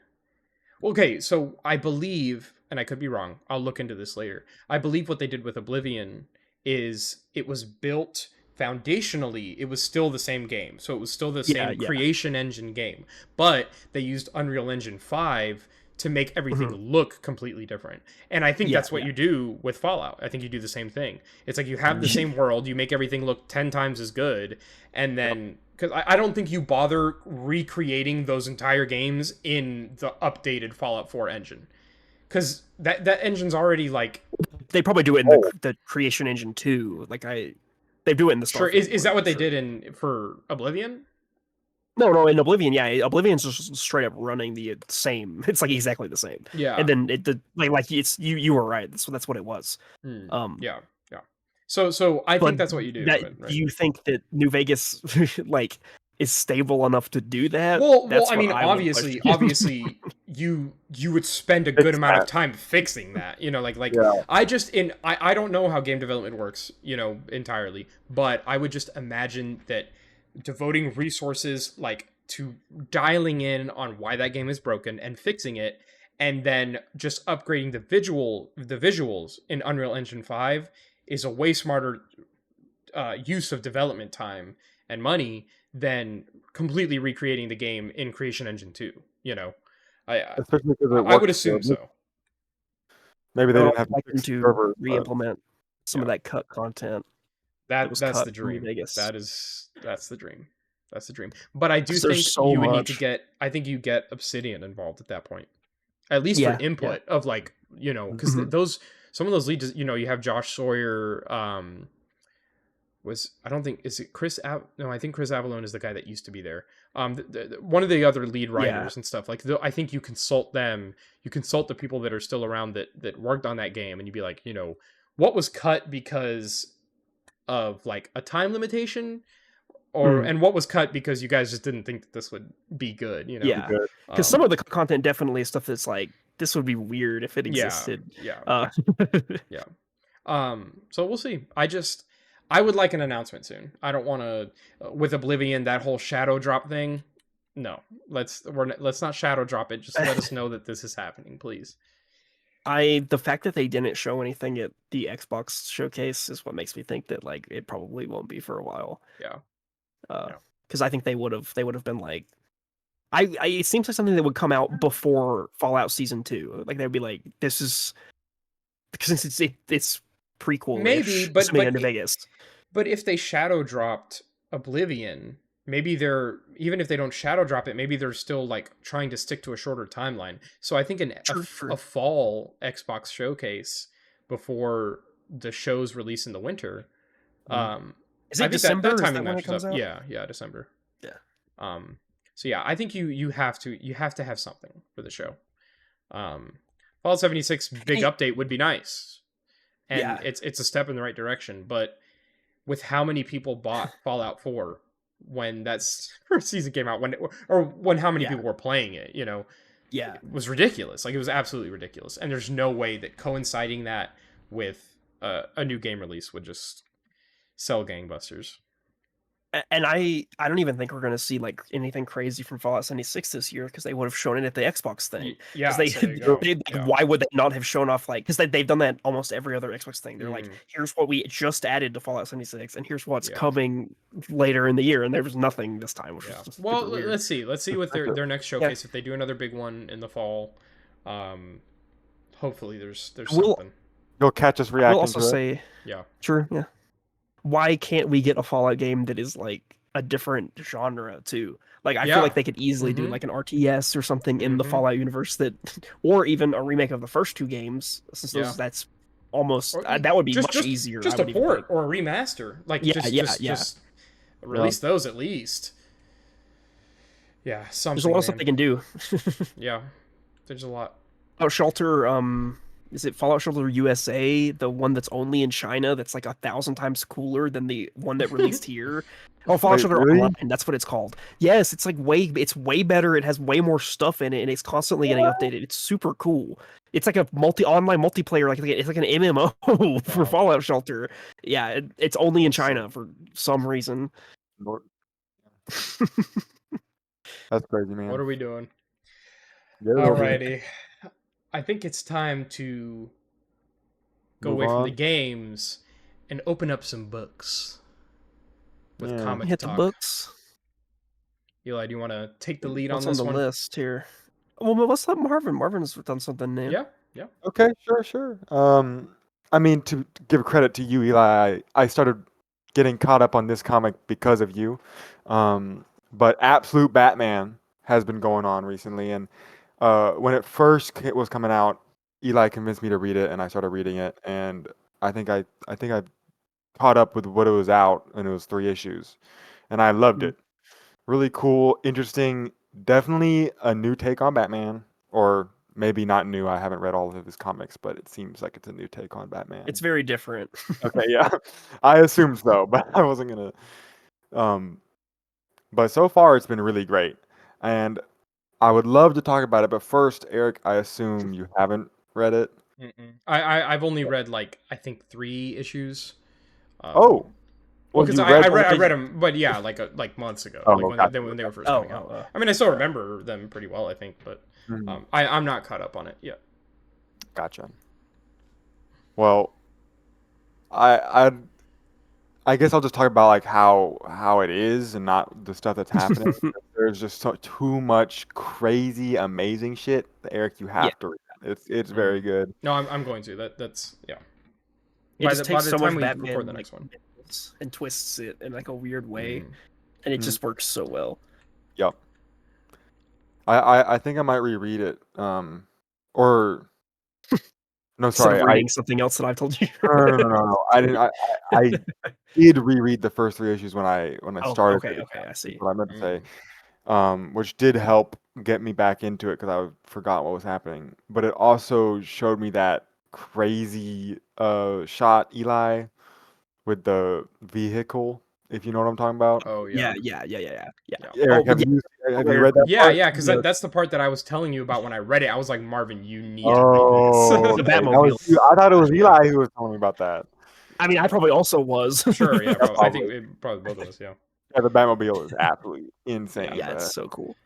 Okay, so I believe, and I could be wrong, I'll look into this later. I believe what they did with Oblivion is it was built foundationally, it was still the same game. So it was still the Yeah, same yeah. creation engine game, but they used Unreal Engine 5 to make everything look completely different. And I think Yeah, that's what yeah. you do with Fallout. I think you do the same thing. It's like you have the same world, you make everything look 10 times as good, and then because I don't think you bother recreating those entire games in the updated Fallout 4 engine, because that engine's already like. They probably do it in Oh, the creation engine too. Like they do it in the Sure, Starfield is one, that what they sure. did in for Oblivion? No, in Oblivion, yeah, Oblivion's just straight up running the same. It's like exactly the same. Yeah. And then like it's you were right. That's what it was. Hmm. Um, Yeah. Yeah. So I but think that's what you do. that But do right. you think that New Vegas like is stable enough to do that? Well, That's I what mean, I would question. obviously, you would spend a good fix amount of that. time fixing that. Like Yeah. I don't know how game development works, entirely, but I would just imagine that devoting resources like to dialing in on why that game is broken and fixing it, and then just upgrading the visuals in Unreal Engine 5 is a way smarter use of development time and money than completely recreating the game in Creation Engine 2. I I, Especially because it I would works so. assume so. Maybe they I didn't would have to like them fix the to servers, but re-implement some of Yeah, that cut content that was that's cut the from New dream. Vegas. That's the dream. That's the dream. But I do Because there's think so you would need to much. get. I think you get Obsidian involved at that point, at least for Yeah, yeah. input of like because Mhm. those some of those leads. You have Josh Sawyer. Was I don't think is it Chris no, I think Chris Avallone is the guy that used to be there. One of the other lead Yeah. writers and stuff like I think you consult them, you consult the people that are still around that worked on that game, and you'd be like, what was cut because of like a time limitation, Mhm. and what was cut because you guys just didn't think that this would be good. pretty Yeah, good. because some of the content definitely is stuff that's like this would be weird if it Yeah, existed. yeah, Uh, yeah. So we'll see. I would like an announcement soon. I don't want to with Oblivion, that whole shadow drop thing. No, let's not shadow drop it. Just let us know that this is happening, please. the fact that they didn't show anything at the Xbox showcase is what makes me think that like it probably won't be for a while. Yeah. Yeah. Because I think they would have been like, it seems like something that would come out before Fallout Season 2. Like they'd be like, this is because it's Maybe, prequel-ish, assuming into Vegas. but if they shadow dropped Oblivion, maybe they're even if they don't shadow drop it, maybe they're still like trying to stick to a shorter timeline. So I think True. a fall Xbox showcase before the shows release in the winter. Is I it think December? that Is timing that when it matches comes up. out? Yeah, December. Yeah. So yeah, I think you have to have something for the show. Fallout 76 big update would be nice, and Yeah. it's a step in the right direction. But with how many people bought Fallout 4 when that first season came out, when how many Yeah. people were playing it, Yeah. it was ridiculous. Like, it was absolutely ridiculous, and there's no way that coinciding that with a new game release would just sell gangbusters. And I don't even think we're going to see like anything crazy from Fallout 76 this year because they would have shown it at the Xbox thing. Yeah, They, so there you go. Yeah. why would they not have shown off like because they've done that almost every other Xbox thing. They're like, here's what we just added to Fallout 76, and here's what's coming later in the year, and there was nothing this time. Which was well, super weird. let's see with their next showcase if they do another big one in the fall. Hopefully there's something. You'll catch us reacting. We'll also say, true, yeah. Why can't we get a Fallout game that is like a different genre too? Like I feel like they could easily do like an RTS or something in the Fallout universe that, or even a remake of the first two games. Since that's almost that would be much easier. Just a port or a remaster, like just release those at least. Yeah, something. There's a lot of stuff they can do. Yeah, there's a lot. Oh, Shelter. Is it Fallout Shelter USA, the one that's only in China? That's like 1,000 times cooler than the one that released here. Oh, Fallout Shelter Online. That's what it's called. Yes, it's like it's way better. It has way more stuff in it, and it's constantly getting updated. It's super cool. It's like a online multiplayer. Like it's like an MMO for Fallout Shelter. Yeah, it's only in China for some reason. That's crazy, man. What are we doing? Alrighty. I think it's time to go away from the games and open up some books with comic Hit talk. the books. Eli, do you want to take the lead on this one? What's on the list here? Well, let's let Marvin. Marvin's done something new. Yeah. Okay, sure. I mean, to give credit to you, Eli, I started getting caught up on this comic because of you. But Absolute Batman has been going on recently, and when it first was coming out, Eli convinced me to read it, and I started reading it, and I think I caught up with what it was out, and it was 3 issues, and I loved it. Really cool, interesting, definitely a new take on Batman, or maybe not new. I haven't read all of his comics, but it seems like it's a new take on Batman. It's very different. Okay, yeah, I assumed so, but I wasn't gonna. But so far, it's been really great, and I would love to talk about it, but first, Eric, I assume you haven't read it. I've only read like I think 3 issues. Well, because I read them, but yeah, like months ago, when they were first coming out. I mean, I still remember them pretty well, I think, but I'm not caught up on it yet. Gotcha. Well, I guess I'll just talk about like how it is and not the stuff that's happening. There's just too much crazy, amazing shit. Eric, you have to read that. It's very good. No, I'm going to. That's It just takes so much Batman before the next one and twists it in like a weird way, and it just works so well. Yep. I think I might reread it. Or no, sorry, reading something else that I've told you. No. I didn't. I did reread the first 3 issues when I started. Okay, I see. What I meant to say, which did help get me back into it because I forgot what was happening. But it also showed me that crazy shot, Eli, with the vehicle. If you know what I'm talking about. Oh yeah. Eric, have you read that? Yeah, because that's the part that I was telling you about when I read it. I was like, Marvin, you need to read this. The Batmobile. I thought it was Eli who was telling me about that. I mean, I probably also was. Sure, yeah, probably. I think probably both of us, yeah. Yeah, the Batmobile is absolutely insane. Yeah, it's so cool.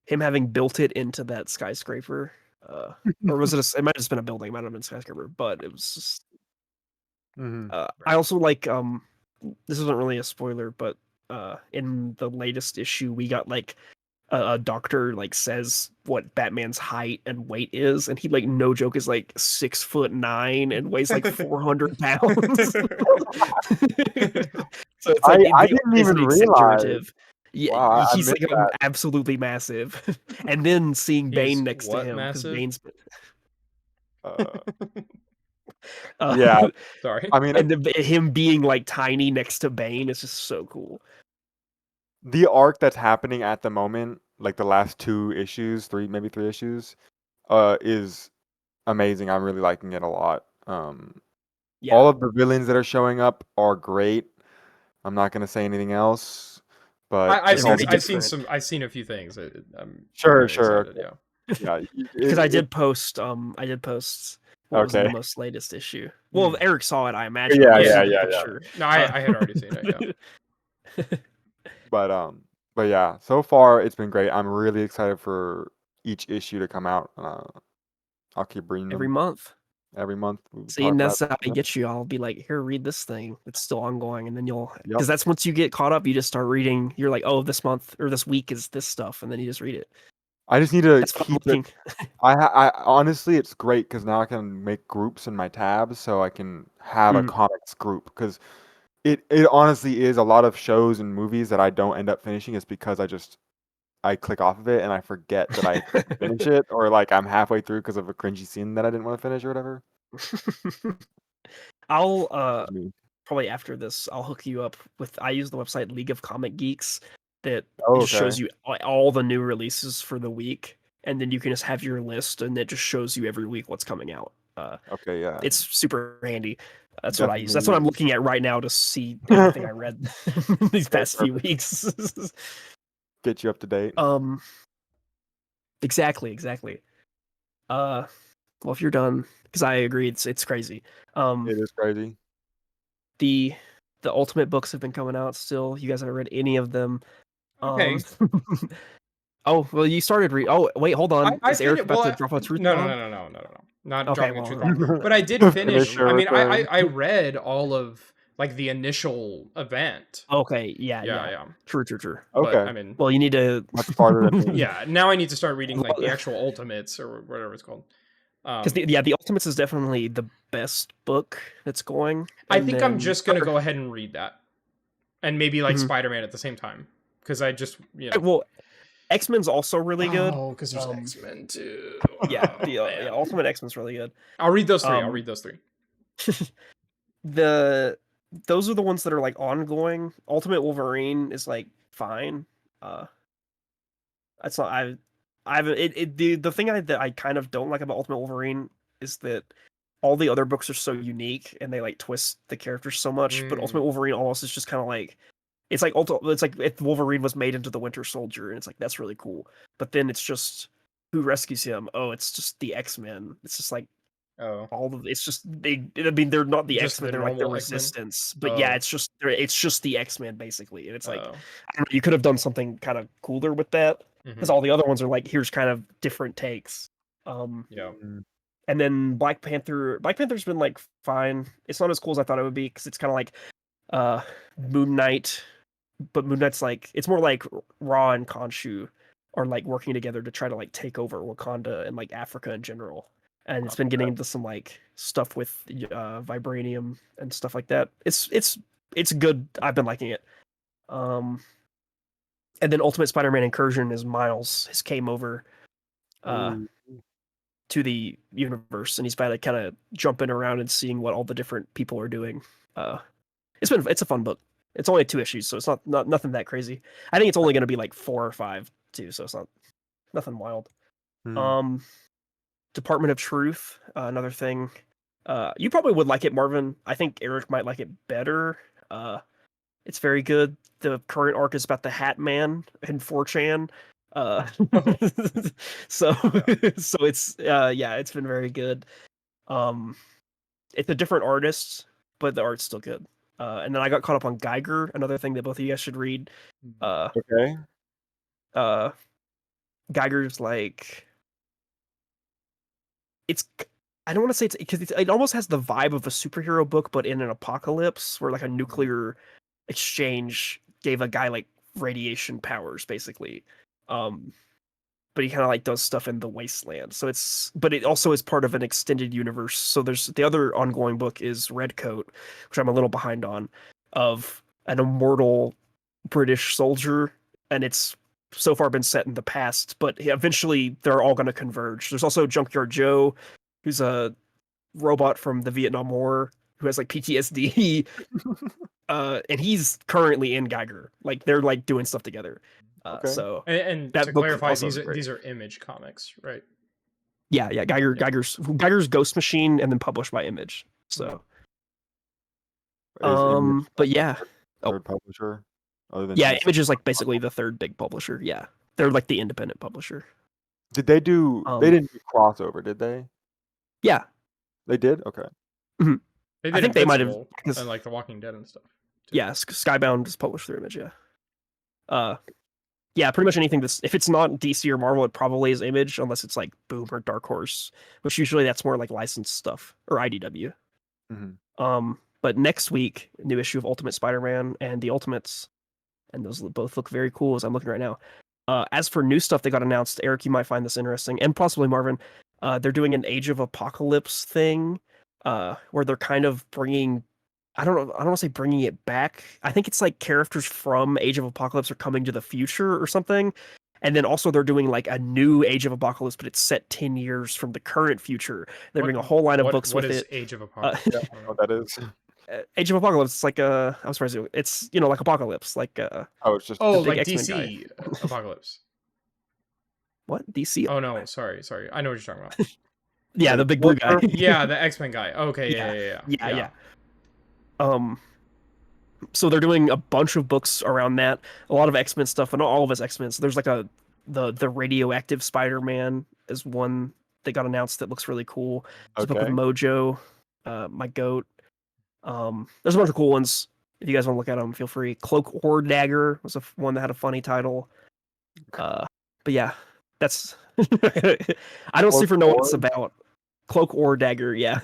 Him having built it into that skyscraper, or was it? It might have just been a building. It might have been a skyscraper, but it was just. I also like. This isn't really a spoiler, but in the latest issue, we got like a doctor like says what Batman's height and weight is, and he like no joke is like 6'9" and weighs like 400 pounds. So it's like I didn't even realize. Yeah, wow, he's like absolutely massive. And then seeing Bane next to him because Bane's. Yeah, sorry. I mean, and him being like tiny next to Bane is just so cool. The arc that's happening at the moment, like the last 2 issues, maybe 3 issues, is amazing. I'm really liking it a lot. Yeah, All of the villains that are showing up are great. I'm not gonna say anything else, but I've they're seen very different. I've seen a few things. I'm sure, very sure, excited. okay. Yeah. Yeah, because I did post what was in the okay. most latest issue. Well, Hmm. if Eric saw it, I imagine. Yeah, I'll Yeah. see yeah, the yeah, yeah. picture. No, Uh, I had already seen it. Yeah. But but yeah, so far it's been great. I'm really excited for each issue to come out. I'll keep reading every them month. every month. We See, talk and about that's how I them. get you. I'll be like, here, read this thing. It's still ongoing, and then you'll, Yep. because that's once you get caught up, you just start reading. You're like, oh, this month or this week is this stuff, and then you just read it. I just need to That's what I'm keep it. looking. I honestly, it's great because now I can make groups in my tabs, so I can have a Mm. comics group. Because it honestly is a lot of shows and movies that I don't end up finishing is because I click off of it and I forget that I didn't finish it, or like I'm halfway through because of a cringy scene that I didn't want to finish or whatever. I'll It's me. probably after this, I'll hook you up with. I use the website League of Comic Geeks that it Oh, just okay. shows you all the new releases for the week, and then you can just have your list, and it just shows you every week what's coming out. Okay, yeah. It's super handy. That's what I use. That's what I'm Definitely. looking at right now to see everything I read these Okay, past few perfect. weeks. Get you up to date. um, exactly. Well, if you're done, because I agree, it's crazy. Um, It is crazy. the the Ultimate books have been coming out still. You guys haven't read any of them. Um, Okay. oh well, you started read. Oh wait, hold on. I Is Eric finished. about Well, to drop a truth no, no, bomb? no, no, no, no, no, no. Not Okay, dropping a truth well, bomb. But I did finish. Finisher I mean, return. I read all of like the initial event. okay, yeah, Yeah, yeah, yeah. true. But Okay. I mean, Well, you need to. Much farther than me. yeah. Now I need to start reading like the Because actual Ultimates or whatever it's called. the Ultimates is definitely the best book that's going, I and think I'm then just gonna go ahead and read that, and maybe like Mhm. Spider-Man at the same time, because I just Well, X Men's also really good. Oh, because there's X-Men too. Yeah, Oh yeah, man. Ultimate X Men's really good. I'll read those three. I'll Um, read those three. the those are the ones that are like ongoing. Ultimate Wolverine is like fine. Uh, that's not I've the thing that I kind of don't like about Ultimate Wolverine is that all the other books are so unique and they like twist the characters so much. But Mm, Ultimate Wolverine almost is just kind of like it's like if Wolverine was made into the Winter Soldier, and it's like that's really cool. But then it's just who rescues him? Oh, it's just the X-Men. It's just like oh, all of it's just they. I mean, they're not the just X-Men. the They're like the normal X-Men. Resistance. But yeah, Oh, it's just the X-Men basically. And it's like oh. I don't know, you could have done something kind of cooler with that Hmm. because all the other ones are like here's kind of different takes. Yeah. Mm. And then Black Panther. Black Panther's been like fine. It's not as cool as I thought it would be because it's kind of like uh Moon Knight, but Moon Knight's like it's more like Ra and Khonshu are like working together to try to like take over Wakanda and like Africa in general. And it's been getting into some like stuff with vibranium and stuff like that. It's good. I've been liking it. Um, and then Ultimate Spider-Man Incursion is Miles. His came over uh Ooh. to the universe, and he's about to kind of jumping around and seeing what all the different people are doing. Uh, it's a fun book. It's only 2 issues, so it's not nothing that crazy. I think it's only going to be like 4 or 5 too, so it's not nothing wild. Hmm. Um, Department of Truth, another thing. You probably would like it, Marvin. I think Eric might like it better. It's very good. The current arc is about the Hat Man and 4chan. Uh, so so it's yeah, it's been very good. Um, it's a different artist, but the art's still good. And then I got caught up on Geiger, another thing that both of you guys should read. Uh, Okay. uh, Geiger's like it's. I don't want to say it's because it almost has the vibe of a superhero book, but in an apocalypse where like a nuclear exchange gave a guy like radiation powers, basically. Um, but he kind of like does stuff in the wasteland. So but it also is part of an extended universe. So there's the other ongoing book is Redcoat, which I'm a little behind on, of an immortal British soldier, and it's so far been set in the past, but eventually they're all going to converge. There's also Junkyard Joe, who's a robot from the Vietnam War who has like PTSD, and he's currently in Geiger. Like they're like doing stuff together. Okay. So And to that book clarify, also is great. these are Image comics, right? Yeah, Geiger's Ghost Machine, and then published by Image. So, Is Image but yeah, third publisher other than yeah, DC? Image is like basically the third big publisher. Yeah, they're like the independent publisher. Did they do? They Um, didn't do crossover, did they? yeah, They did. Okay. mhm. They I did think they might have Invincible because and like The Walking Dead and stuff. too. yeah, Skybound is published through Image. Yeah, yeah, pretty much anything that's if it's not DC or Marvel, it probably is Image, unless it's like Boom or Dark Horse, which usually that's more like licensed stuff or IDW. But next week, new issue of Ultimate Spider-Man and the Ultimates, and those both look very cool as I'm looking right now. As for new stuff that got announced, Eric, you might find this interesting, and possibly Marvin. They're doing an Age of Apocalypse thing, where they're kind of bringing. I don't know. I don't want to say bringing it back. I think it's like characters from Age of Apocalypse are coming to the future or something. And then also they're doing like a new Age of Apocalypse, but it's set 10 years from the current future. They're doing a whole line of books with What is it. Age of Apocalypse? Yeah, I know what that is. Age of Apocalypse. It's like I'm sorry, it's like Apocalypse, like Oh, it's just Oh, big like X-Men DC Apocalypse. what DC? Oh no, sorry. I know what you're talking about. Yeah, the big blue guy. Yeah, the X-Men guy. Okay, Yeah. So they're doing a bunch of books around that, a lot of X-Men stuff, and not all of his X-Men. So there's like the radioactive Spider-Man is one that got announced that looks really cool. There's a book with Okay. Mojo, my goat. There's a bunch of cool ones. If you guys want to look at them, feel free. Cloak or Dagger was one that had a funny title. But yeah, that's I don't Cloak super know what it's or? about. Cloak or Dagger, yeah.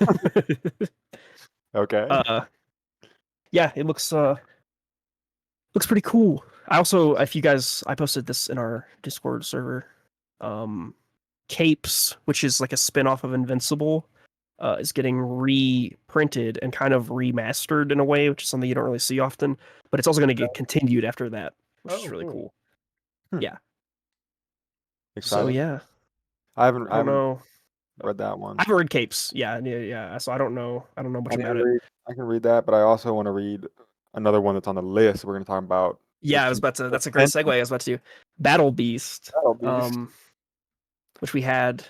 Okay. Yeah, it looks pretty cool. I also, if you guys, I posted this in our Discord server. Capes, which is like a spin-off of Invincible, is getting reprinted and kind of remastered in a way, which is something you don't really see often. But it's also going to get continued after that, which is really cool. Yeah. So Exciting. yeah, I haven't I don't know. read that one. I've read Capes. Yeah. So I don't know much about it. I can read that, but I also want to read another one that's on the list we're going to talk about. Yeah, I was about to. That's a great segue. I was about to do Battle Beast. Which we had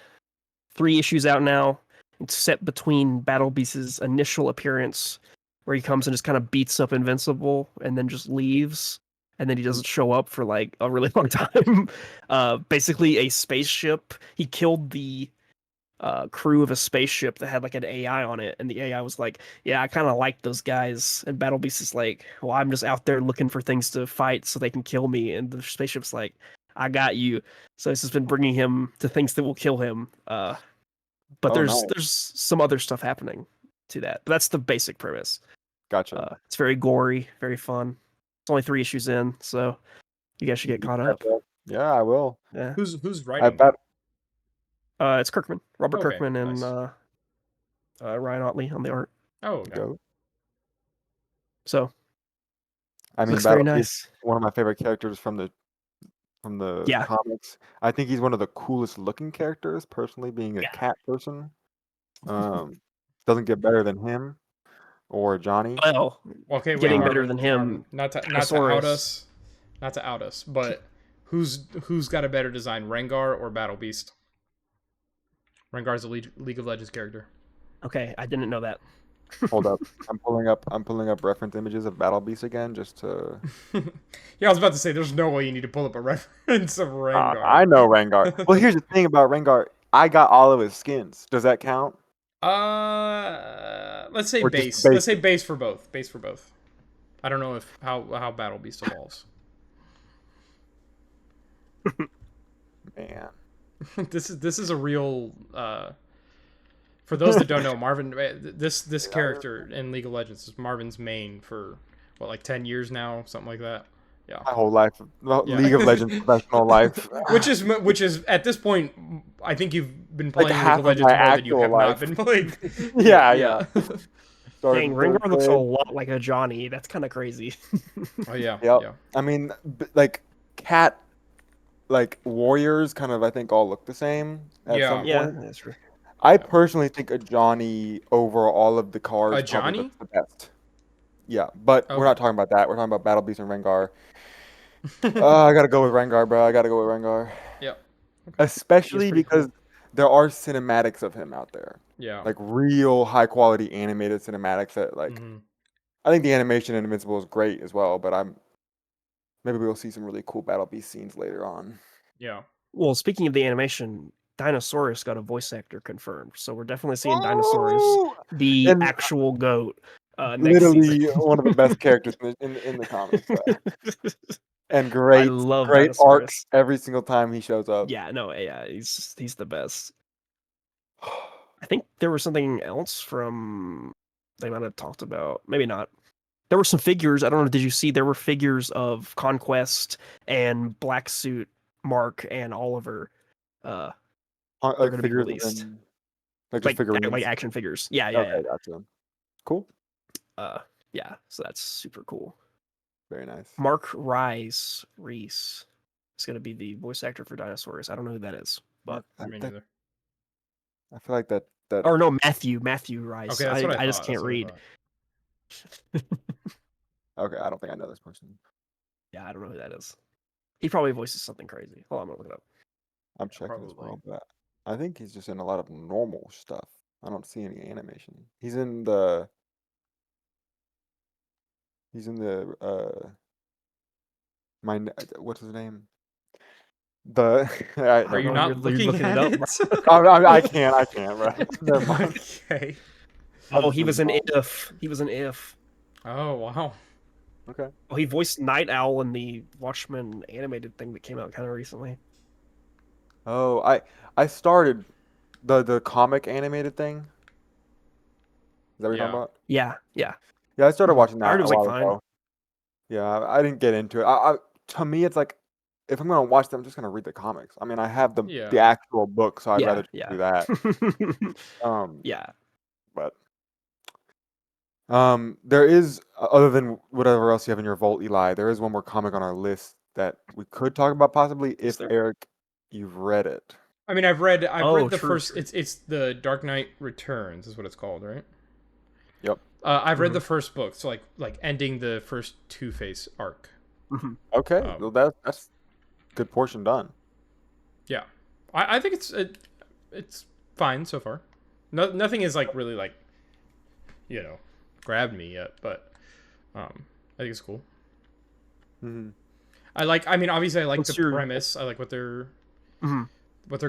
3 issues out now. It's set between Battle Beast's initial appearance, where he comes and just kind of beats up Invincible and then just leaves, and then he doesn't show up for like a really long time. Basically, a spaceship. He killed the crew of a spaceship that had like an AI on it, and the AI was like, "Yeah, I kind of like those guys." And Battle Beast is like, "Well, I'm just out there looking for things to fight so they can kill me." And the spaceship's like, "I got you." So it's just been bringing him to things that will kill him. But there's some other stuff happening to that. But that's the basic premise. Gotcha. It's very gory, very fun. It's only 3 issues in, so you guys should get caught up. Yeah, I will. Yeah. Who's writing? It's Kirkman, Robert Kirkman, and nice. Ryan Otley on the art. Oh, okay. So, I mean, looks very nice. One of my favorite characters from the comics. I think he's one of the coolest looking characters. Personally, being a cat person, doesn't get better than him or Johnny. Well, okay, wait, getting Marvin, better than him. Not to out us, but who's got a better design, Rengar or Battle Beast? Rengar's a League of Legends character. Okay, I didn't know that. Hold up. I'm pulling up reference images of Battle Beast again just to Yeah, I was about to say there's no way you need to pull up a reference of Rengar. I know Rengar. Well, here's the thing about Rengar. I got all of his skins. Does that count? Let's say base. Let's say base for both. Base for both. I don't know if how Battle Beast evolves. Man. This is a real for those that don't know, Marvin, this character in League of Legends is Marvin's main for what, like 10 years now, something like that. Yeah. My whole life, League of Legends professional life. Which is at this point, I think you've been playing like League of Legends more than you have not been playing. Yeah. Dang, Rengar looks a lot like a Johnny. That's kind of crazy. Oh yeah. Yep. Yeah. I mean, like cat, like warriors, kind of. I think all look the same at some point. Yeah, that's true. I personally think a Johnny over all of the cars. A Johnny? Looks the best. Yeah, but we're not talking about that. We're talking about Battle Beast and Rengar. I gotta go with Rengar, bro. I gotta go with Rengar. Yeah. Okay. Especially because there are cinematics of him out there, Yeah. like real high quality animated cinematics that like. Mm-hmm. I think the animation in Invincible is great as well, but maybe we'll see some really cool Battle Beast scenes later on. Yeah. Well, speaking of the animation, Dinosaurus got a voice actor confirmed, so we're definitely seeing Dinosaurus, Oh! the And actual goat, next season. literally one of the best characters in the comics. And I great love great arc Dinosaurus. every single time he shows up. Yeah, no, yeah, he's the best. I think there was something else from they might have talked about. Maybe not. There were some figures. I don't know. Did you see? There were figures of Conquest and Black Suit Mark and Oliver. Uh, they're Like going to be figures released, and like just like figurines. action figures. Yeah, yeah, Okay, gotcha. Cool. yeah. Yeah. So that's super cool. Very nice. Mark Reese is going to be the voice actor for Dinosaurus. I don't know who that is, but Me neither. I feel like that or no, Matthew Rice. Okay, that's what I just thought. can't read. Okay, I don't think I know this person. Yeah, I don't know who that is. He probably voices something crazy. Hold on, I'm gonna look it up. I'm checking as probably. well, but I think he's just in a lot of normal stuff. I don't see any animation. He's in what's his name? The I Are don't you know. not You're looking it at up, it? I can't, bro. Never mind. Okay. Oh, he was an If. He was an If. Oh wow. Okay. Oh, he voiced Night Owl in the Watchmen animated thing that came out kind of recently. Oh, I started the comic animated thing. Is that what you're talking Yeah. about? Yeah, yeah. Yeah, I started watching I heard that it a was like while fine. ago. Yeah, I didn't get into it. To me, it's like if I'm gonna watch them, I'm just gonna read the comics. I mean, I have the Yeah. actual book, so I'd rather Yeah, just yeah. do that. Yeah. But there is other than whatever else you have in your vault, Eli. There is one more comic on our list that we could talk about possibly Is if there? Eric, you've read it. I mean, I've read Oh, the true, first. true. It's the Dark Knight Returns is what it's called, right? Yep. I've read Mhm. the first book, so like ending the first Two-Face arc. Mhm. Okay, well that's good portion done. Yeah, I think it's fine so far. Nothing is like really like, grabbed me yet, but I think it's cool. Mm-hmm. I mean, obviously, I like What's the your- premise. I like what they're Mhm.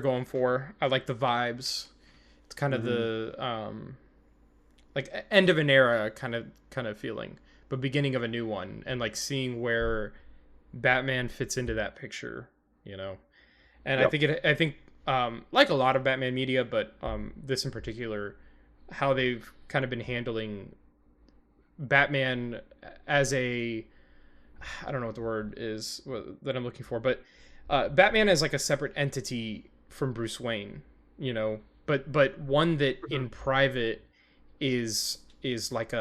going for. I like the vibes. It's kind of Mm-hmm. the like end of an era kind of feeling, but beginning of a new one, and like seeing where Batman fits into that picture, And Yep. I think like a lot of Batman media, but this in particular, how they've kind of been handling Batman as a, I don't know what the word is that I'm looking for, but Batman as like a separate entity from Bruce Wayne, but one that in private is like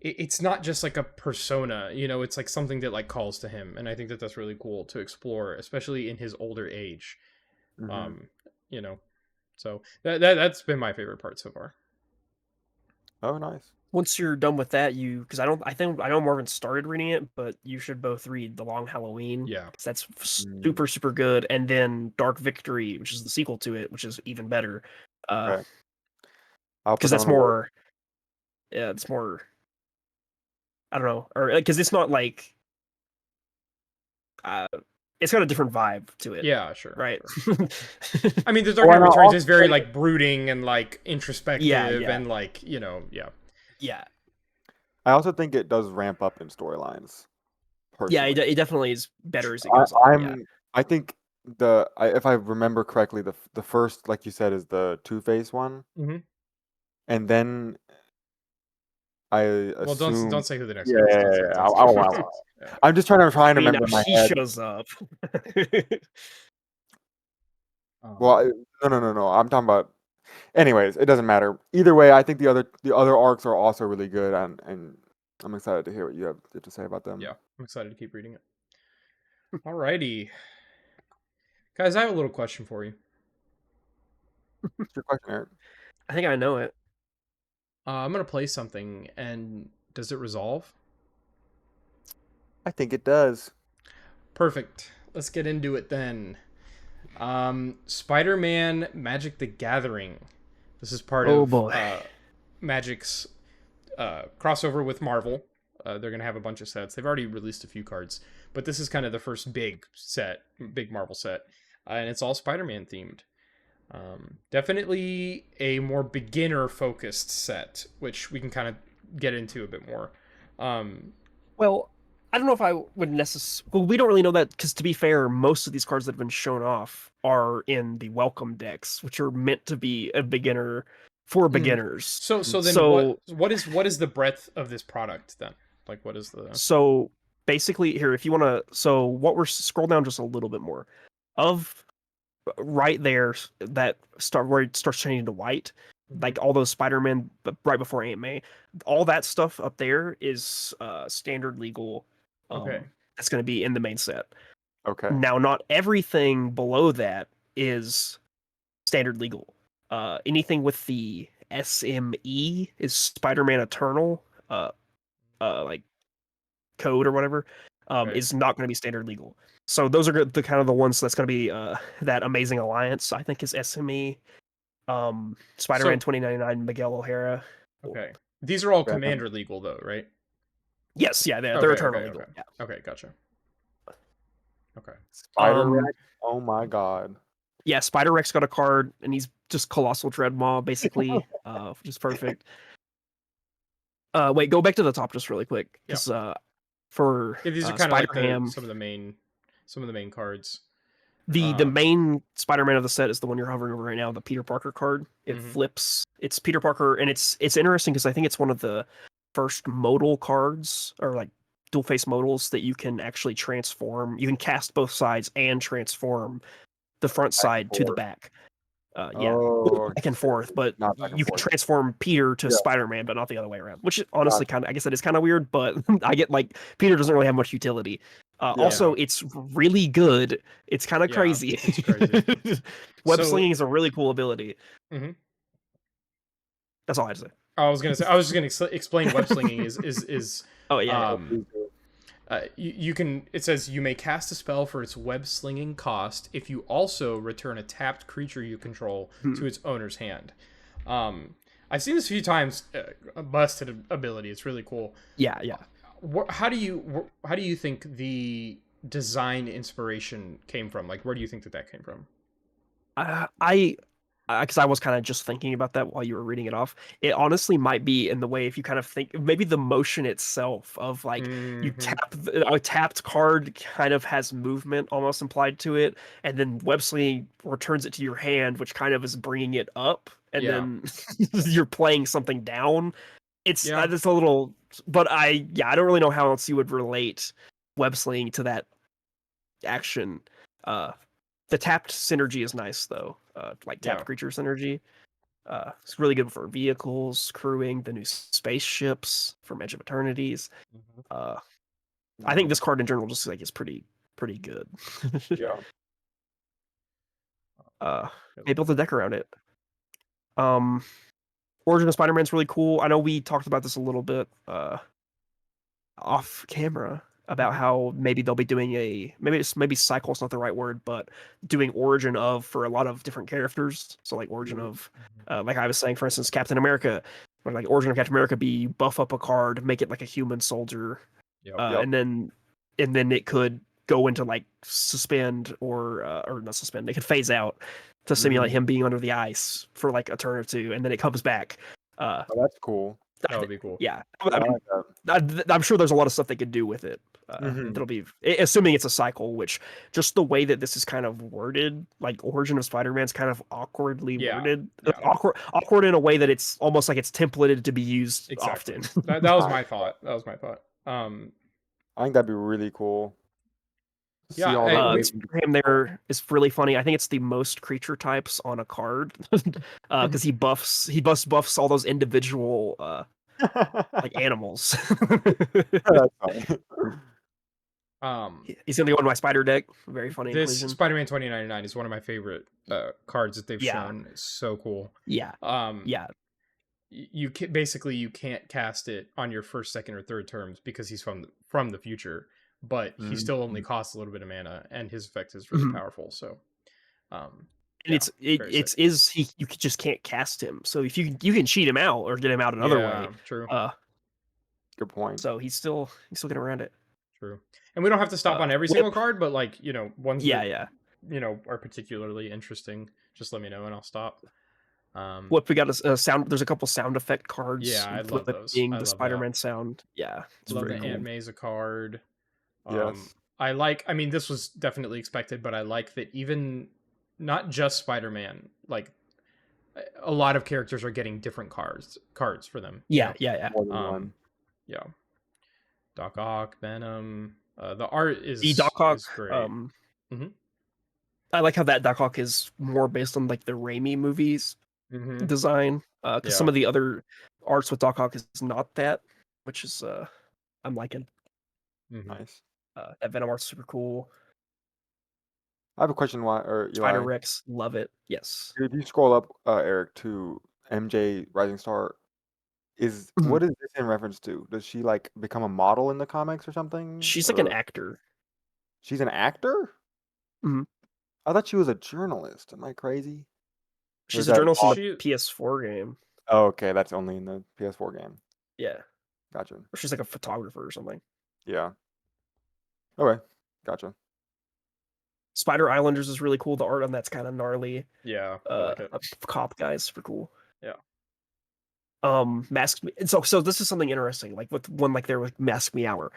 it's not just like a persona, it's like something that like calls to him, and I think that that's really cool to explore, especially in his older age. Mm-hmm. you know so that's been my favorite part so far. Oh, nice. Once you're done with that, because I think I know Marvin started reading it, but you should both read The Long Halloween. Yeah. Because that's super, super good. And then Dark Victory, which is the sequel to it, which is even better. Okay. I'll put Because that that's on the list. more, yeah, it's more, I don't know, or because it's not like, it's got a different vibe to it. Yeah, sure. Right. Sure. I mean, The Dark Knight Returns is very like brooding and like introspective, yeah. and like yeah. Yeah. I also think it does ramp up in storylines. Yeah, Personally, it definitely is better as it goes on. I think if I remember correctly, the first, like you said, is the Two-Face one, Mm-hmm. and then I assume. Don't say who the next Yeah, one is. I'm just trying to I mean, remember in my he head. shows up. Well, no. I'm talking about. Anyways, it doesn't matter. Either way, I think the other arcs are also really good, and I'm excited to hear what you have to say about them. Yeah, I'm excited to keep reading it. Alrighty, guys, I have a little question for you. What's your question, Eric? I think I know it. I'm gonna play something, and does it resolve? I think it does. Perfect. Let's get into it then. Spider-Man Magic the Gathering. This is part Oh of boy. Magic's crossover with Marvel. They're gonna have a bunch of sets. They've already released a few cards, but this is kind of the first big Marvel set, and it's all Spider-Man themed. Definitely a more beginner focused set, which we can kind of get into a bit more. Well, I don't know if I would necessarily. Well, we don't really know that because, to be fair, most of these cards that have been shown off are in the welcome decks, which are meant to be a beginner for beginners. So then So, what is the breadth of this product then? Like what is the so basically, here, if you want to, so what we're scroll down just a little bit more of right there that start where it starts changing to white, like all those Spider-Man right before Aunt May, all that stuff up there is standard legal. Okay. That's going to be in the main set. Okay. Now, not everything below that is standard legal. Anything with the SME is Spider-Man Eternal, like code or whatever, Okay. is not going to be standard legal. So those are the kind of the ones that's going to be that Amazing Alliance, I think, is SME. Spider-Man So 2099, Miguel O'Hara. okay. These are all Yeah, commander legal though, right? Yes, yeah, they're Okay, Eternal okay, legal. okay. Yeah. Okay, gotcha. Okay. Spider-Rex. Oh my god. Yeah, Spider-Rex got a card, and he's just Colossal Dread Maw, basically, which is perfect. Wait, go back to the top just really quick, because for Yeah, these are kind of like Spider-Ham, some of the main cards. the main Spider-Man of the set is the one you're hovering over right now, the Peter Parker card. It Mhm. flips. It's Peter Parker, and it's interesting because I think it's one of the first modal cards, or like dual face modals, that you can actually transform. You can cast both sides and transform the front side to the forth. back. Yeah, Oh, back and forth, but not back and you can forth. transform Peter to Yeah. Spider-Man, but not the other way around. Which is honestly kind of, I guess that is kind of weird, but I get like Peter doesn't really have much utility. Also, it's really good. It's kind of Yeah, crazy. it's crazy. Web So- slinging is a really cool ability. Mhm. That's all I had to say. I was just gonna explain web slinging is Oh yeah, you can, it says you may cast a spell for its web slinging cost if you also return a tapped creature you control to its owner's hand. I've seen this a few times. A busted ability. It's really cool. yeah. How do you think the design inspiration came from? Like, where do you think that came from? Because I was kind of just thinking about that while you were reading it off. It honestly might be in the way, if you kind of think maybe the motion itself of like you tap a tapped card kind of has movement almost implied to it, and then web slinging returns it to your hand, which kind of is bringing it up, and then you're playing something down. It's Yeah. it's a little, but I don't really know how else you would relate web slinging to that action. The tapped synergy is nice though. Like tapped creature synergy. It's really good for vehicles, crewing, the new spaceships from Edge of Eternities. I think this card in general just like is pretty good. Yeah. They built a deck around it. Origin of Spider-Man's really cool. I know we talked about this a little bit off camera about how maybe they'll be doing maybe cycle's not the right word, but doing origin of for a lot of different characters. So like origin of like I was saying, for instance, Captain America, or like origin of Captain America be buff up a card, make it like a human soldier, and then it could go into like suspend or not suspend. They could phase out to simulate him being under the ice for like a turn or two, and then it comes back. Oh, that's cool. That would be cool. Yeah, I like that. I'm sure there's a lot of stuff they could do with it. That'll be assuming it's a cycle, which just the way that this is kind of worded, like Origin of Spider-Man's kind of awkwardly worded, awkward in a way that it's almost like it's templated to be used often. That was my thought. I think that'd be really cool. Yeah, Him there is really funny. I think it's the most creature types on a card because he buffs all those individual like animals. That's funny. He's gonna go into my spider deck. Very funny This inclusion. Spider-Man 2099 is one of my favorite cards that they've shown. It's so cool. Yeah. You can't cast it on your first, second, or third terms because he's from the future, but he still only costs a little bit of mana, and his effect is really powerful. So, And Yeah, you just can't cast him. So if you can cheat him out or get him out another way. True. Good point. So he's still getting around it. True. And we don't have to stop on every Whip. single card, but like, ones Yeah, that yeah. are particularly interesting, just let me know and I'll stop. Whip, we got a sound. There's a couple sound effect cards. Yeah, I love Whip those. being I the love that. Spider-Man sound. Yeah, it's Love very that cool. Aunt May's a card. Yes. I mean, this was definitely expected, but I like that even not just Spider-Man, like a lot of characters are getting different cards for them. Yeah, yeah. More than one. Yeah. Doc Ock, Venom. The art The Doc Ock. is great. I like how that Doc Ock is more based on like the Raimi movies design. Because some of the other arts with Doc Ock is not that, which is I'm liking. Nice. That Venom art's super cool. I have a question. Why or Spider Eli? Rex, love it. Yes. If you scroll up, Eric, to MJ Rising Star, what is this in reference to? Does she like become a model in the comics or something? She's like an actor. She's an actor? Mm-hmm. I thought she was a journalist. Am I crazy? She's a journalist in the PS4 game. Oh, okay, that's only in the PS4 game. Yeah. Gotcha. Or she's like a photographer or something. Yeah. Okay. Gotcha. Spider Islanders is really cool. The art on that's kind of gnarly. Yeah, I like it. Cop guy is super cool. Yeah. Mask Me. So this is something interesting. Like with one like there with Mask Me Hour.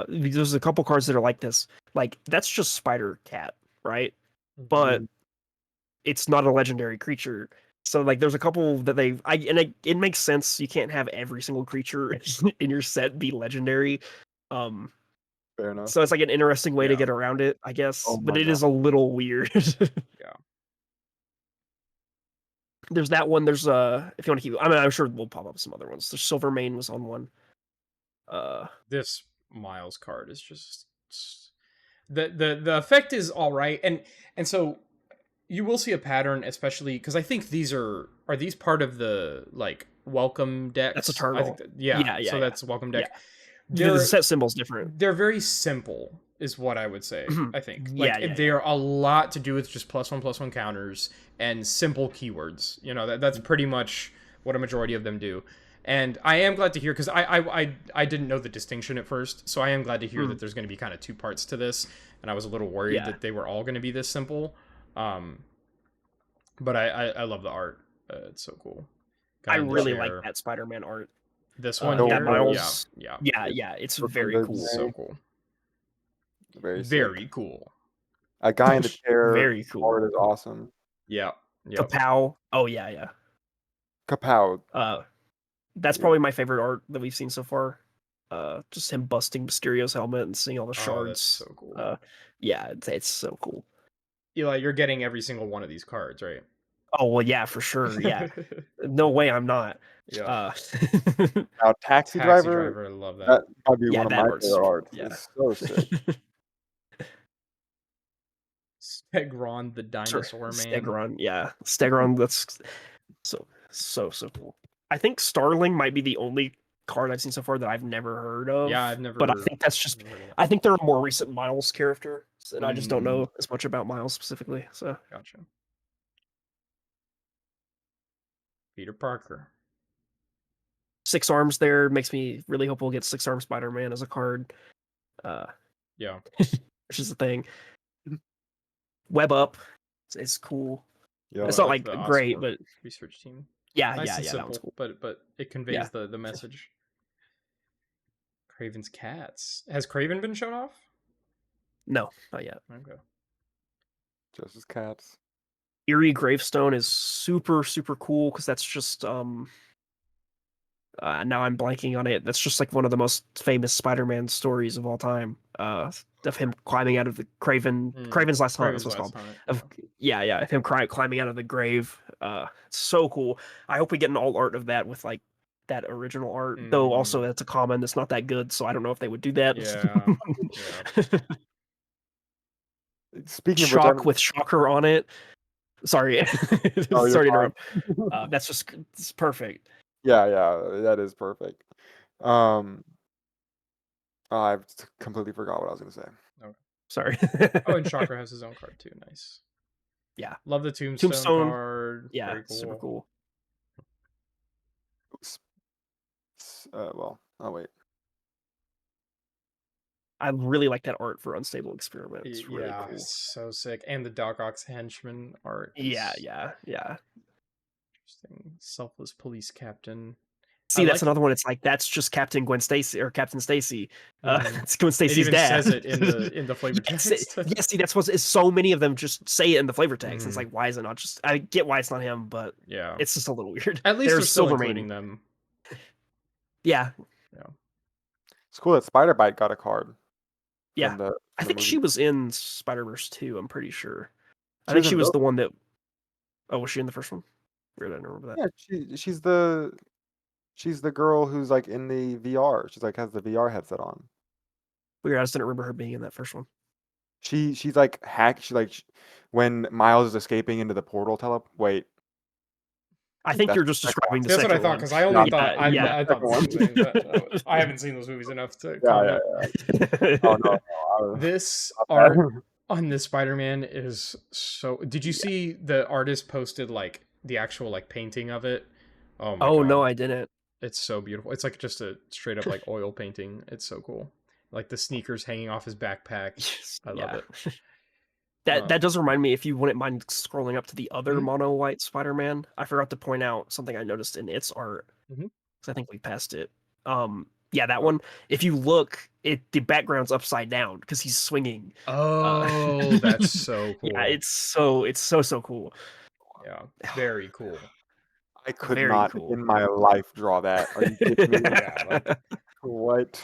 There's a couple cards that are like this. Like that's just Spider Cat, right? But it's not a legendary creature. So like there's a couple that it makes sense. You can't have every single creature in your set be legendary. Fair enough. So it's like an interesting way to get around it, I guess. But it is a little weird. Yeah. There's that one. There's if you want to keep, I mean, I'm sure we'll pop up some other ones. There's Silvermane was on one. This Miles card is just the effect is all right, and so you will see a pattern, especially because I think these are these part of the like welcome decks. That's Eternal. I think yeah. So that's welcome deck. Yeah. The set symbol's different. They're very simple, is what I would say. I think like they are a lot to do with just +1/+1 counters and simple keywords. That's pretty much what a majority of them do. And I am glad to hear, because I didn't know the distinction at first, so I am glad to hear that there's going to be kind of two parts to this, and I was a little worried that they were all going to be this simple. But I love the art. It's so cool. I really like that Spider-Man art. This one here, yeah, Miles. Yeah. It's very cool. So cool. Very cool. A guy in the chair. Very cool. Art is awesome. Yeah. Kapow. Oh yeah. Kapow. That's probably my favorite art that we've seen so far. Just him busting Mysterio's helmet and seeing all the shards. That's so cool. Yeah, it's so cool. Eli, you're getting every single one of these cards, right? Oh well, yeah, for sure. Yeah, no way, I'm not. Yeah. Now, Taxi Driver, I love that. That might be one of my favorite arts. Yeah. It's so sick. Stegron, the dinosaur man. Stegron, yeah, Stegron. That's so cool. I think Starling might be the only card I've seen so far that I've never heard of. Yeah, I've never. But I think that's just. I think they're a more recent Miles character, and I just don't know as much about Miles specifically. So gotcha. Peter Parker. 6 arms there makes me really hope we'll get 6 arm Spider-Man as a card. Yeah, which is the thing. Web Up is cool. Yeah, it's not like great, but research team. Yeah, nice and simple, that was cool. But it conveys the message. Craven's Cats. Has Craven been shown off? No, not yet. Okay. Just his cats. Eerie Gravestone is super cool because that's just now I'm blanking on it. That's just like one of the most famous Spider-Man stories of all time. Of him climbing out of the Craven's Last Hunt. That's what it's called. Of him climbing out of the grave. It's so cool. I hope we get an alt art of that with like that original art. Though also that's a common that's not that good, so I don't know if they would do that. Yeah. Speaking of Shock with Shocker on it. Sorry. Sorry to interrupt. It's perfect. Yeah, that is perfect. I've completely forgot what I was going to say. Okay. Sorry. Oh, and Shocker has his own card too. Nice. Yeah. Love the Tombstone Tombstone, card. yeah, Very super cool. cool. Well, oh wait. I really like that art for Unstable Experiment. It's really Yeah, cool. so sick. And the Doc Ock's henchman art Yeah, is yeah. interesting. Selfless police captain. I See, that's like. another one. It's like that's just Captain Gwen Stacy or Captain Stacy. Mhm. It's Gwen It Stacy's even dad. says it in the flavor yes, text. yes. See, that's what is so many of them just say it in the flavor text. And it's Mhm. like, why is it not just? I get why it's not him, but Yeah. it's just a little weird. At least they're There's still Silvermane. including them. Yeah, Yeah. It's cool that Spider Bite got a card yeah. from the I from the think movie. she was in Spider-Verse 2. I'm pretty sure. I She think was she in was both. the one that. Oh, was she in the first one? Weird, I don't remember that. Yeah, she's the girl who's like in the VR. She's like has the VR headset on. Weird, I just didn't remember her being in that first one. She's like when Miles is escaping into the portal wait, I think that's you're the just second one. describing the See, that's what I second thought one. because I Yeah, only thought Yeah, I, yeah. I thought the Second same one. thing, but I haven't seen those movies enough to Yeah, comment. Oh no, no. This I art was- on this Spider-Man is so. Did you Yeah. see the artist posted like the actual like painting of it? Oh my Oh no, god, I didn't. it's so beautiful. It's like just a straight up like oil painting. It's so cool. Like the sneakers hanging off his backpack. Yes, I love yeah. it. That does remind me, if you wouldn't mind scrolling up to the other Mhm. mono white Spider-Man, I forgot to point out something I noticed in its art Mhm. because I think we passed it. Yeah, that Oh. one. If you look, the background's upside down because he's swinging. Oh, that's so Yeah, cool. it's so cool. Yeah, very cool. I could Very not cool. in my life draw that. Are you kidding me? Yeah, like What?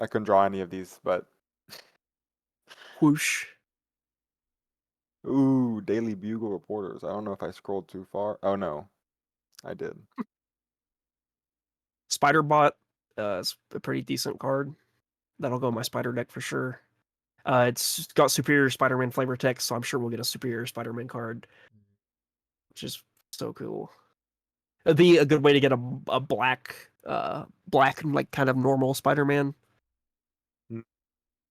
I couldn't draw any of these, but Whoosh. ooh, Daily Bugle reporters. I don't know if I scrolled too far. Oh no, I did. Spider-Bot is a pretty decent card. That'll go in my spider deck for sure. It's got superior Spider-Man flavor text, so I'm sure we'll get a superior Spider-Man card, which is so cool. It'd be a good way to get a black like kind of normal Spider-Man, mhm.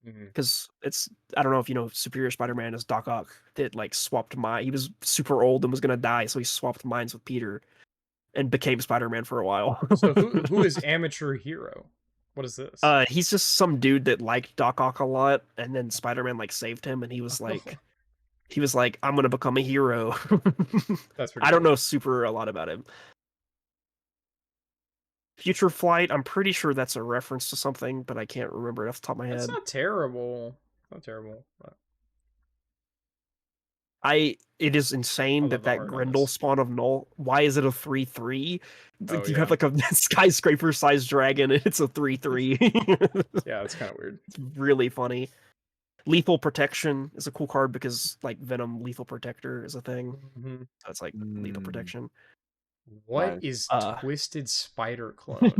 because it's, I don't know if you know, Superior Spider-Man is Doc Ock that like swapped he was super old and was gonna die, so he swapped minds with Peter and became Spider-Man for a while. So who is amateur hero? What is this? He's just some dude that liked Doc Ock a lot, and then Spider-Man like saved him, and he was like, I'm gonna become a hero. That's pretty I don't cool. know a lot about him. Future Flight, I'm pretty sure that's a reference to something, but I can't remember it off the top of my That's head. not terrible. Not terrible. But It is I insane love that the that art on Grendel this. spawn of Null. Why is it a 3/3? Oh You have yeah. like a skyscraper-sized dragon, and it's a 3/3. Yeah, it's kind of weird. It's really funny. Lethal Protection is a cool card because like Venom Lethal Protector is a thing. Mhm. So it's like lethal Mm, protection. What nice. is Uh, Twisted Spider Clone?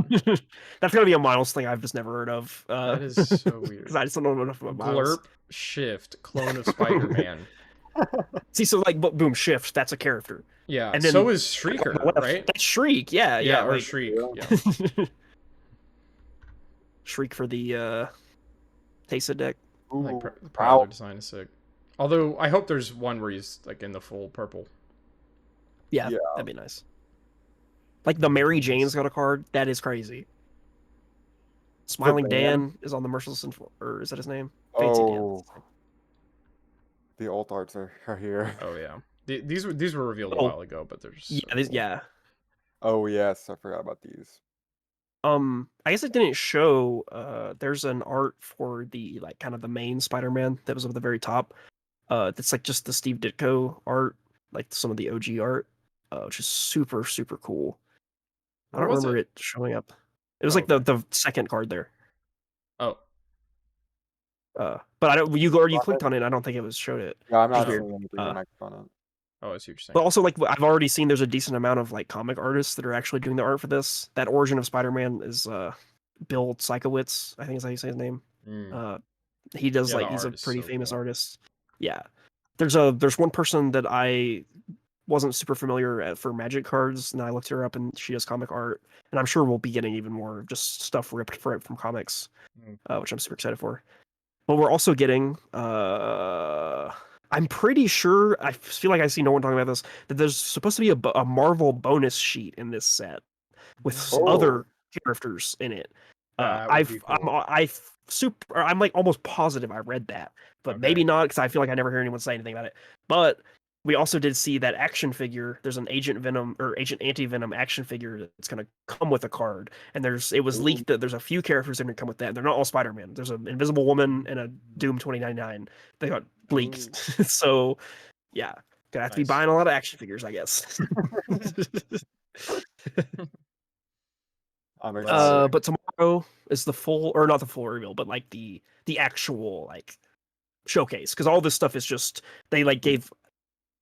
that's gonna be a Miles thing I've just never heard of. That is so Because weird. I just don't know enough about Miles. Glurp Shift Clone of Spider-Man. See, so like, boom, Shift, that's a character, Yeah, and so then is on the Shrieker, left, right? that's Shriek. Yeah, Yeah, or like Shriek. Yeah. Yeah. Shriek for the Tesa deck. Like Ooh, the Prowler wow. design is sick. Although I hope there's one where he's like in the full purple. Yeah, Yeah. that'd be nice. Like the Mary Jane's got a card. That is crazy. Smiling man. Dan is on the Merciless or is that his name? Fancy Dan. Oh, the alt arts are here. Oh yeah. These were revealed a Oh, while ago, but they're just so cool. yeah. Oh yes, I forgot about these. I guess it didn't show. There's an art for the like kind of the main Spider-Man that was at the very top. That's like just the Steve Ditko art, like some of the OG art, which is super super cool. I Where don't was remember it? it showing up. It was Oh, like okay. the second card there. Oh, But I don't. You clicked on it. I don't think it was showed it. Yeah, I'm Which is not oh, weird. seeing any green Uh, Max on it. oh, I see what you're saying. but also like I've already seen there's a decent amount of like comic artists that are actually doing the art for this. That Origin of Spider-Man is Bill Sikowitz, I think is how you say his name. Mm. Uh, he does Yeah, the like he's a art is pretty so famous cool. artist. Yeah, there's one person that I wasn't super familiar for Magic cards, and I looked her up, and she does comic art, and I'm sure we'll be getting even more just stuff ripped from comics, Mm. which I'm super excited for. But we're also getting I'm pretty sure, I feel like I see no one talking about this, that there's supposed to be a Marvel bonus sheet in this set with Oh, other characters in it. That would be cool. I'm like almost positive I read that, but Okay. maybe not because I feel like I never hear anyone say anything about it. But we also did see that action figure. There's an Agent Venom or Agent Anti-Venom action figure that's gonna come with a card, and it was leaked that there's a few characters that are gonna come with that. They're not all Spider-Man. There's an Invisible Woman and a Doom 2099. They got leaked, so yeah, gonna have to be Nice. buying a lot of action figures, I guess. I'm excited. But tomorrow is the full, or not the full reveal, but like the actual like showcase, because all this stuff is just they like gave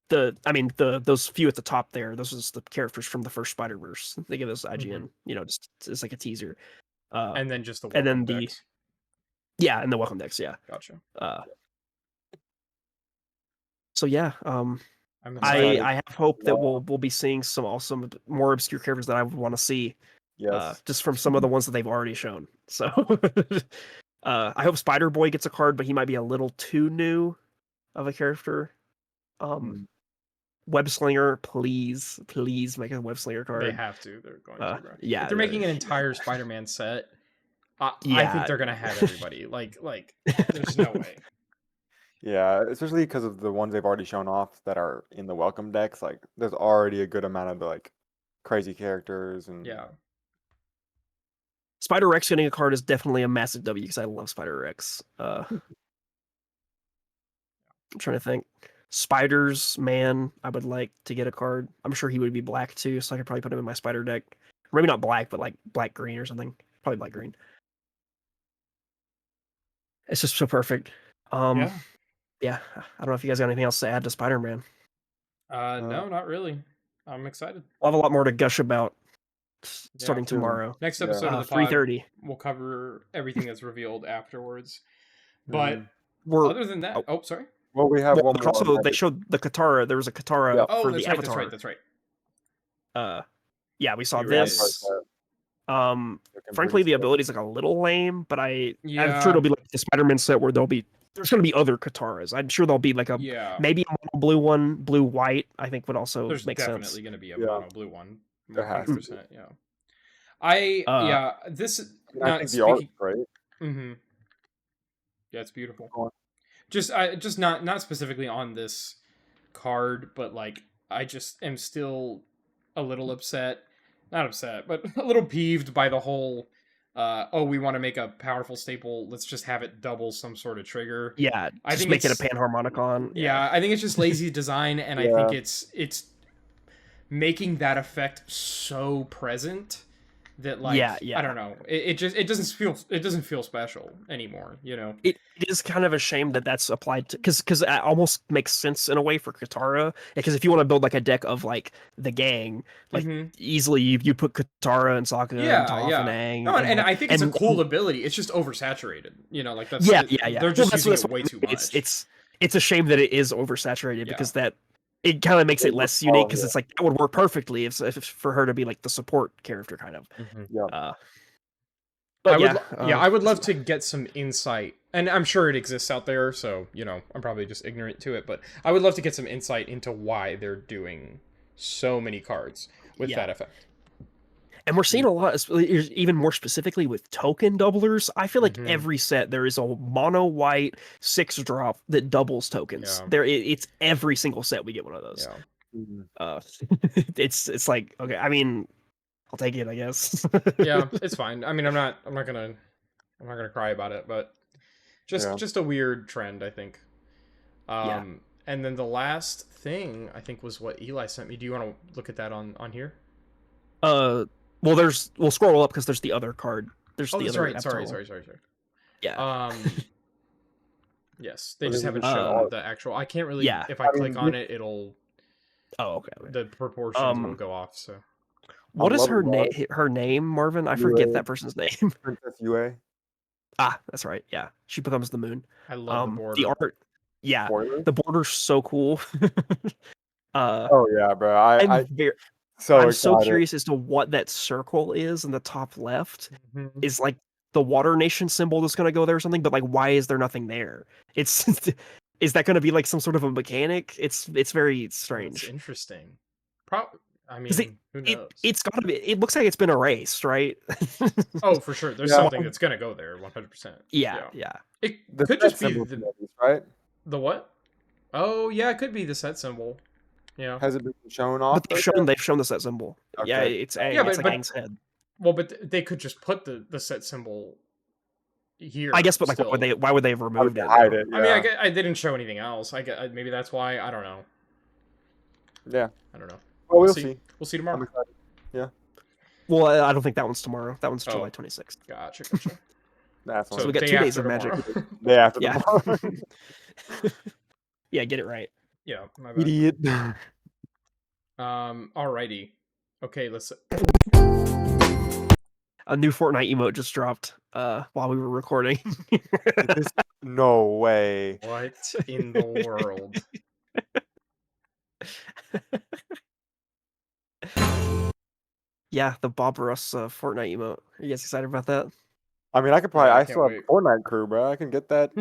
those few at the top there. Those is the characters from the first Spider-Verse. They give us IGN, just it's like a teaser. And then just the and then welcome decks. and the welcome decks, yeah. Gotcha. So yeah, I'm excited. I have hope that we'll be seeing some awesome more obscure characters that I would want to see. Yes. Just from some of the ones that they've already shown. So I hope Spider-Boy gets a card, but he might be a little too new of a character. Web Slinger, please make a Web Slinger card. They have to. They're going to. Right? Yeah, if they're making an entire Spider-Man set, I think they're gonna have everybody. like, there's no way. Yeah, especially because of the ones they've already shown off that are in the welcome decks. Like, there's already a good amount of like crazy characters and Yeah. Spider-Rex getting a card is definitely a massive W because I love Spider-Rex. I'm trying to think. Spiders, man, I would like to get a card. I'm sure he would be black too, so I could probably put him in my spider deck. Or maybe not black, but like black green or something. Probably black green. It's just so perfect. Yeah, I don't know if you guys got anything else to add to Spider-Man. No, not really. I'm excited. We'll have a lot more to gush about starting tomorrow. Next episode of the pod, 3:30. We'll cover everything that's revealed afterwards. But We're other than that, sorry. Well, we have one more. Also, they showed the Katara. There was a Katara for the right, Avatar. That's right. Yeah, we saw this. Frankly, the ability's like a little lame, but I'm sure it'll be like the Spider-Man set where there's going to be other Kataras. I'm sure there'll be like maybe a mono blue one, blue white. I think would also make sense. There's definitely going to be a mono blue one. There has 100%. Yeah. This. I think the art, right? Mm-hmm. Yeah, it's beautiful. Just not specifically on this card, but like I just am still a little upset. Not upset, but a little peeved by the whole we want to make a powerful staple, let's just have it double some sort of trigger. Yeah, I think make it a panharmonicon. Yeah, I think it's just lazy design, and I think it's making that effect so present that like I don't know, it doesn't feel special anymore, It is kind of a shame that that's applied to because it almost makes sense in a way for Katara, because if you want to build like a deck of like the gang, like easily you put Katara and Sokka and Toph and Aang. No, and I think it's a cool ability. It's just oversaturated, like that's they're just using it way too much. It's a shame that it is oversaturated because that it kind of makes it less unique, because it's like that would work perfectly if for her to be like the support character kind of. But I would love to get some insight, and I'm sure it exists out there, so I'm probably just ignorant to it, but I would love to get some insight into why they're doing so many cards with that effect. And we're seeing a lot, even more specifically with token doublers. I feel like every set there is a mono white 6-drop that doubles tokens. It's every single set we get one of those. It's like, okay, I mean, I'll take it, I guess. Yeah, it's fine. I mean, I'm not gonna cry about it, but just a weird trend, I think. And then the last thing I think was what Eli sent me. Do you want to look at that on here? Well, we'll scroll up because there's the other card. There's the other. Right. Sorry. Yeah. Yes, they just haven't shown the actual. I can't really. If I click on it, it'll. Oh, okay. The proportions will go off. So. What is her name? Her name, Marvin? I forget that person's name. Princess Yue. Ah, that's right. Yeah, she becomes the moon. I love the border. The art. Yeah, the border's so cool. Oh yeah, bro. I'm so curious as to what that circle is in the top left. Is like the Water Nation symbol that's going to go there or something, but like, why is there nothing there? It's Is that going to be like some sort of a mechanic? It's very That's strange. interesting. I 'Cause mean, who knows? It's got to be. It looks like it's been erased, right? Oh, for sure. There's Yeah. something that's gonna go there, 100%. Yeah. It The could set just be symbol, right? the what? Oh yeah, it could be the set symbol. Yeah. Has it been shown But off? they've shown the set symbol. Yeah, Okay. it's Yeah, it's but like Aang's head. well, but they could just put the set symbol here. I guess, but like, still. why would they have How would removed they it? hide though? it? I mean, Yeah. I didn't show anything else. Maybe that's why. I don't know. Yeah. I don't know. Well, we'll see. We'll see I'm tomorrow. excited. Yeah. Well, I don't think that one's tomorrow. That one's July 26th. Gotcha. That's So one. we got day 2 days after of magic. tomorrow. Day after Yeah. tomorrow. Yeah, get it right. Yeah, my bad. Idiot. Alrighty. Okay, let's. A new Fortnite emote just dropped while we were recording. No way. What in the world? Yeah, the Bob Ross Fortnite emote. Are you guys excited about that? I mean, I could probably. Yeah, I I can't still have wait. Fortnite crew, bro. I can get that.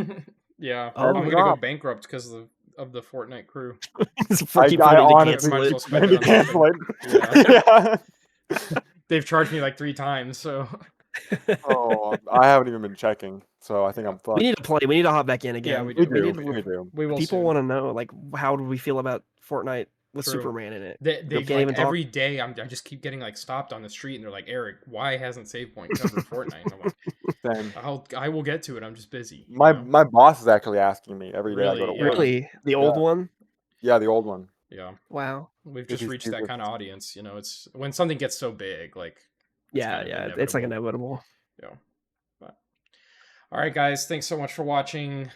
Yeah, Oh, I'm gonna go drop. bankrupt because of the Fortnite crew. Keep I voting to honestly cancel might as it. well spend maybe it on cancel it. Yeah. Yeah. They've charged me like 3 times, so Oh, I haven't even been checking, so I think I'm fucked. We need to play. We need to hop back in again. yeah, we We do. do. need We do. We will. People soon. want to know, like, how do we feel about Fortnite with True. Superman in it? They can't like even talk. every day. I just keep getting like stopped on the street, and they're like, "Eric, why hasn't SavePoint covered Fortnite?" And I'm like, Same. I will get to it. I'm just busy. you My know? my boss is actually asking me every day I go to Really? Yeah. work. Really, the old Yeah. one? Yeah, the old one. Yeah, Wow. we've If just he's reached super- that kind of audience. It's when something gets so big, like it's Yeah, kind of yeah. It's like inevitable. inevitable. Yeah. But, all right, guys. Thanks so much for watching.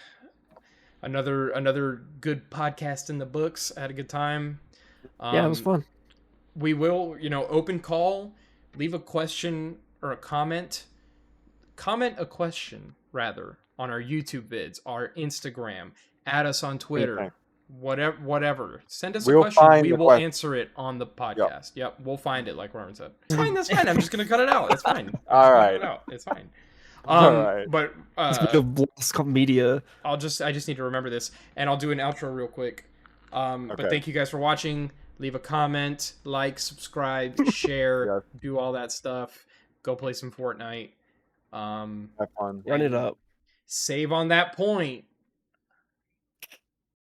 Another good podcast in the books. I had a good time. Yeah, it was fun. We will, open call. Leave a question or a comment. Comment a question rather on our YouTube vids, our Instagram. Add us on Twitter. Anything. Whatever. Send us We'll a question. find We the will question. answer it on the podcast. Yep, we'll find it, like Roman said. It's fine. That's fine. I'm just gonna cut it out. That's fine. All Cut right. it out. It's fine. All right. But It's like a lost media. I just need to remember this, and I'll do an outro real quick. But Okay. thank you guys for watching. Leave a comment, like, subscribe, share, Yes. do all that stuff. Go play some Fortnite. Have fun. Run it up. Save on that point.